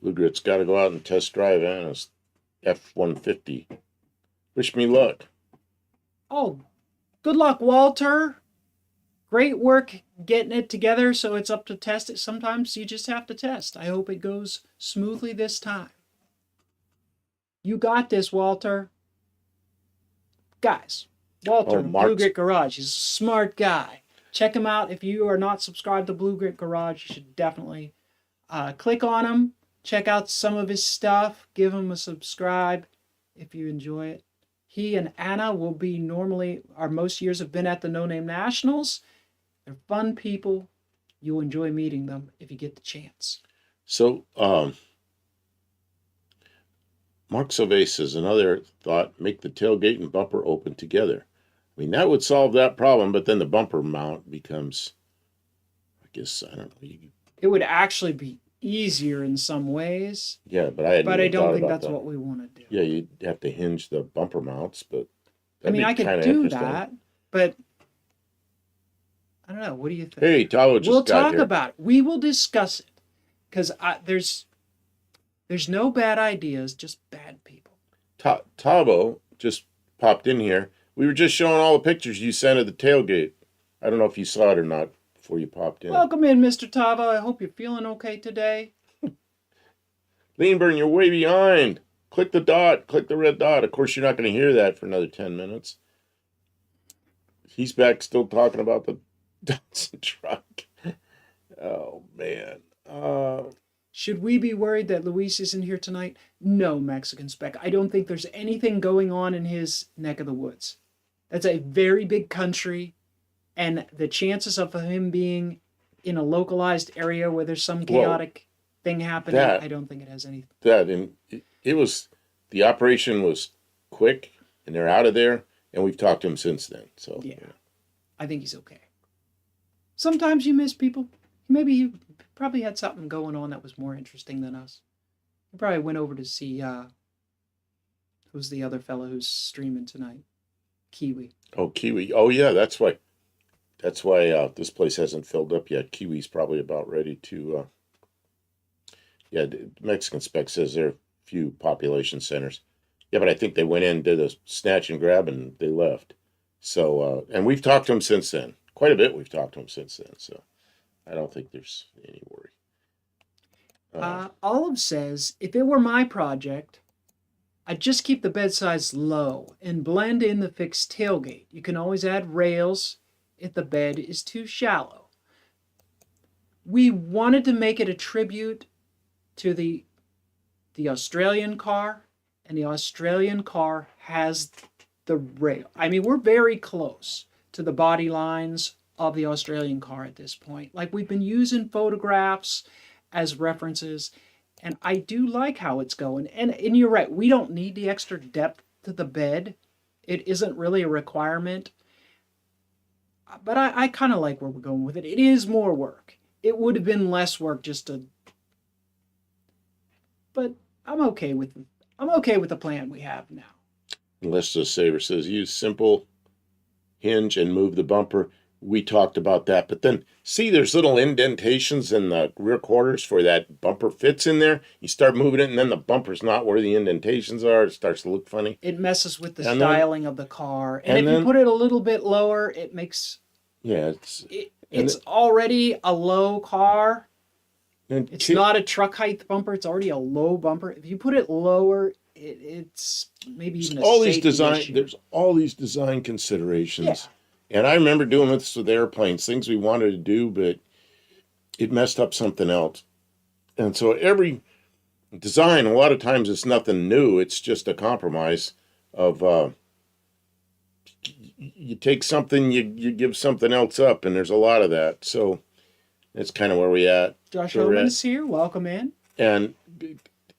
A: Blue Grit's got to go out and test drive Anna's F-150. Wish me luck.
B: Oh, good luck, Walter. Great work getting it together so it's up to test it. Sometimes you just have to test. I hope it goes smoothly this time. You got this, Walter. Guys, Walter, Blue Grit Garage, he's a smart guy. Check him out. If you are not subscribed to Blue Grit Garage, you should definitely click on him. Check out some of his stuff. Give him a subscribe if you enjoy it. He and Anna will be most years have been at the No Name Nationals. They're fun people. You'll enjoy meeting them if you get the chance.
A: So, Mark Silvey says, another thought, make the tailgate and bumper open together. I mean, that would solve that problem, but then the bumper mount becomes, I guess, I don't know.
B: It would actually be easier in some ways,
A: Yeah, but I hadn't
B: but I
A: even
B: don't
A: thought
B: think
A: about
B: that's
A: that.
B: what we want to do.
A: Yeah, you'd have to hinge the bumper mounts, but
B: I
A: that'd
B: mean,
A: be
B: I could
A: kind of
B: do
A: interesting.
B: that, but I don't know. What do you think?
A: Hey, Talo
B: We'll
A: just got
B: talk
A: here.
B: about it. We will discuss it because there's no bad ideas, just bad people.
A: Tabo just popped in here. We were just showing all the pictures you sent of the tailgate. I don't know if you saw it or not before you popped in.
B: Welcome in, Mr. Tava. I hope you're feeling okay today.
A: Leanburn, you're way behind. Click the dot. Click the red dot. Of course, you're not going to hear that for another 10 minutes. He's back still talking about the Datsun truck. Oh, man.
B: Should we be worried that Luis isn't here tonight? No, Mexican Spec. I don't think there's anything going on in his neck of the woods. That's a very big country, and the chances of him being in a localized area where there's some chaotic thing happening, I don't think it has anything.
A: And it was, the operation was quick, and they're out of there, and we've talked to him since then. So
B: yeah. I think he's okay. Sometimes you miss people. Maybe he probably had something going on that was more interesting than us. He probably went over to see who's the other fellow who's streaming tonight? Kiwi.
A: Oh, Kiwi. Oh, yeah, that's why this place hasn't filled up yet. Kiwi's probably about ready to yeah, the Mexican Spec says there are a few population centers. Yeah, but I think they went in, did a snatch and grab, and they left. So, and we've talked to them since then. Quite a bit we've talked to them since then. So I don't think there's any worry.
B: Olive says, if it were my project, I'd just keep the bed size low and blend in the fixed tailgate. You can always add rails if the bed is too shallow. We wanted to make it a tribute to the Australian car, and the Australian car has the rail. I mean, we're very close to the body lines of the Australian car at this point. Like, we've been using photographs as references, and I do like how it's going. And you're right, we don't need the extra depth to the bed. It isn't really a requirement. But I kind of like where we're going with it. It is more work. It would have been less work just to... But I'm okay with the plan we have now.
A: Unless the Saver says use simple hinge and move the bumper. We talked about that, but then see, there's little indentations in the rear quarters for that bumper fits in there. You start moving it, and then the bumper's not where the indentations are. It starts to look funny.
B: It messes with the styling of the car, and if you put it a little bit lower, it makes it's already a low car. It's not a truck height bumper. It's already a low bumper. If you put it lower, it's maybe even a safety issue.
A: There's all these design considerations.
B: Yeah.
A: And I remember doing this with airplanes, things we wanted to do, but it messed up something else. And so every design, a lot of times it's nothing new. It's just a compromise of you take something, you give something else up, and there's a lot of that. So that's kind of where we at.
B: Josh Oman's here. Welcome in.
A: And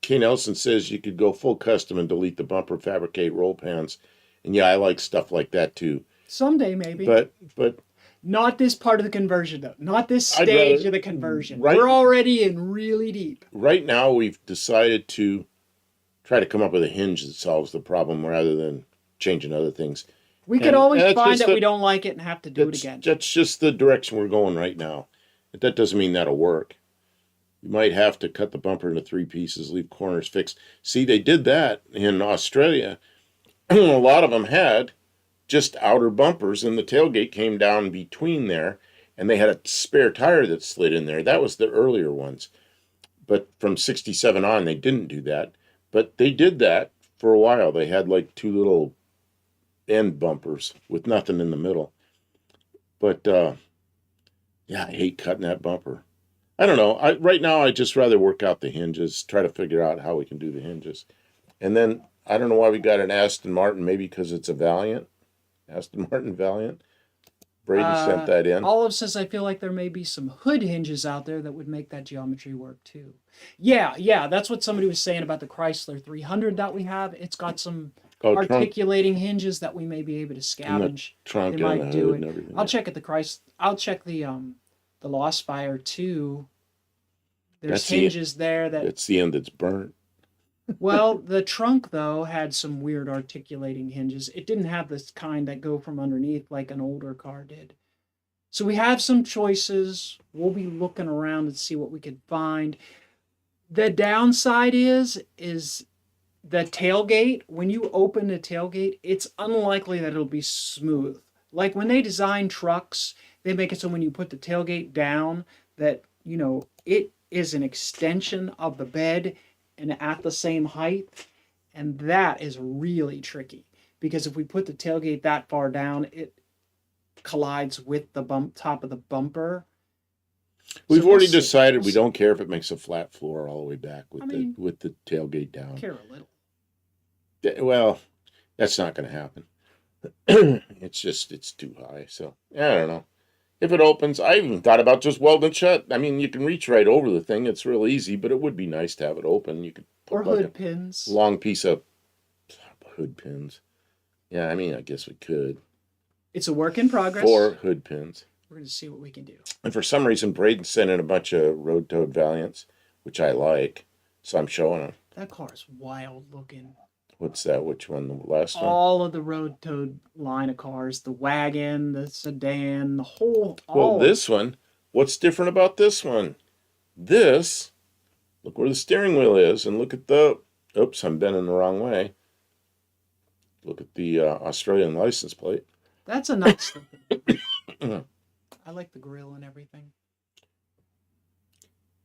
A: K. Nelson says you could go full custom and delete the bumper, fabricate roll pans. And yeah, I like stuff like that too.
B: Someday, maybe.
A: But
B: not this part of the conversion, though. Not this stage of the conversion. We're already in really deep.
A: Right now, we've decided to try to come up with a hinge that solves the problem rather than changing other things.
B: We could always find that we don't like it and have to do it again.
A: That's just the direction we're going right now. But that doesn't mean that'll work. You might have to cut the bumper into 3 pieces, leave corners fixed. See, they did that in Australia. A lot of them had just outer bumpers, and the tailgate came down between there, and they had a spare tire that slid in there. That was the earlier ones. But from 67 on, they didn't do that. But they did that for a while. They had like 2 little end bumpers with nothing in the middle. But, yeah, I hate cutting that bumper. I don't know. Right now, I just rather work out the hinges, try to figure out how we can do the hinges. And then, I don't know why we got an Aston Martin, maybe because it's a Valiant. Aston Martin Valiant. Brady sent that in.
B: Olive says, I feel like there may be some hood hinges out there that would make that geometry work too. Yeah, that's what somebody was saying about the Chrysler 300 that we have. It's got some articulating hinges that we may be able to scavenge.
A: Trunk
B: they might do it.
A: And everything.
B: I'll check at the I'll check the Lost Fire 2. There's
A: That's the
B: hinges there that,
A: that's the end that's burnt.
B: well, the trunk though had some weird articulating hinges. It didn't have this kind that go from underneath like an older car did. So we have some choices. We'll be looking around and see what we can find. The downside is the tailgate. When you open the tailgate, it's unlikely that it'll be smooth. Like when they design trucks, they make it so when you put the tailgate down that, it is an extension of the bed and at the same height. And that is really tricky because if we put the tailgate that far down, it collides with the top of the bumper.
A: We've
B: So
A: already
B: see.
A: decided we
B: see.
A: don't care if it makes a flat floor all the way back with
B: I mean,
A: the tailgate down.
B: Care a little.
A: Well, that's not going to happen. It's too high. So I don't know. If it opens, I even thought about just welding shut. I mean, you can reach right over the thing. It's real easy, but it would be nice to have it open. You could put
B: Or
A: like
B: hood
A: a
B: pins.
A: long piece of hood pins. Yeah, I mean, I guess we could.
B: It's a work in progress.
A: 4 hood pins.
B: We're going to see what we can do.
A: And for some reason, Braden sent in a bunch of road-toed Valiants, which I like. So I'm showing them.
B: That car is wild looking.
A: What's that? Which one? The last one?
B: All of the road-toed line of cars, the wagon, the sedan, the whole.
A: Well, this one, what's different about this one? This, look where the steering wheel is, and look at the, oops, I'm bending the wrong way. Look at the Australian license plate.
B: That's a nice thing. I like the grill and everything.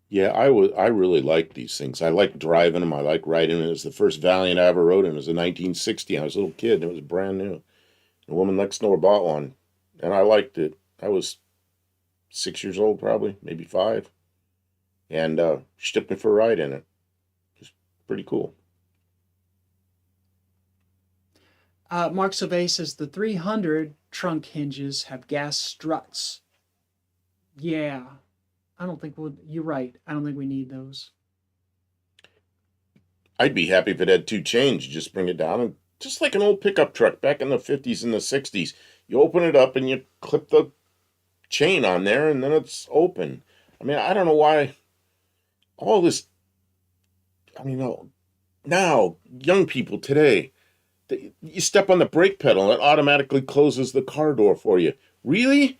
A: Yeah, I really like these things. I like driving them. I like riding them. It was the first Valiant I ever rode in. It was a 1960. I was a little kid, and it was brand new. A woman next door bought one, and I liked it. I was 6 years old, probably, maybe 5. And she took me for a ride in it. Just pretty cool.
B: Mark Sauvé says the 300 trunk hinges have gas struts. Yeah. I don't think you're right. I don't think we need those.
A: I'd be happy if it had 2 chains. You just bring it down, and just like an old pickup truck back in the 50s and the 60s, you open it up and you clip the chain on there, and then it's open. I mean, I don't know why all this. I mean, now young people today, you step on the brake pedal and it automatically closes the car door for you. Really?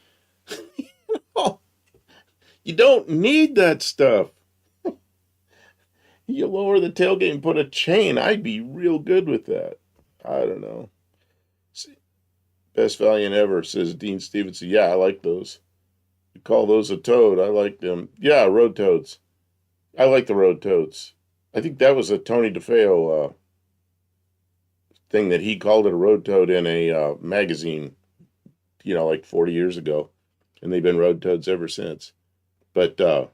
A: You don't need that stuff. You lower the tailgate and put a chain. I'd be real good with that. I don't know. Best Valiant ever, says Dean Stevenson. Yeah, I like those. You call those a toad. I like them. Yeah, road toads. I like the road toads. I think that was a Tony DeFeo thing that he called it a road toad in a magazine, like 40 years ago. And they've been road toads ever since. But, Don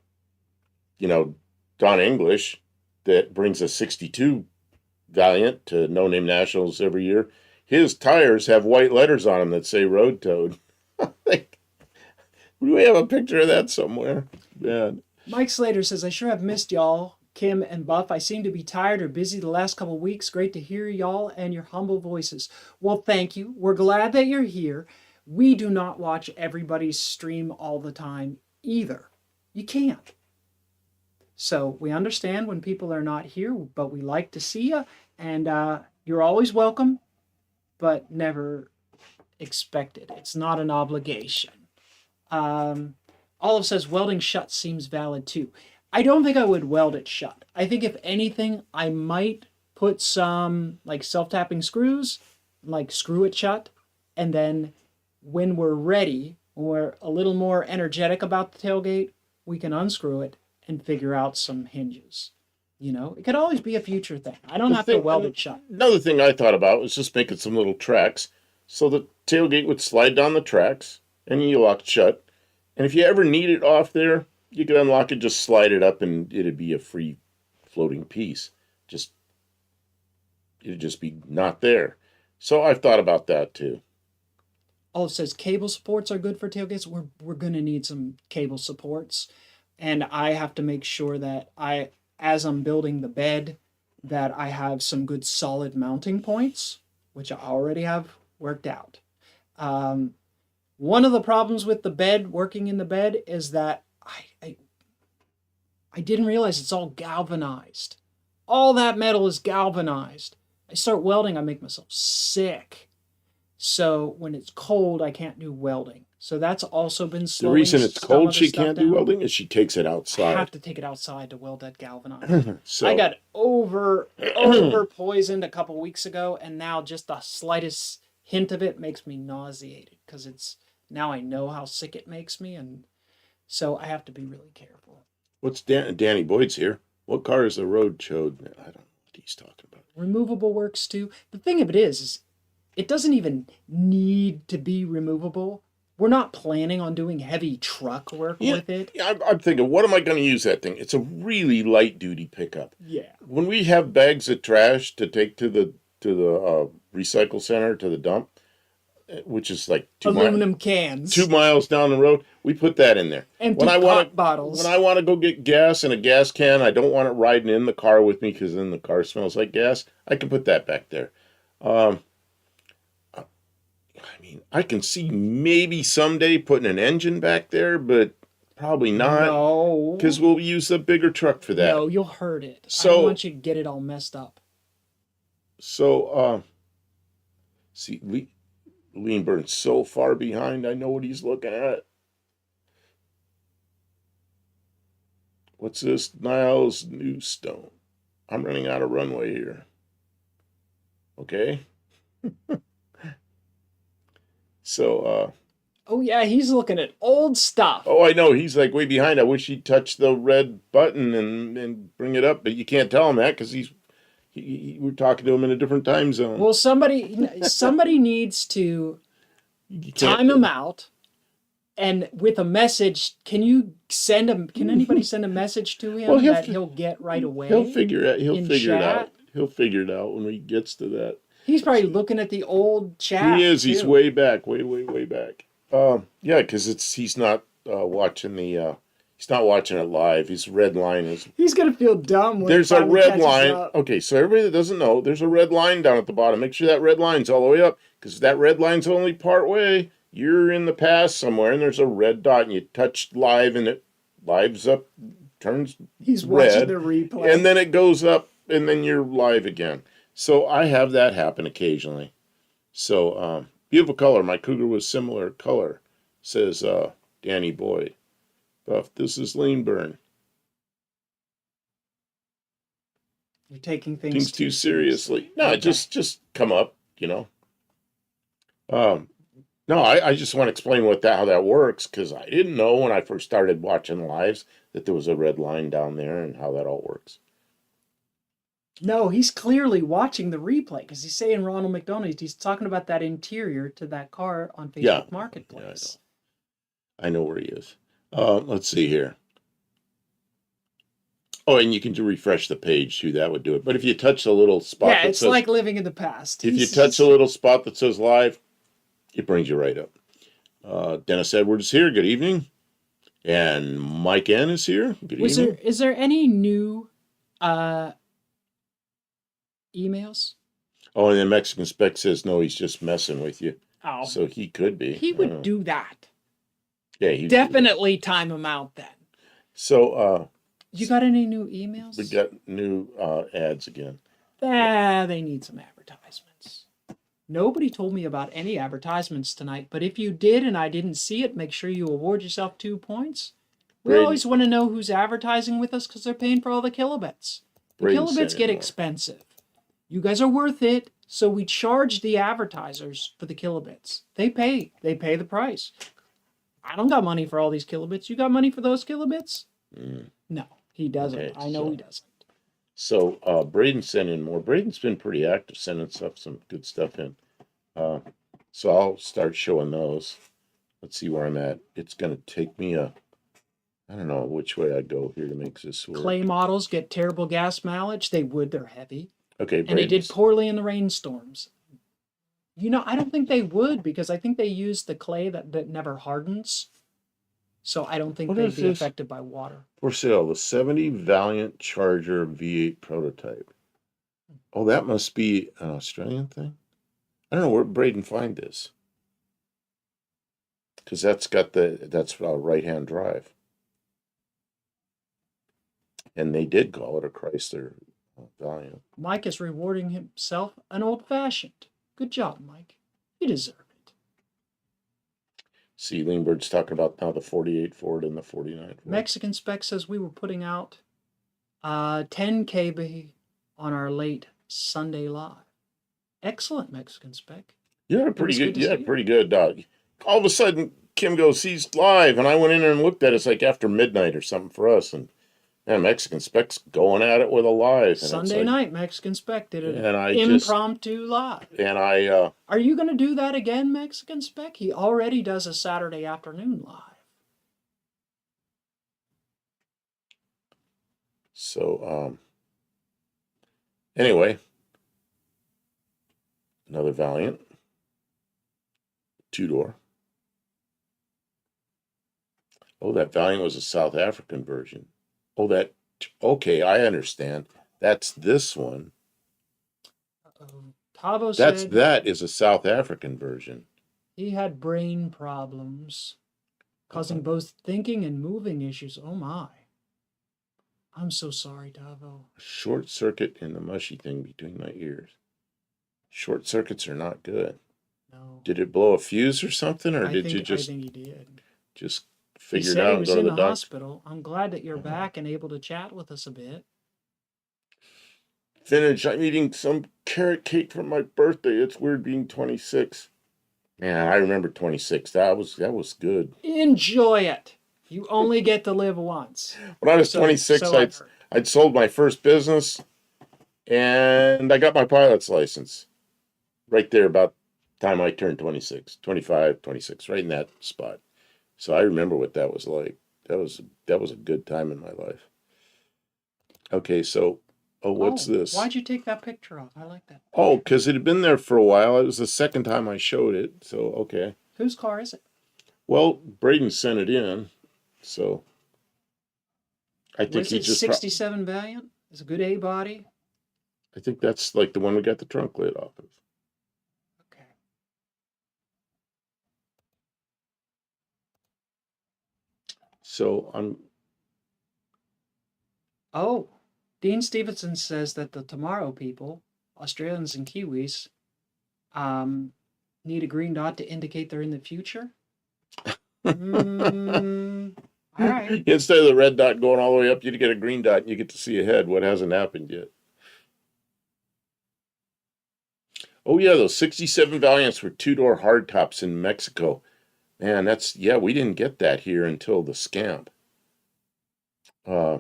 A: English, that brings a 62 Valiant to No Name Nationals every year. His tires have white letters on them that say road toad. Do we have a picture of that somewhere? Man.
B: Mike Slater says, I sure have missed y'all, Kim and Buff. I seem to be tired or busy the last couple of weeks. Great to hear y'all and your humble voices. Well, thank you. We're glad that you're here. We do not watch everybody's stream all the time either. You can't. So we understand when people are not here, but we like to see you. And you're always welcome, but never expected. It's not an obligation. Olive says welding shut seems valid too. I don't think I would weld it shut. I think if anything, I might put some like self-tapping screws, like screw it shut. And then when we're ready, when we're a little more energetic about the tailgate, we can unscrew it and figure out some hinges. It could always be a future thing. I don't have to weld it shut.
A: Another thing I thought about was just making some little tracks so the tailgate would slide down the tracks and you lock it shut. And if you ever need it off there, you could unlock it, just slide it up, and it'd be a free floating piece. It'd just be not there. So I've thought about that too.
B: Olive says cable supports are good for tailgates. We're going to need some cable supports. And I have to make sure that as I'm building the bed, that I have some good solid mounting points, which I already have worked out. One of the problems with the bed, working in the bed, is that I I didn't realize it's all galvanized. All that metal is galvanized. I start welding, I make myself sick. So when it's cold, I can't do welding. So that's also been
A: The
B: slowing
A: reason it's
B: some
A: cold
B: of the
A: she
B: stuff
A: can't do
B: down.
A: welding is she takes it
B: I
A: outside.
B: have to take it outside to weld that galvanized.
A: So
B: I got over poisoned a couple weeks ago, and now just the slightest hint of it makes me nauseated because it's now I know how sick it makes me, and so I have to be really careful.
A: what's Danny Boyd's here? What car is the road chode? I don't know what he's talking about.
B: Removable works too. The thing of it is it doesn't even need to be removable. We're not planning on doing heavy truck work with it.
A: Yeah, I'm thinking, what am I going to use that thing? It's a really light duty pickup.
B: Yeah.
A: When we have bags of trash to take to the recycle center, to the dump, which is like
B: aluminum cans,
A: 2 miles down the road, we put that in there.
B: Empty pop bottles.
A: When I want to go get gas in a gas can, I don't want it riding in the car with me because then the car smells like gas. I can put that back there. I mean, I can see maybe someday putting an engine back there, but probably not.
B: No.
A: Because we'll use a bigger truck for that.
B: No, you'll hurt it.
A: So,
B: I don't want you to get it all messed up.
A: So, see, Leanburn's so far behind, I know what he's looking at. What's this? Niles Newstone. I'm running out of runway here. Okay. So,
B: oh yeah, he's looking at old stuff.
A: oh, I know. He's like way behind. I wish he'd touch the red button and bring it up, but you can't tell him that because we're talking to him in a different time zone.
B: Well, somebody needs to time him out, and with a message. Can anybody send a message to him that he'll get right away?
A: He'll figure it. He'll figure it out. He'll figure it out when he gets to that.
B: He's probably looking at the old chat.
A: He is.
B: Too.
A: He's way back, way back. Yeah, because he's not watching he's not watching it live. His red line is.
B: He's gonna feel dumb when
A: there's a red line. Okay, so everybody that doesn't know, there's a red line down at the bottom. Make sure that red line's all the way up, because if that red line's only part way, you're in the past somewhere, and there's a red dot, and you touch live, and it lives up, turns.
B: He's
A: red,
B: watching the replay,
A: and then it goes up, and then you're live again. So I have that happen occasionally. So beautiful color. My Cougar was similar color, says Danny Boyd. Buff, this is Leanburn.
B: You're taking things
A: too seriously. No, okay. just come up, No, I just want to explain how that works, because I didn't know when I first started watching lives that there was a red line down there and how that all works.
B: No, he's clearly watching the replay, because he's saying Ronald McDonald. He's talking about that interior to that car on Facebook Marketplace.
A: Yeah, I know where he is. Let's see here. Oh, and you can refresh the page too. That would do it. But if you touch the little spot,
B: yeah, it's like living in the past.
A: If you touch the little spot that says live, it brings you right up. Dennis Edwards is here. Good evening. And Mike N is here. Good evening.
B: Is there any new emails?
A: Oh, and then Mexican Spec says no, he's just messing with you.
B: Oh,
A: so he could be.
B: He would do that.
A: Yeah, he
B: definitely time him out then.
A: So,
B: you got any new emails?
A: We got new ads again.
B: They need some advertisements. Nobody told me about any advertisements tonight, but if you did and I didn't see it, make sure you award yourself 2 points. We always want to know who's advertising with us because they're paying for all the kilobits. The kilobits get expensive. You guys are worth it, so we charge the advertisers for the kilobits. They pay the price. I don't got money for all these kilobits. You got money for those kilobits? No, he doesn't. Okay, I know he doesn't.
A: So Braden sent in more. Braden's been pretty active sending some good stuff in. So I'll start showing those. Let's see where I'm at. It's going to take me I don't know which way I go here to make this work.
B: Clay models get terrible gas mileage. They would. They're heavy.
A: Okay,
B: and they did poorly in the rainstorms. I don't think they would, because I think they use the clay that never hardens. So I don't think they'd be affected by water.
A: For sale, the 70 Valiant Charger V8 prototype. Oh, that must be an Australian thing? I don't know where Braden find this. Because that's right-hand drive. And they did call it a Chrysler Valiant.
B: Mike is rewarding himself an old-fashioned. Good job, Mike. You deserve it.
A: See, Leanbird's talking about now the 48 Ford and the 49 Ford.
B: Mexican Spec says we were putting out 10 KB on our late Sunday live. Excellent, Mexican Spec.
A: You had a pretty good dog. All of a sudden, Kim goes, he's live, and I went in there and looked at it. It's like after midnight or something for us, and Mexican Spec's going at it with a live. And
B: Sunday night, Mexican Spec did an impromptu live.
A: And I...
B: Are you going to do that again, Mexican Spec? He already does a Saturday afternoon live.
A: So, anyway, another Valiant. Two-door. Oh, that Valiant was a South African version. Oh, okay, I understand. That's this one.
B: Tavo said
A: that is a South African version.
B: He had brain problems, causing both thinking and moving issues. Oh my. I'm so sorry, Tavo.
A: Short circuit in the mushy thing between my ears. Short circuits are not good.
B: No.
A: Did it blow a fuse or something, or
B: I think he did.
A: Just figure it
B: He
A: out and
B: was
A: go to
B: in
A: the
B: the
A: doctor?
B: hospital. I'm glad that you're back and able to chat with us a bit.
A: Vintage, I'm eating some carrot cake for my birthday. It's weird being 26. Man, I remember 26. That was good.
B: Enjoy it. You only get to live once.
A: When I was 26, I'd sold my first business, and I got my pilot's license. Right there about the time I turned 26, 25, 26, right in that spot. So I remember what that was like. That was a good time in my life. Okay, so, what's this?
B: Why'd you take that picture off? I like that.
A: Oh, because it had been there for a while. It was the second time I showed it, so okay.
B: Whose car is it?
A: Well, Braden sent it in, so I think he just
B: 67 Valiant. It's a good A body.
A: I think that's like the one we got the trunk lid off of.
B: Okay.
A: So I'm.
B: Oh, Dean Stevenson says that the Tomorrow people, Australians and Kiwis, need a green dot to indicate they're in the future. All right.
A: Instead of the red dot going all the way up, you get a green dot and you get to see ahead what hasn't happened yet. Oh yeah, those 67 Valiants were two-door hardtops in Mexico. Man, we didn't get that here until the Scamp. Yeah,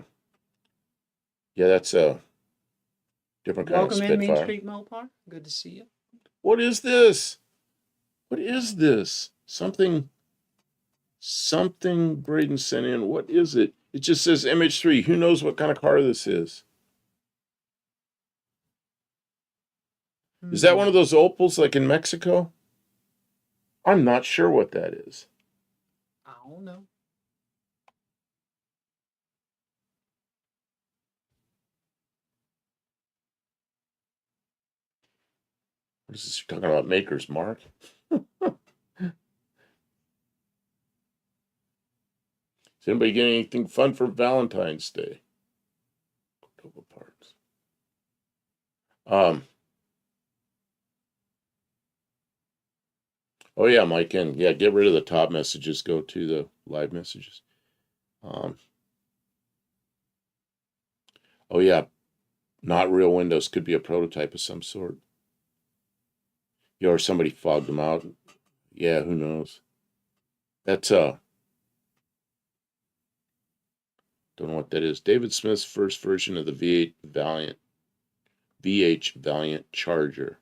A: that's a different kind of Spitfire.
B: Welcome in Main Street Mopar. Good to see you.
A: What is this? What is this? Something Braden sent in. What is it? It just says MH3. Who knows what kind of car this is? Is that one of those Opals like in Mexico? I'm not sure what that is.
B: I don't know.
A: What is this? You're talking about Maker's Mark? Is anybody getting anything fun for Valentine's Day? Cordova parts. Oh yeah, Mike, and yeah, get rid of the top messages. Go to the live messages. Oh yeah, not real windows. Could be a prototype of some sort. Yeah, or somebody fogged them out. Yeah, who knows? That's don't know what that is. David Smith's first version of the VH Valiant Charger.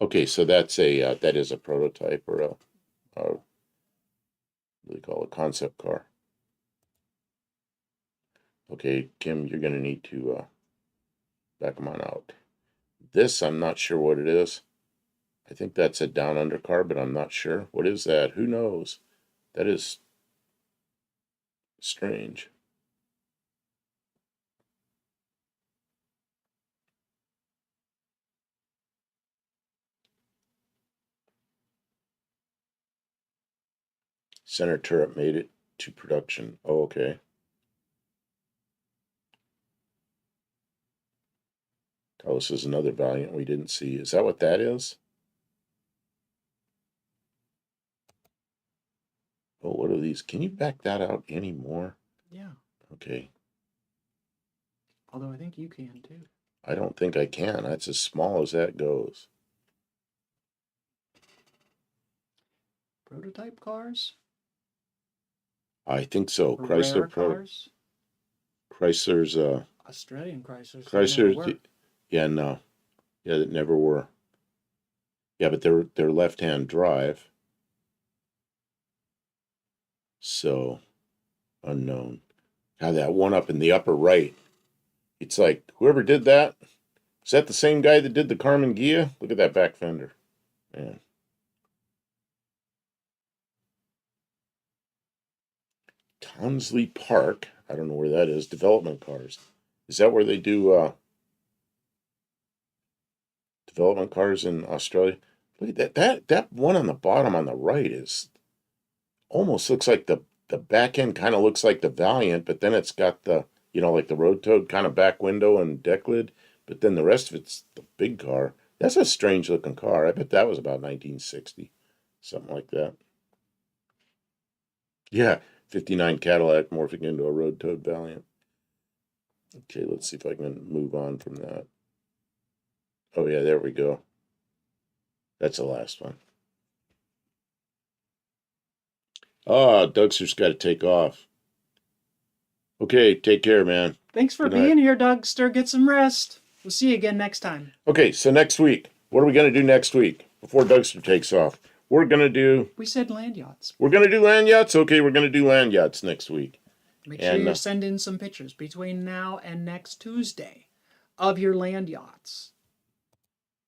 A: Okay, so that's that is a prototype or a what do they call it, concept car. Okay, Kim, you're gonna need to back them on out. This I'm not sure what it is. I think that's a down under car, but I'm not sure. What is that? Who knows? That is strange. Center turret made it to production. Oh, okay. Oh, this is another Valiant we didn't see. Is that what that is? Oh, what are these? Can you back that out anymore?
B: Yeah.
A: Okay.
B: Although I think you can too.
A: I don't think I can. That's as small as that goes.
B: Prototype cars?
A: I think so.
B: Rare cars?
A: Chrysler's
B: Australian Chrysler's.
A: Chrysler's yeah, no. Yeah, that never were. Yeah, but they're left-hand drive. So unknown. Now that one up in the upper right. It's like whoever did that, is that the same guy that did the Carmen Ghia? Look at that back fender. Man. Townsley Park. I don't know where that is. Development cars. Is that where they do development cars in Australia? Look at that. That one on the bottom on the right is almost looks like the back end kind of looks like the Valiant, but then it's got the, like the Road Toad kind of back window and deck lid, but then the rest of it's the big car. That's a strange looking car. I bet that was about 1960, something like that. Yeah, 59 Cadillac morphing into a Road Toad Valiant. Okay, let's see if I can move on from that. Oh yeah, there we go. That's the last one. Ah, Dougster's got to take off. Okay, take care, man.
B: Thanks for being here, Dougster. Get some rest. We'll see you again next time.
A: Okay, so next week, what are we going to do next week before Dougster takes off? We're going to do...
B: We said land yachts.
A: We're going to do land yachts? Okay, we're going to do land yachts next week.
B: Make sure you send in some pictures between now and next Tuesday of your land yachts.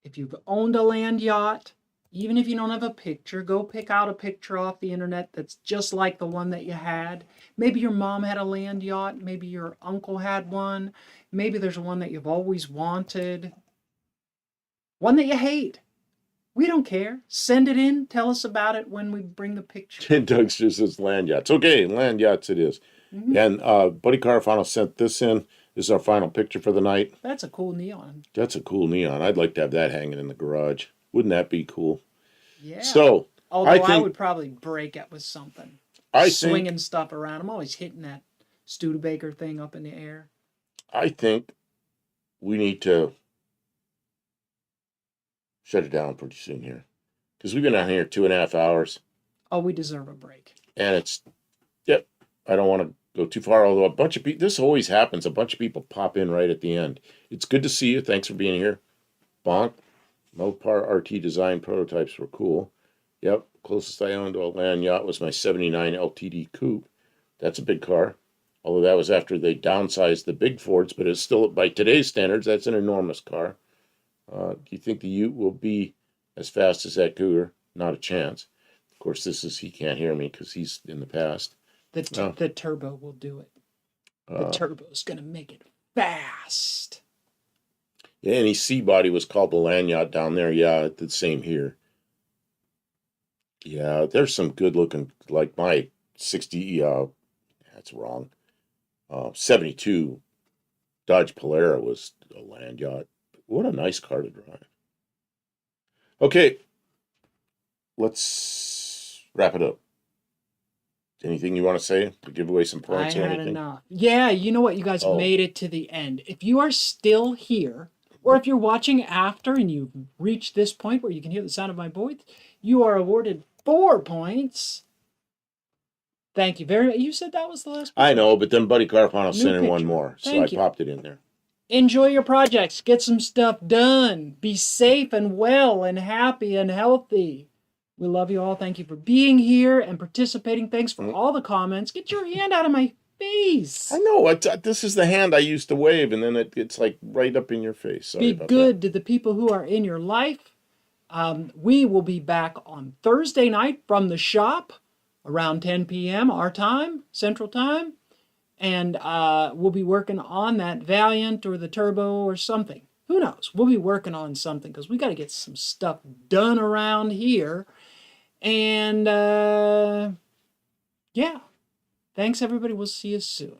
B: If you've owned a land yacht, even if you don't have a picture, go pick out a picture off the internet that's just like the one that you had. Maybe your mom had a land yacht. Maybe your uncle had one. Maybe there's one that you've always wanted. One that you hate. We don't care. Send it in. Tell us about it when we bring the picture.
A: Doug's just says land yachts. Okay, land yachts it is. Mm-hmm. And Buddy Carafano sent this in. This is our final picture for the night.
B: That's a cool neon.
A: That's a cool neon. I'd like to have that hanging in the garage. Wouldn't that be cool?
B: Yeah.
A: So,
B: although I would probably break it with something. Swinging stuff around. I'm always hitting that Studebaker thing up in the air.
A: I think we need to shut it down pretty soon here. Because we've been out here 2.5 hours.
B: Oh, we deserve a break.
A: And I don't want to go too far, although a bunch of people, this always happens, a bunch of people pop in right at the end. It's good to see you. Thanks for being here. Bonk. Mopar RT design prototypes were cool. Yep, closest I owned to a land yacht was my 79 LTD Coupe. That's a big car. Although that was after they downsized the big Fords, but it's still, by today's standards, that's an enormous car. Do you think the Ute will be as fast as that Cougar? Not a chance. Of course, he can't hear me because he's in the past.
B: The turbo will do it. The turbo's going to make it fast.
A: Yeah, and his C-body was called the land yacht down there. Yeah, the same here. Yeah, there's some good-looking, like my 60, that's wrong, 72 Dodge Polara was a land yacht. What a nice car to drive. Okay, let's wrap it up. Anything you want to say to give away some points or anything?
B: Enough. Yeah, you know what? You guys made it to the end. If you are still here, or if you're watching after and you've reached this point where you can hear the sound of my voice, you are awarded 4 points. Thank you very much. You said that was the last one?
A: I know, but then Buddy Carafano sent in one more, so I popped it in there.
B: Enjoy your projects. Get some stuff done. Be safe and well and happy and healthy. We love you all. Thank you for being here and participating. Thanks for all the comments. Get your hand out of my face.
A: I know. This is the hand I used to wave, and then it's like right up in your face. Sorry
B: be good to the people who are in your life. We will be back on Thursday night from the shop around 10 p.m. our time, Central Time. And we'll be working on that Valiant or the Turbo or something. Who knows? We'll be working on something because we got to get some stuff done around here. And yeah, thanks everybody. We'll see you soon.